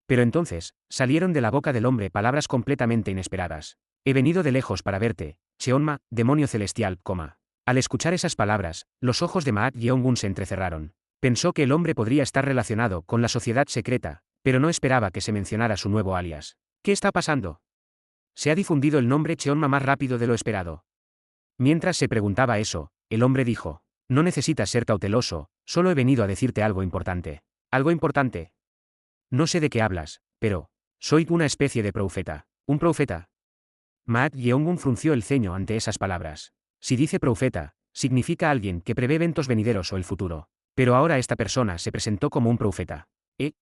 [SPEAKER 1] Pero entonces, salieron de la boca del hombre palabras completamente inesperadas. He venido de lejos para verte, Cheonma, demonio celestial, coma. Al escuchar esas palabras, los ojos de Maak Yeongun se entrecerraron. Pensó que el hombre podría estar relacionado con la sociedad secreta, pero no esperaba que se mencionara su nuevo alias. ¿Qué está pasando? Se ha difundido el nombre Cheonma más rápido de lo esperado. Mientras se preguntaba eso, el hombre dijo: No necesitas ser cauteloso, solo he venido a decirte algo importante. ¿Algo importante? No sé de qué hablas, pero soy una especie de profeta. ¿Un profeta? Maak Yeongun frunció el ceño ante esas palabras. Si dice profeta, significa alguien que prevé eventos venideros o el futuro. Pero ahora esta persona se presentó como un profeta. ¿Eh?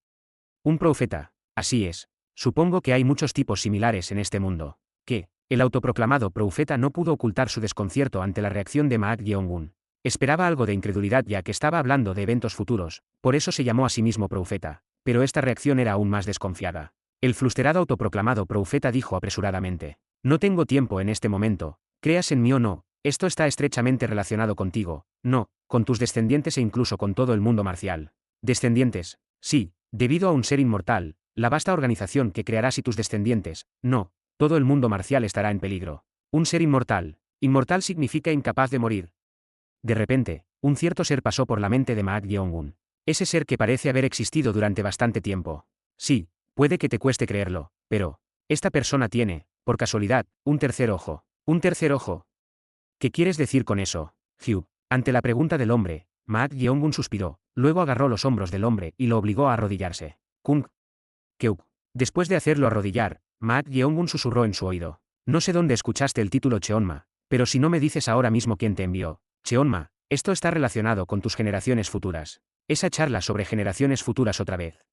[SPEAKER 1] Un profeta, así es. Supongo que hay muchos tipos similares en este mundo. ¿Qué? El autoproclamado profeta no pudo ocultar su desconcierto ante la reacción de Maak Yeongun. Esperaba algo de incredulidad ya que estaba hablando de eventos futuros, por eso se llamó a sí mismo profeta. Pero esta reacción era aún más desconfiada. El frustrado autoproclamado profeta dijo apresuradamente: No tengo tiempo en este momento, creas en mí o no, esto está estrechamente relacionado contigo, no, con tus descendientes e incluso con todo el mundo marcial. ¿Descendientes? Sí, debido a un ser inmortal, la vasta organización que crearás y tus descendientes, no, todo el mundo marcial estará en peligro. Un ser inmortal. Inmortal significa incapaz de morir. De repente, un cierto ser pasó por la mente de Maak Yeongun. Ese ser que parece haber existido durante bastante tiempo. Sí, puede que te cueste creerlo, pero esta persona tiene, por casualidad, un tercer ojo. ¿Un tercer ojo? ¿Qué quieres decir con eso, Hugh? Ante la pregunta del hombre, Maak Yeongun suspiró, luego agarró los hombros del hombre y lo obligó a arrodillarse. Kung. Keuk. Después de hacerlo arrodillar, Maak Yeongun susurró en su oído: No sé dónde escuchaste el título Cheonma, pero si no me dices ahora mismo quién te envió, Cheonma, esto está relacionado con tus generaciones futuras. Esa charla sobre generaciones futuras otra vez.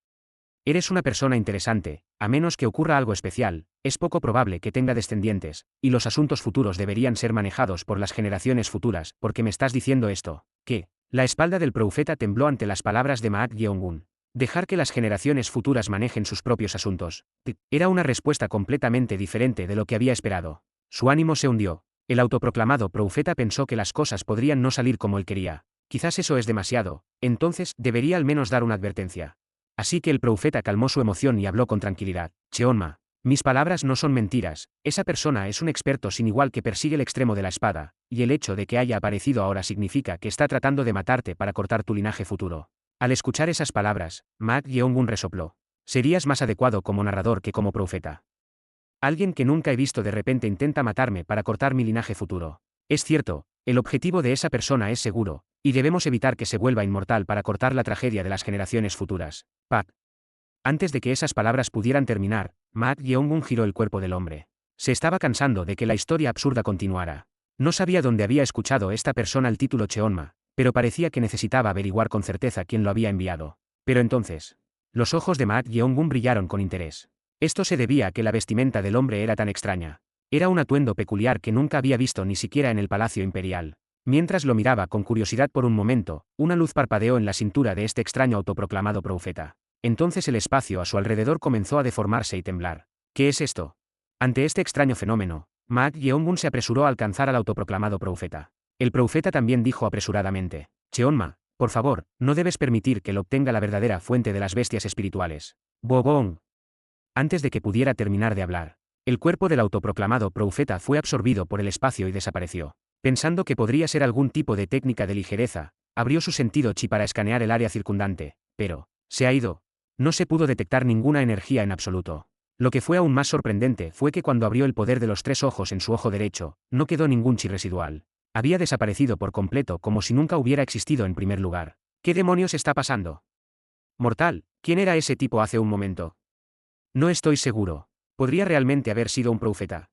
[SPEAKER 1] Eres una persona interesante, a menos que ocurra algo especial, es poco probable que tenga descendientes, y los asuntos futuros deberían ser manejados por las generaciones futuras, porque me estás diciendo esto, ¿qué? La espalda del profeta tembló ante las palabras de Maak Yeongun. Dejar que las generaciones futuras manejen sus propios asuntos. Era una respuesta completamente diferente de lo que había esperado. Su ánimo se hundió. El autoproclamado profeta pensó que las cosas podrían no salir como él quería. Quizás eso es demasiado, entonces debería al menos dar una advertencia. Así que el profeta calmó su emoción y habló con tranquilidad. Cheonma, mis palabras no son mentiras, esa persona es un experto sin igual que persigue el extremo de la espada, y el hecho de que haya aparecido ahora significa que está tratando de matarte para cortar tu linaje futuro. Al escuchar esas palabras, Maak Yeongun resopló. Serías más adecuado como narrador que como profeta. Alguien que nunca he visto de repente intenta matarme para cortar mi linaje futuro. Es cierto, el objetivo de esa persona es seguro, y debemos evitar que se vuelva inmortal para cortar la tragedia de las generaciones futuras. Pak. Antes de que esas palabras pudieran terminar, Mak Yeongun giró el cuerpo del hombre. Se estaba cansando de que la historia absurda continuara. No sabía dónde había escuchado esta persona el título Cheonma, pero parecía que necesitaba averiguar con certeza quién lo había enviado. Pero entonces, los ojos de Mak Yeongun brillaron con interés. Esto se debía a que la vestimenta del hombre era tan extraña. Era un atuendo peculiar que nunca había visto ni siquiera en el Palacio Imperial. Mientras lo miraba con curiosidad por un momento, una luz parpadeó en la cintura de este extraño autoproclamado profeta. Entonces el espacio a su alrededor comenzó a deformarse y temblar. ¿Qué es esto? Ante este extraño fenómeno, Mak Yeongun se apresuró a alcanzar al autoproclamado profeta. El profeta también dijo apresuradamente: Cheonma, por favor, no debes permitir que él obtenga la verdadera fuente de las bestias espirituales. Bobong. Antes de que pudiera terminar de hablar, el cuerpo del autoproclamado profeta fue absorbido por el espacio y desapareció. Pensando que podría ser algún tipo de técnica de ligereza, abrió su sentido chi para escanear el área circundante, pero se ha ido. No se pudo detectar ninguna energía en absoluto. Lo que fue aún más sorprendente fue que cuando abrió el poder de los 3 ojos en su ojo derecho, no quedó ningún chi residual. Había desaparecido por completo como si nunca hubiera existido en primer lugar. ¿Qué demonios está pasando? Mortal, ¿quién era ese tipo hace un momento? No estoy seguro. ¿Podría realmente haber sido un profeta?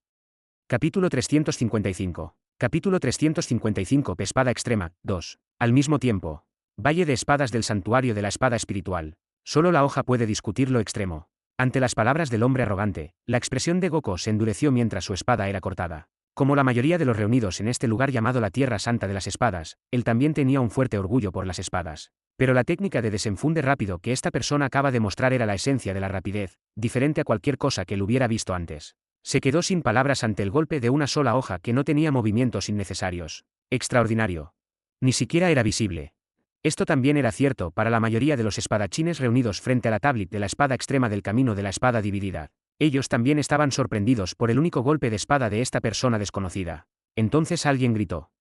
[SPEAKER 1] Capítulo 355. Capítulo 355. Espada extrema, 2. Al mismo tiempo. Valle de espadas del santuario de la espada espiritual. Solo la hoja puede discutir lo extremo. Ante las palabras del hombre arrogante, la expresión de Goko se endureció mientras su espada era cortada. Como la mayoría de los reunidos en este lugar llamado la Tierra Santa de las Espadas, él también tenía un fuerte orgullo por las espadas. Pero la técnica de desenfunde rápido que esta persona acaba de mostrar era la esencia de la rapidez, diferente a cualquier cosa que él hubiera visto antes. Se quedó sin palabras ante el golpe de una sola hoja que no tenía movimientos innecesarios. Extraordinario. Ni siquiera era visible. Esto también era cierto para la mayoría de los espadachines reunidos frente a la tablet de la espada extrema del camino de la espada dividida. Ellos también estaban sorprendidos por el único golpe de espada de esta persona desconocida. Entonces alguien gritó: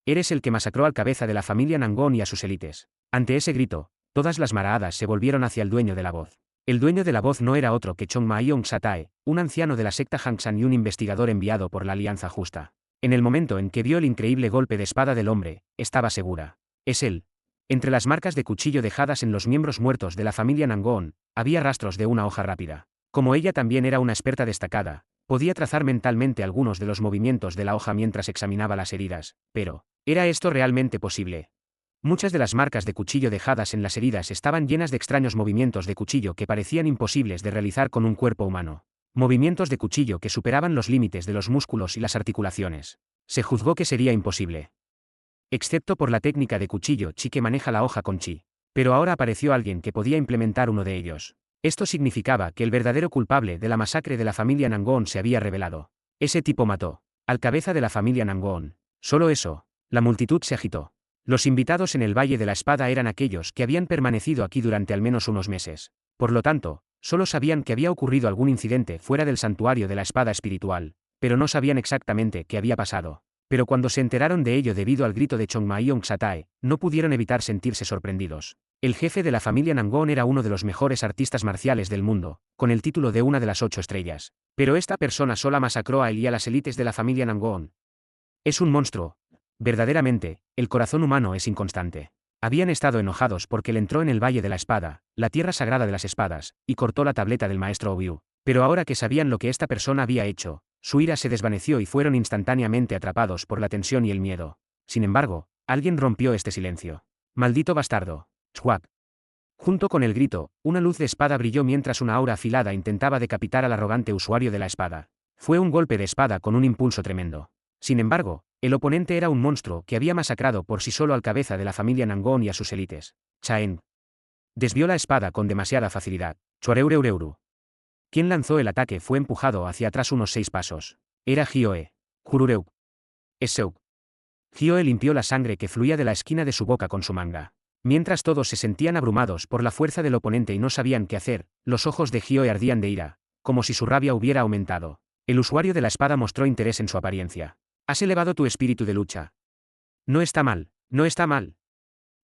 [SPEAKER 1] «Eres el que masacró al cabeza de la familia Nangon y a sus élites». Ante ese grito, todas las maraadas se volvieron hacia el dueño de la voz. El dueño de la voz no era otro que Chong Ma-yong Satae, un anciano de la secta Hangsan y un investigador enviado por la Alianza Justa. En el momento en que vio el increíble golpe de espada del hombre, estaba segura. Es él. Entre las marcas de cuchillo dejadas en los miembros muertos de la familia Nangon, había rastros de una hoja rápida. Como ella también era una experta destacada, podía trazar mentalmente algunos de los movimientos de la hoja mientras examinaba las heridas, pero, ¿era esto realmente posible? Muchas de las marcas de cuchillo dejadas en las heridas estaban llenas de extraños movimientos de cuchillo que parecían imposibles de realizar con un cuerpo humano. Movimientos de cuchillo que superaban los límites de los músculos y las articulaciones. Se juzgó que sería imposible. Excepto por la técnica de cuchillo chi que maneja la hoja con chi. Pero ahora apareció alguien que podía implementar uno de ellos. Esto significaba que el verdadero culpable de la masacre de la familia Nangon se había revelado. Ese tipo mató al cabeza de la familia Nangon. Solo eso. La multitud se agitó. Los invitados en el Valle de la Espada eran aquellos que habían permanecido aquí durante al menos unos meses. Por lo tanto, solo sabían que había ocurrido algún incidente fuera del santuario de la espada espiritual, pero no sabían exactamente qué había pasado. Pero cuando se enteraron de ello debido al grito de Chong Ma-yong Satae, no pudieron evitar sentirse sorprendidos. El jefe de la familia Nangon era uno de los mejores artistas marciales del mundo, con el título de una de las 8 estrellas. Pero esta persona sola masacró a él y a las élites de la familia Nangon. Es un monstruo. Verdaderamente, el corazón humano es inconstante. Habían estado enojados porque él entró en el Valle de la Espada, la tierra sagrada de las espadas, y cortó la tableta del maestro Obiu. Pero ahora que sabían lo que esta persona había hecho, su ira se desvaneció y fueron instantáneamente atrapados por la tensión y el miedo. Sin embargo, alguien rompió este silencio. «Maldito bastardo. Chhuap». Junto con el grito, una luz de espada brilló mientras una aura afilada intentaba decapitar al arrogante usuario de la espada. Fue un golpe de espada con un impulso tremendo. Sin embargo, el oponente era un monstruo que había masacrado por sí solo al cabeza de la familia Nangon y a sus élites. Chaen desvió la espada con demasiada facilidad. Chuareureureu. Quien lanzó el ataque fue empujado hacia atrás unos 6 pasos. Era Hioe. Jurureu. Esseuk. Hioe limpió la sangre que fluía de la esquina de su boca con su manga. Mientras todos se sentían abrumados por la fuerza del oponente y no sabían qué hacer, los ojos de Hioe ardían de ira, como si su rabia hubiera aumentado. El usuario de la espada mostró interés en su apariencia. «Has elevado tu espíritu de lucha. No está mal, no está mal.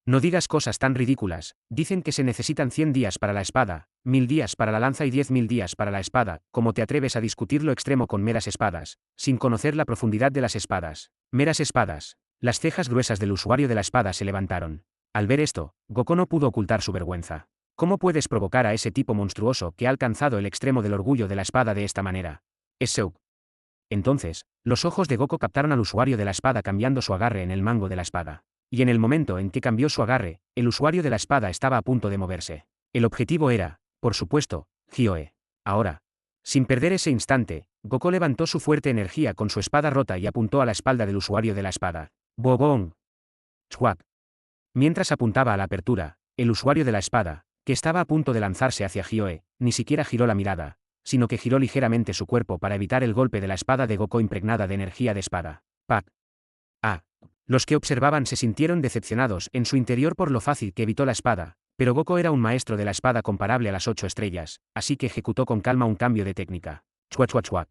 [SPEAKER 1] No digas cosas tan ridículas. Dicen que se necesitan 100 días para la espada, 1000 días para la lanza y 10.000 días para la espada. ¿Cómo te atreves a discutir lo extremo con meras espadas, sin conocer la profundidad de las espadas? Meras espadas. Las cejas gruesas del usuario de la espada se levantaron. Al ver esto, Goku no pudo ocultar su vergüenza. ¿Cómo puedes provocar a ese tipo monstruoso que ha alcanzado el extremo del orgullo de la espada de esta manera? Es Seuk. Entonces, los ojos de Goku captaron al usuario de la espada cambiando su agarre en el mango de la espada. Y en el momento en que cambió su agarre, el usuario de la espada estaba a punto de moverse. El objetivo era, por supuesto, Hyoe. Ahora. Sin perder ese instante, Goku levantó su fuerte energía con su espada rota y apuntó a la espalda del usuario de la espada. ¡Bobón! ¡Chhuap! Mientras apuntaba a la apertura, el usuario de la espada, que estaba a punto de lanzarse hacia Hyoe, ni siquiera giró la mirada, sino que giró ligeramente su cuerpo para evitar el golpe de la espada de Goku impregnada de energía de espada. ¡Pac! ¡Ah! Los que observaban se sintieron decepcionados en su interior por lo fácil que evitó la espada, pero Goku era un maestro de la espada comparable a las 8 estrellas, así que ejecutó con calma un cambio de técnica. ¡Chua chua chua!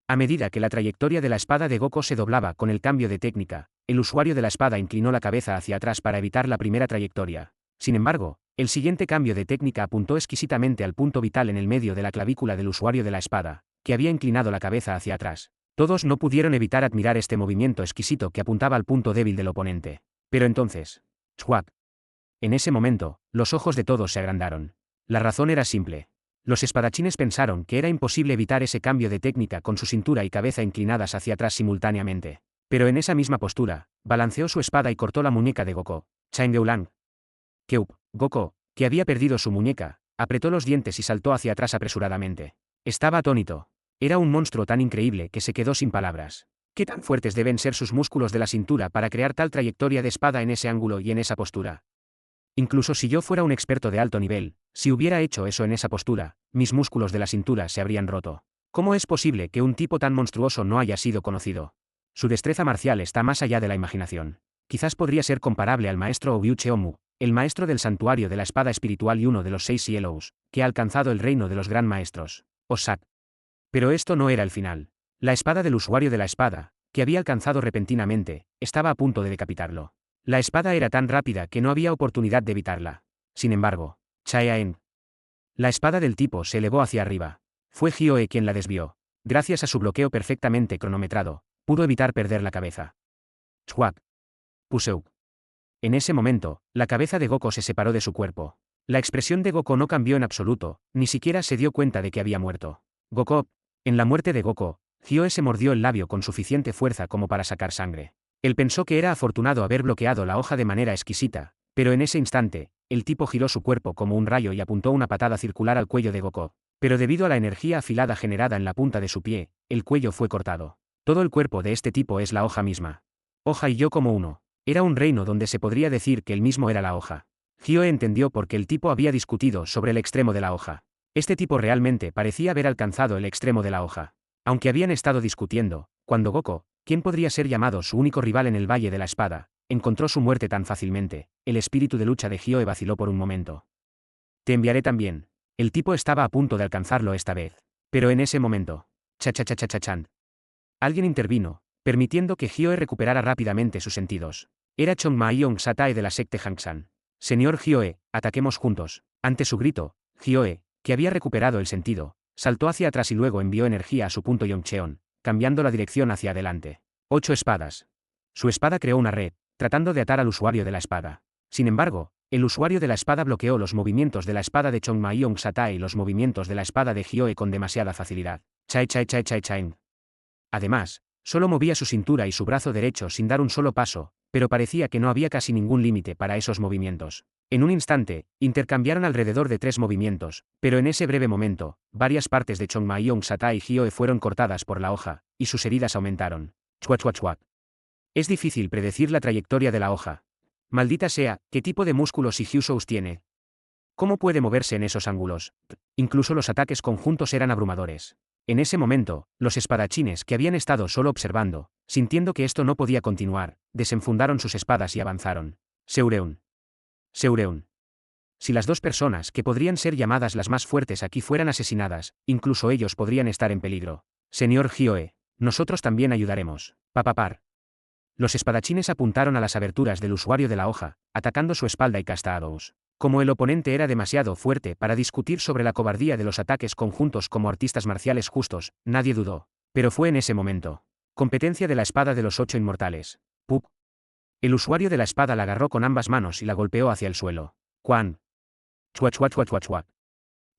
[SPEAKER 1] A medida que la trayectoria de la espada de Goku se doblaba con el cambio de técnica, el usuario de la espada inclinó la cabeza hacia atrás para evitar la primera trayectoria. Sin embargo, el siguiente cambio de técnica apuntó exquisitamente al punto vital en el medio de la clavícula del usuario de la espada, que había inclinado la cabeza hacia atrás. Todos no pudieron evitar admirar este movimiento exquisito que apuntaba al punto débil del oponente. Pero entonces, ¡chuac! En ese momento, los ojos de todos se agrandaron. La razón era simple. Los espadachines pensaron que era imposible evitar ese cambio de técnica con su cintura y cabeza inclinadas hacia atrás simultáneamente. Pero en esa misma postura, balanceó su espada y cortó la muñeca de Goku. Chaengeulang. Keup, Goku, que había perdido su muñeca, apretó los dientes y saltó hacia atrás apresuradamente. Estaba atónito. Era un monstruo tan increíble que se quedó sin palabras. ¿Qué tan fuertes deben ser sus músculos de la cintura para crear tal trayectoria de espada en ese ángulo y en esa postura? Incluso si yo fuera un experto de alto nivel, si hubiera hecho eso en esa postura, mis músculos de la cintura se habrían roto. ¿Cómo es posible que un tipo tan monstruoso no haya sido conocido? Su destreza marcial está más allá de la imaginación. Quizás podría ser comparable al maestro Obyucheomu, el maestro del santuario de la espada espiritual y uno de los 6 cielos, que ha alcanzado el reino de los gran maestros. Osak. Pero esto no era el final. La espada del usuario de la espada, que había alcanzado repentinamente, estaba a punto de decapitarlo. La espada era tan rápida que no había oportunidad de evitarla. Sin embargo, Chaeaen. La espada del tipo se elevó hacia arriba. Fue Hyoe quien la desvió. Gracias a su bloqueo perfectamente cronometrado, pudo evitar perder la cabeza. Chhuak. Puseuk. En ese momento, la cabeza de Goku se separó de su cuerpo. La expresión de Goku no cambió en absoluto, ni siquiera se dio cuenta de que había muerto. Goku. En la muerte de Goku, Hyoe se mordió el labio con suficiente fuerza como para sacar sangre. Él pensó que era afortunado haber bloqueado la hoja de manera exquisita, pero en ese instante, el tipo giró su cuerpo como un rayo y apuntó una patada circular al cuello de Goku. Pero debido a la energía afilada generada en la punta de su pie, el cuello fue cortado. Todo el cuerpo de este tipo es la hoja misma. Hoja y yo como uno. Era un reino donde se podría decir que él mismo era la hoja. Hyoe entendió por qué el tipo había discutido sobre el extremo de la hoja. Este tipo realmente parecía haber alcanzado el extremo de la hoja. Aunque habían estado discutiendo, cuando Goku, quien podría ser llamado su único rival en el Valle de la Espada, encontró su muerte tan fácilmente, el espíritu de lucha de Hyoe vaciló por un momento. Te enviaré también. El tipo estaba a punto de alcanzarlo esta vez. Pero en ese momento. Cha-cha-cha-cha-chan. Alguien intervino, permitiendo que Hyoe recuperara rápidamente sus sentidos. Era Chongma-Yong Satae de la secta Hangsan. Señor Hyoe, ataquemos juntos. Ante su grito, Hyoe, que había recuperado el sentido, saltó hacia atrás y luego envió energía a su punto Yongcheon, cambiando la dirección hacia adelante. 8 espadas. Su espada creó una red, tratando de atar al usuario de la espada. Sin embargo, el usuario de la espada bloqueó los movimientos de la espada de Chongma-Yong Satae y los movimientos de la espada de Hyoe con demasiada facilidad. Chae chae chae chae chaen. Además, solo movía su cintura y su brazo derecho sin dar un solo paso, pero parecía que no había casi ningún límite para esos movimientos. En un instante, intercambiaron alrededor de 3 movimientos, pero en ese breve momento, varias partes de Chongma-Yong Satae y Hyoe fueron cortadas por la hoja, y sus heridas aumentaron. Chua chua chua. Es difícil predecir la trayectoria de la hoja. Maldita sea, ¿qué tipo de músculos y Hyusous tiene? ¿Cómo puede moverse en esos ángulos? Incluso los ataques conjuntos eran abrumadores. En ese momento, los espadachines que habían estado solo observando, sintiendo que esto no podía continuar, desenfundaron sus espadas y avanzaron. Seureun. Seureun. Si las 2 personas que podrían ser llamadas las más fuertes aquí fueran asesinadas, incluso ellos podrían estar en peligro. Señor Hyoe, nosotros también ayudaremos. Papapar. Los espadachines apuntaron a las aberturas del usuario de la hoja, atacando su espalda y castados. Como el oponente era demasiado fuerte para discutir sobre la cobardía de los ataques conjuntos como artistas marciales justos, nadie dudó. Pero fue en ese momento. Competencia de la espada de los 8 inmortales. ¡Pup! El usuario de la espada la agarró con ambas manos y la golpeó hacia el suelo. ¡Cuán! ¡Chua chua chua chua chua!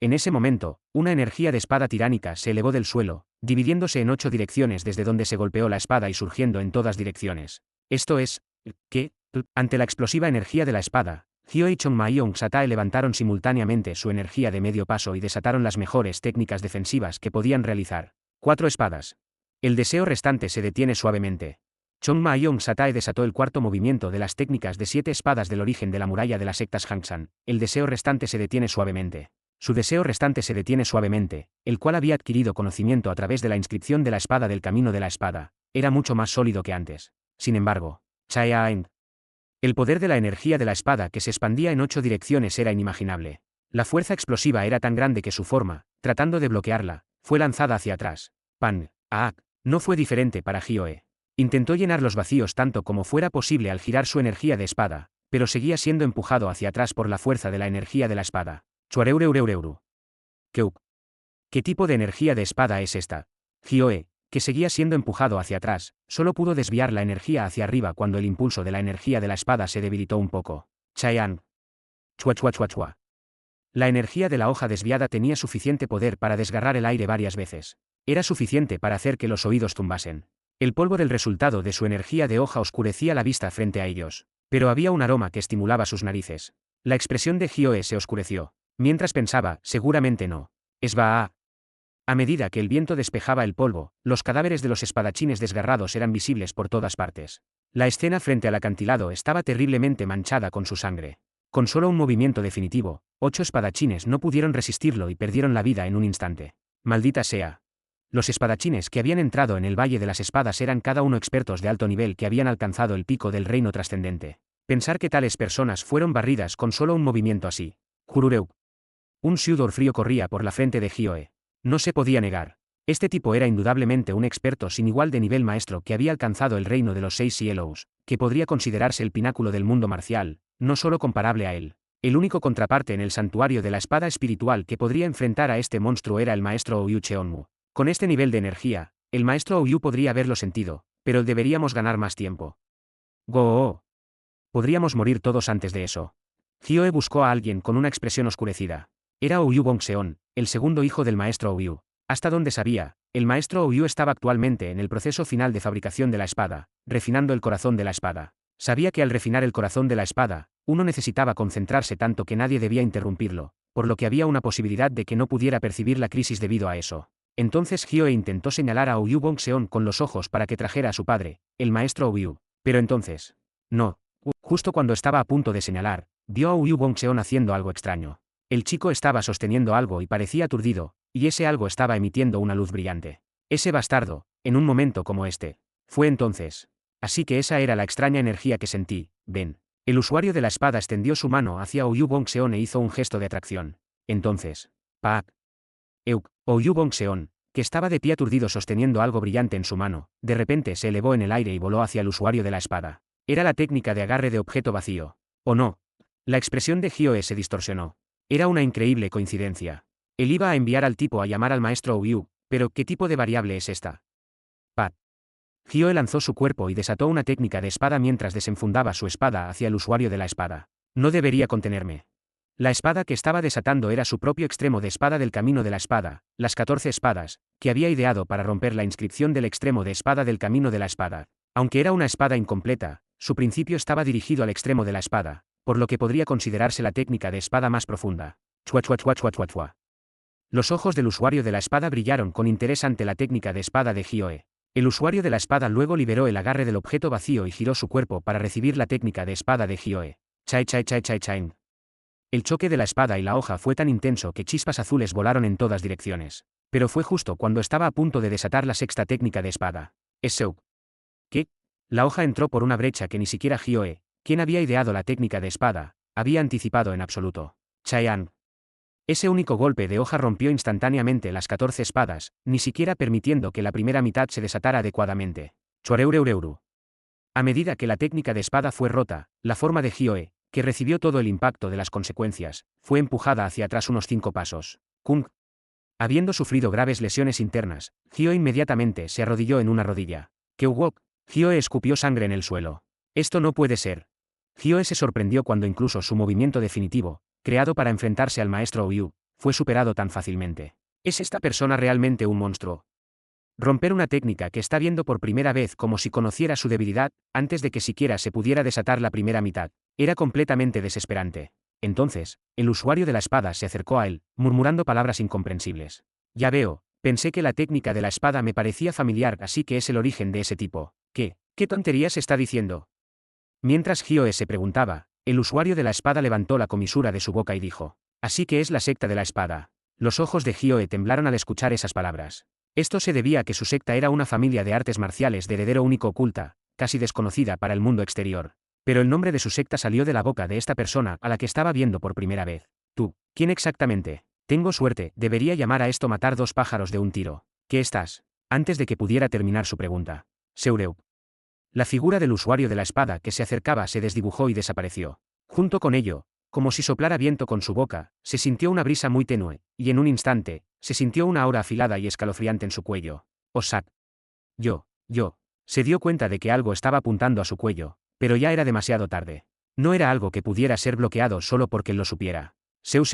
[SPEAKER 1] En ese momento, una energía de espada tiránica se elevó del suelo, dividiéndose en 8 direcciones desde donde se golpeó la espada y surgiendo en todas direcciones. Esto es, que, ante la explosiva energía de la espada, Hyo y Chong Ma y Aung Satae levantaron simultáneamente su energía de medio paso y desataron las mejores técnicas defensivas que podían realizar. 4 espadas. El deseo restante se detiene suavemente. Chong Ma y Aung Satae desató el cuarto movimiento de las técnicas de 7 espadas del origen de la muralla de las sectas Hangsan. El deseo restante se detiene suavemente. Su deseo restante se detiene suavemente, el cual había adquirido conocimiento a través de la inscripción de la espada del camino de la espada. Era mucho más sólido que antes. Sin embargo, Chaeaeng. El poder de la energía de la espada que se expandía en 8 direcciones era inimaginable. La fuerza explosiva era tan grande que su forma, tratando de bloquearla, fue lanzada hacia atrás. Pan, Aak. No fue diferente para Hyoe. Intentó llenar los vacíos tanto como fuera posible al girar su energía de espada, pero seguía siendo empujado hacia atrás por la fuerza de la energía de la espada. Chuareureureureuru. ¿Qué tipo de energía de espada es esta? Hyoe, que seguía siendo empujado hacia atrás, solo pudo desviar la energía hacia arriba cuando el impulso de la energía de la espada se debilitó un poco. Chaean. Chua chua chua chua. La energía de la hoja desviada tenía suficiente poder para desgarrar el aire varias veces. Era suficiente para hacer que los oídos zumbasen. El polvo del resultado de su energía de hoja oscurecía la vista frente a ellos. Pero había un aroma que estimulaba sus narices. La expresión de Hyoe se oscureció. Mientras pensaba, seguramente no. Va a medida que el viento despejaba el polvo, los cadáveres de los espadachines desgarrados eran visibles por todas partes. La escena frente al acantilado estaba terriblemente manchada con su sangre. Con solo un movimiento definitivo, 8 espadachines no pudieron resistirlo y perdieron la vida en un instante. Maldita sea. Los espadachines que habían entrado en el Valle de las Espadas eran cada uno expertos de alto nivel que habían alcanzado el pico del reino trascendente. Pensar que tales personas fueron barridas con solo un movimiento así. Jurureu. Un sudor frío corría por la frente de Hyoe. No se podía negar. Este tipo era indudablemente un experto sin igual de nivel maestro que había alcanzado el reino de los 6 Cielos, que podría considerarse el pináculo del mundo marcial, no solo comparable a él. El único contraparte en el santuario de la espada espiritual que podría enfrentar a este monstruo era el maestro Oyu Cheonmu. Con este nivel de energía, el maestro Oyu podría haberlo sentido, pero deberíamos ganar más tiempo. Go. Podríamos morir todos antes de eso. Hyoe buscó a alguien con una expresión oscurecida. Era Oyu Bongseon, el segundo hijo del maestro Oyu. Hasta donde sabía, el maestro Oyu estaba actualmente en el proceso final de fabricación de la espada, refinando el corazón de la espada. Sabía que al refinar el corazón de la espada, uno necesitaba concentrarse tanto que nadie debía interrumpirlo, por lo que había una posibilidad de que no pudiera percibir la crisis debido a eso. Entonces Hyoe intentó señalar a Oyu Bongseon con los ojos para que trajera a su padre, el maestro Oyu. Pero entonces, no. Justo cuando estaba a punto de señalar, vio a Oyu Bongseon haciendo algo extraño. El chico estaba sosteniendo algo y parecía aturdido, y ese algo estaba emitiendo una luz brillante. Ese bastardo, en un momento como este. Fue entonces. Así que esa era la extraña energía que sentí. Ven. El usuario de la espada extendió su mano hacia Oyu Bongseon e hizo un gesto de atracción. Entonces. Pak. Oyu Bongseon, que estaba de pie aturdido sosteniendo algo brillante en su mano, de repente se elevó en el aire y voló hacia el usuario de la espada. Era la técnica de agarre de objeto vacío. ¿O no? La expresión de Hyoe se distorsionó. Era una increíble coincidencia. Él iba a enviar al tipo a llamar al maestro Oyu, pero ¿qué tipo de variable es esta? Pat. Hyoe lanzó su cuerpo y desató una técnica de espada mientras desenfundaba su espada hacia el usuario de la espada. No debería contenerme. La espada que estaba desatando era su propio extremo de espada del camino de la espada, las 14 espadas, que había ideado para romper la inscripción del extremo de espada del camino de la espada. Aunque era una espada incompleta, su principio estaba dirigido al extremo de la espada, por lo que podría considerarse la técnica de espada más profunda. Chua chua chua chua chua chua. Los ojos del usuario de la espada brillaron con interés ante la técnica de espada de Hyoe. El usuario de la espada luego liberó el agarre del objeto vacío y giró su cuerpo para recibir la técnica de espada de Hyoe. Chai chai chai chai chain. El choque de la espada y la hoja fue tan intenso que chispas azules volaron en todas direcciones. Pero fue justo cuando estaba a punto de desatar la sexta técnica de espada. Eso. ¿Qué? La hoja entró por una brecha que ni siquiera Hyoe, quien había ideado la técnica de espada, había anticipado en absoluto. Chaean. Ese único golpe de hoja rompió instantáneamente las 14 espadas, ni siquiera permitiendo que la primera mitad se desatara adecuadamente. Chuareureureu. A medida que la técnica de espada fue rota, la forma de Hyoe, que recibió todo el impacto de las consecuencias, fue empujada hacia atrás unos 5 pasos. Kung. Habiendo sufrido graves lesiones internas, Hyoe inmediatamente se arrodilló en una rodilla. Keugok. Hyoe escupió sangre en el suelo. Esto no puede ser. Hyoe se sorprendió cuando incluso su movimiento definitivo, creado para enfrentarse al maestro Oyu, fue superado tan fácilmente. ¿Es esta persona realmente un monstruo? Romper una técnica que está viendo por primera vez como si conociera su debilidad, antes de que siquiera se pudiera desatar la primera mitad, era completamente desesperante. Entonces, el usuario de la espada se acercó a él, murmurando palabras incomprensibles. Ya veo, pensé que la técnica de la espada me parecía familiar, así que es el origen de ese tipo. ¿Qué tonterías está diciendo? Mientras Hyoe se preguntaba, el usuario de la espada levantó la comisura de su boca y dijo: así que es la secta de la espada. Los ojos de Hyoe temblaron al escuchar esas palabras. Esto se debía a que su secta era una familia de artes marciales de heredero único oculta, casi desconocida para el mundo exterior. Pero el nombre de su secta salió de la boca de esta persona a la que estaba viendo por primera vez. Tú, ¿quién exactamente? Tengo suerte, debería llamar a esto matar 2 pájaros de un tiro. ¿Qué estás? Antes de que pudiera terminar su pregunta. Seureup. La figura del usuario de la espada que se acercaba se desdibujó y desapareció. Junto con ello, como si soplara viento con su boca, se sintió una brisa muy tenue, y en un instante, se sintió una aura afilada y escalofriante en su cuello. Osak. Yo. Se dio cuenta de que algo estaba apuntando a su cuello, pero ya era demasiado tarde. No era algo que pudiera ser bloqueado solo porque él lo supiera. Seu.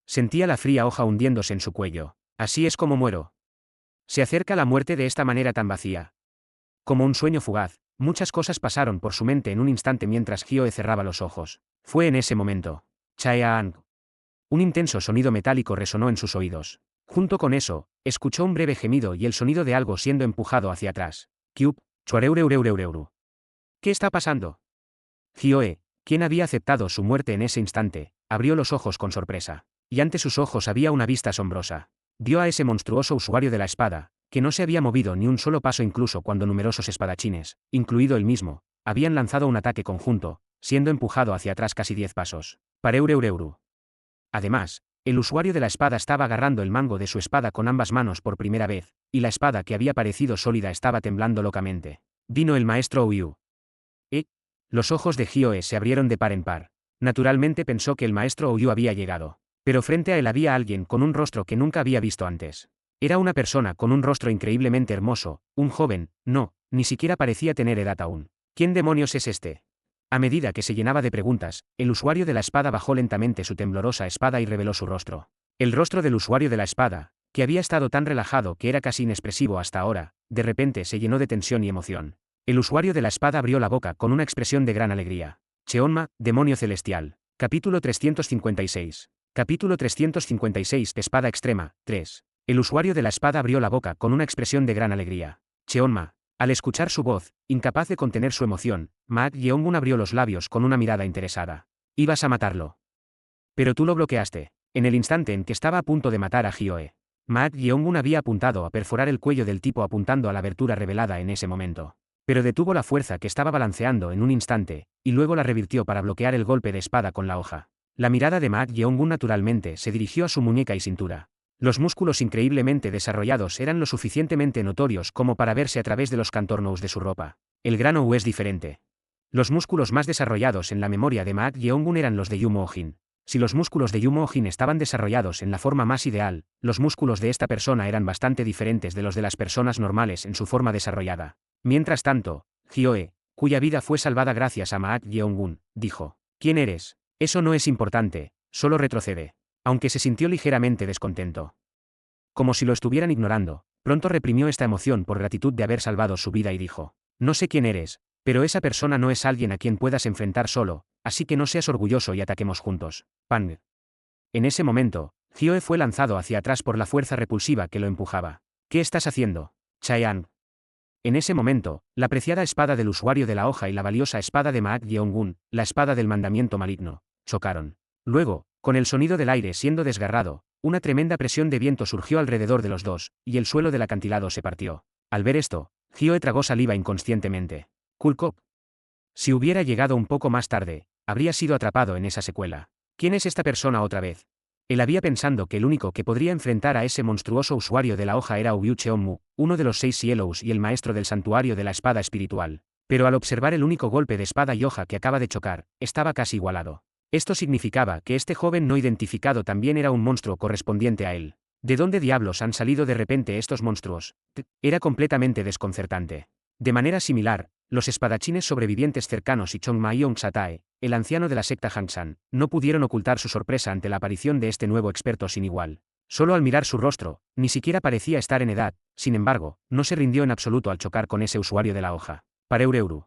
[SPEAKER 1] Sentía la fría hoja hundiéndose en su cuello. Así es como muero. Se acerca la muerte de esta manera tan vacía. Como un sueño fugaz, muchas cosas pasaron por su mente en un instante mientras Hyoe cerraba los ojos. Fue en ese momento. Chaeang. Un intenso sonido metálico resonó en sus oídos. Junto con eso, escuchó un breve gemido y el sonido de algo siendo empujado hacia atrás. Kyup, chuareureureureureu. ¿Qué está pasando? Hyoe, quien había aceptado su muerte en ese instante, abrió los ojos con sorpresa. Y ante sus ojos había una vista asombrosa. Vio a ese monstruoso usuario de la espada, que no se había movido ni un solo paso incluso cuando numerosos espadachines, incluido él mismo, habían lanzado un ataque conjunto, siendo empujado hacia atrás casi 10 pasos. Pareureureuru. Además, el usuario de la espada estaba agarrando el mango de su espada con ambas manos por primera vez, y la espada que había parecido sólida estaba temblando locamente. Vino el maestro Oyu. Los ojos de Hyoe se abrieron de par en par. Naturalmente pensó que el maestro Oyu había llegado. Pero frente a él había alguien con un rostro que nunca había visto antes. Era una persona con un rostro increíblemente hermoso, un joven, no, ni siquiera parecía tener edad aún. ¿Quién demonios es este? A medida que se llenaba de preguntas, el usuario de la espada bajó lentamente su temblorosa espada y reveló su rostro. El rostro del usuario de la espada, que había estado tan relajado que era casi inexpresivo hasta ahora, de repente se llenó de tensión y emoción. El usuario de la espada abrió la boca con una expresión de gran alegría. Cheonma, demonio celestial. Capítulo 356. Capítulo 356. Espada extrema. 3. El usuario de la espada abrió la boca con una expresión de gran alegría. Cheonma. Al escuchar su voz, incapaz de contener su emoción, Maat Yeongun abrió los labios con una mirada interesada. Ibas a matarlo. Pero tú lo bloqueaste. En el instante en que estaba a punto de matar a Hyoe, Maat Yeongun había apuntado a perforar el cuello del tipo apuntando a la abertura revelada en ese momento. Pero detuvo la fuerza que estaba balanceando en un instante, y luego la revirtió para bloquear el golpe de espada con la hoja. La mirada de Maat Yeongun naturalmente se dirigió a su muñeca y cintura. Los músculos increíblemente desarrollados eran lo suficientemente notorios como para verse a través de los contornos de su ropa. El gran Ou es diferente. Los músculos más desarrollados en la memoria de Maat Yeongun eran los de Yu Mo-jin. Si los músculos de Yu Mo-jin estaban desarrollados en la forma más ideal, los músculos de esta persona eran bastante diferentes de los de las personas normales en su forma desarrollada. Mientras tanto, Hyoe, cuya vida fue salvada gracias a Maat Yeongun, dijo: ¿Quién eres? Eso no es importante, solo retrocede. Aunque se sintió ligeramente descontento. Como si lo estuvieran ignorando, pronto reprimió esta emoción por gratitud de haber salvado su vida y dijo: no sé quién eres, pero esa persona no es alguien a quien puedas enfrentar solo, así que no seas orgulloso y ataquemos juntos. Pang. En ese momento, Hyoe fue lanzado hacia atrás por la fuerza repulsiva que lo empujaba. ¿Qué estás haciendo, Chaeang? En ese momento, la preciada espada del usuario de la hoja y la valiosa espada de Maat Yeongun, la espada del mandamiento maligno, chocaron. Luego, con el sonido del aire siendo desgarrado, una tremenda presión de viento surgió alrededor de los dos, y el suelo del acantilado se partió. Al ver esto, Hyoe tragó saliva inconscientemente. Kulkop. Si hubiera llegado un poco más tarde, habría sido atrapado en esa secuela. ¿Quién es esta persona otra vez? Él había pensado que el único que podría enfrentar a ese monstruoso usuario de la hoja era Oyu Cheonmu, uno de los 6 Cielos y el maestro del santuario de la espada espiritual. Pero al observar el único golpe de espada y hoja que acaba de chocar, estaba casi igualado. Esto significaba que este joven no identificado también era un monstruo correspondiente a él. ¿De dónde diablos han salido de repente estos monstruos? Era completamente desconcertante. De manera similar, los espadachines sobrevivientes cercanos y Chongma y Satae, el anciano de la secta Hangsan, no pudieron ocultar su sorpresa ante la aparición de este nuevo experto sin igual. Solo al mirar su rostro, ni siquiera parecía estar en edad, sin embargo, no se rindió en absoluto al chocar con ese usuario de la hoja. Pareureuru.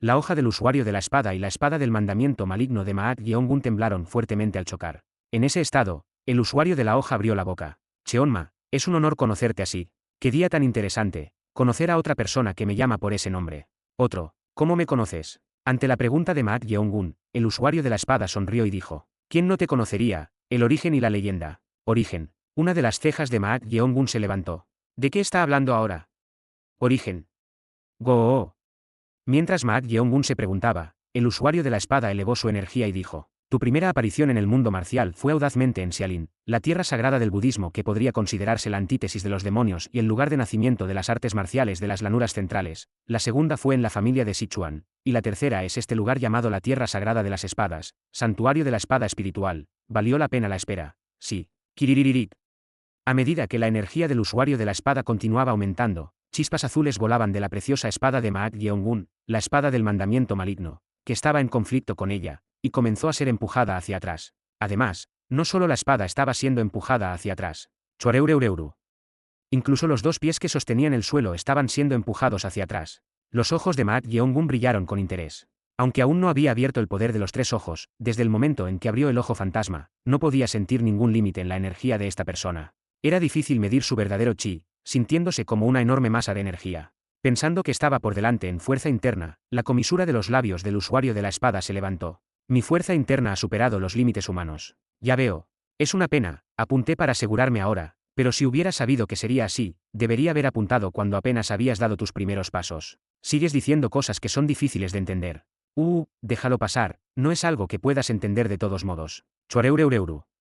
[SPEAKER 1] La hoja del usuario de la espada y la espada del mandamiento maligno de Maat-Gyeongun temblaron fuertemente al chocar. En ese estado, el usuario de la hoja abrió la boca. Cheonma, es un honor conocerte así. Qué día tan interesante, conocer a otra persona que me llama por ese nombre. Otro, ¿cómo me conoces? Ante la pregunta de Maat-Gyeongun, el usuario de la espada sonrió y dijo, ¿quién no te conocería? El origen y la leyenda. Origen. Una de las cejas de Maat-Gyeongun se levantó. ¿De qué está hablando ahora? Origen. Go. Mientras Maat-Gyeongun se preguntaba, el usuario de la espada elevó su energía y dijo, tu primera aparición en el mundo marcial fue audazmente en Xialin, la tierra sagrada del budismo que podría considerarse la antítesis de los demonios y el lugar de nacimiento de las artes marciales de las llanuras centrales. La segunda fue en la familia de Sichuan, y la tercera es este lugar llamado la tierra sagrada de las espadas, santuario de la espada espiritual. Valió la pena la espera. Sí. Kiririririk. A medida que la energía del usuario de la espada continuaba aumentando, chispas azules volaban de la preciosa espada de Maat-Gyeongun, la espada del mandamiento maligno, que estaba en conflicto con ella, y comenzó a ser empujada hacia atrás. Además, no solo la espada estaba siendo empujada hacia atrás. Chuareureureu. Incluso los dos pies que sostenían el suelo estaban siendo empujados hacia atrás. Los ojos de Maat-Gyeongun brillaron con interés. Aunque aún no había abierto el poder de los tres ojos, desde el momento en que abrió el ojo fantasma, no podía sentir ningún límite en la energía de esta persona. Era difícil medir su verdadero chi, sintiéndose como una enorme masa de energía. Pensando que estaba por delante en fuerza interna, la comisura de los labios del usuario de la espada se levantó. Mi fuerza interna ha superado los límites humanos. Ya veo. Es una pena, apunté para asegurarme ahora, pero si hubiera sabido que sería así, debería haber apuntado cuando apenas habías dado tus primeros pasos. Sigues diciendo cosas que son difíciles de entender. Déjalo pasar, no es algo que puedas entender de todos modos. Chuareureureu.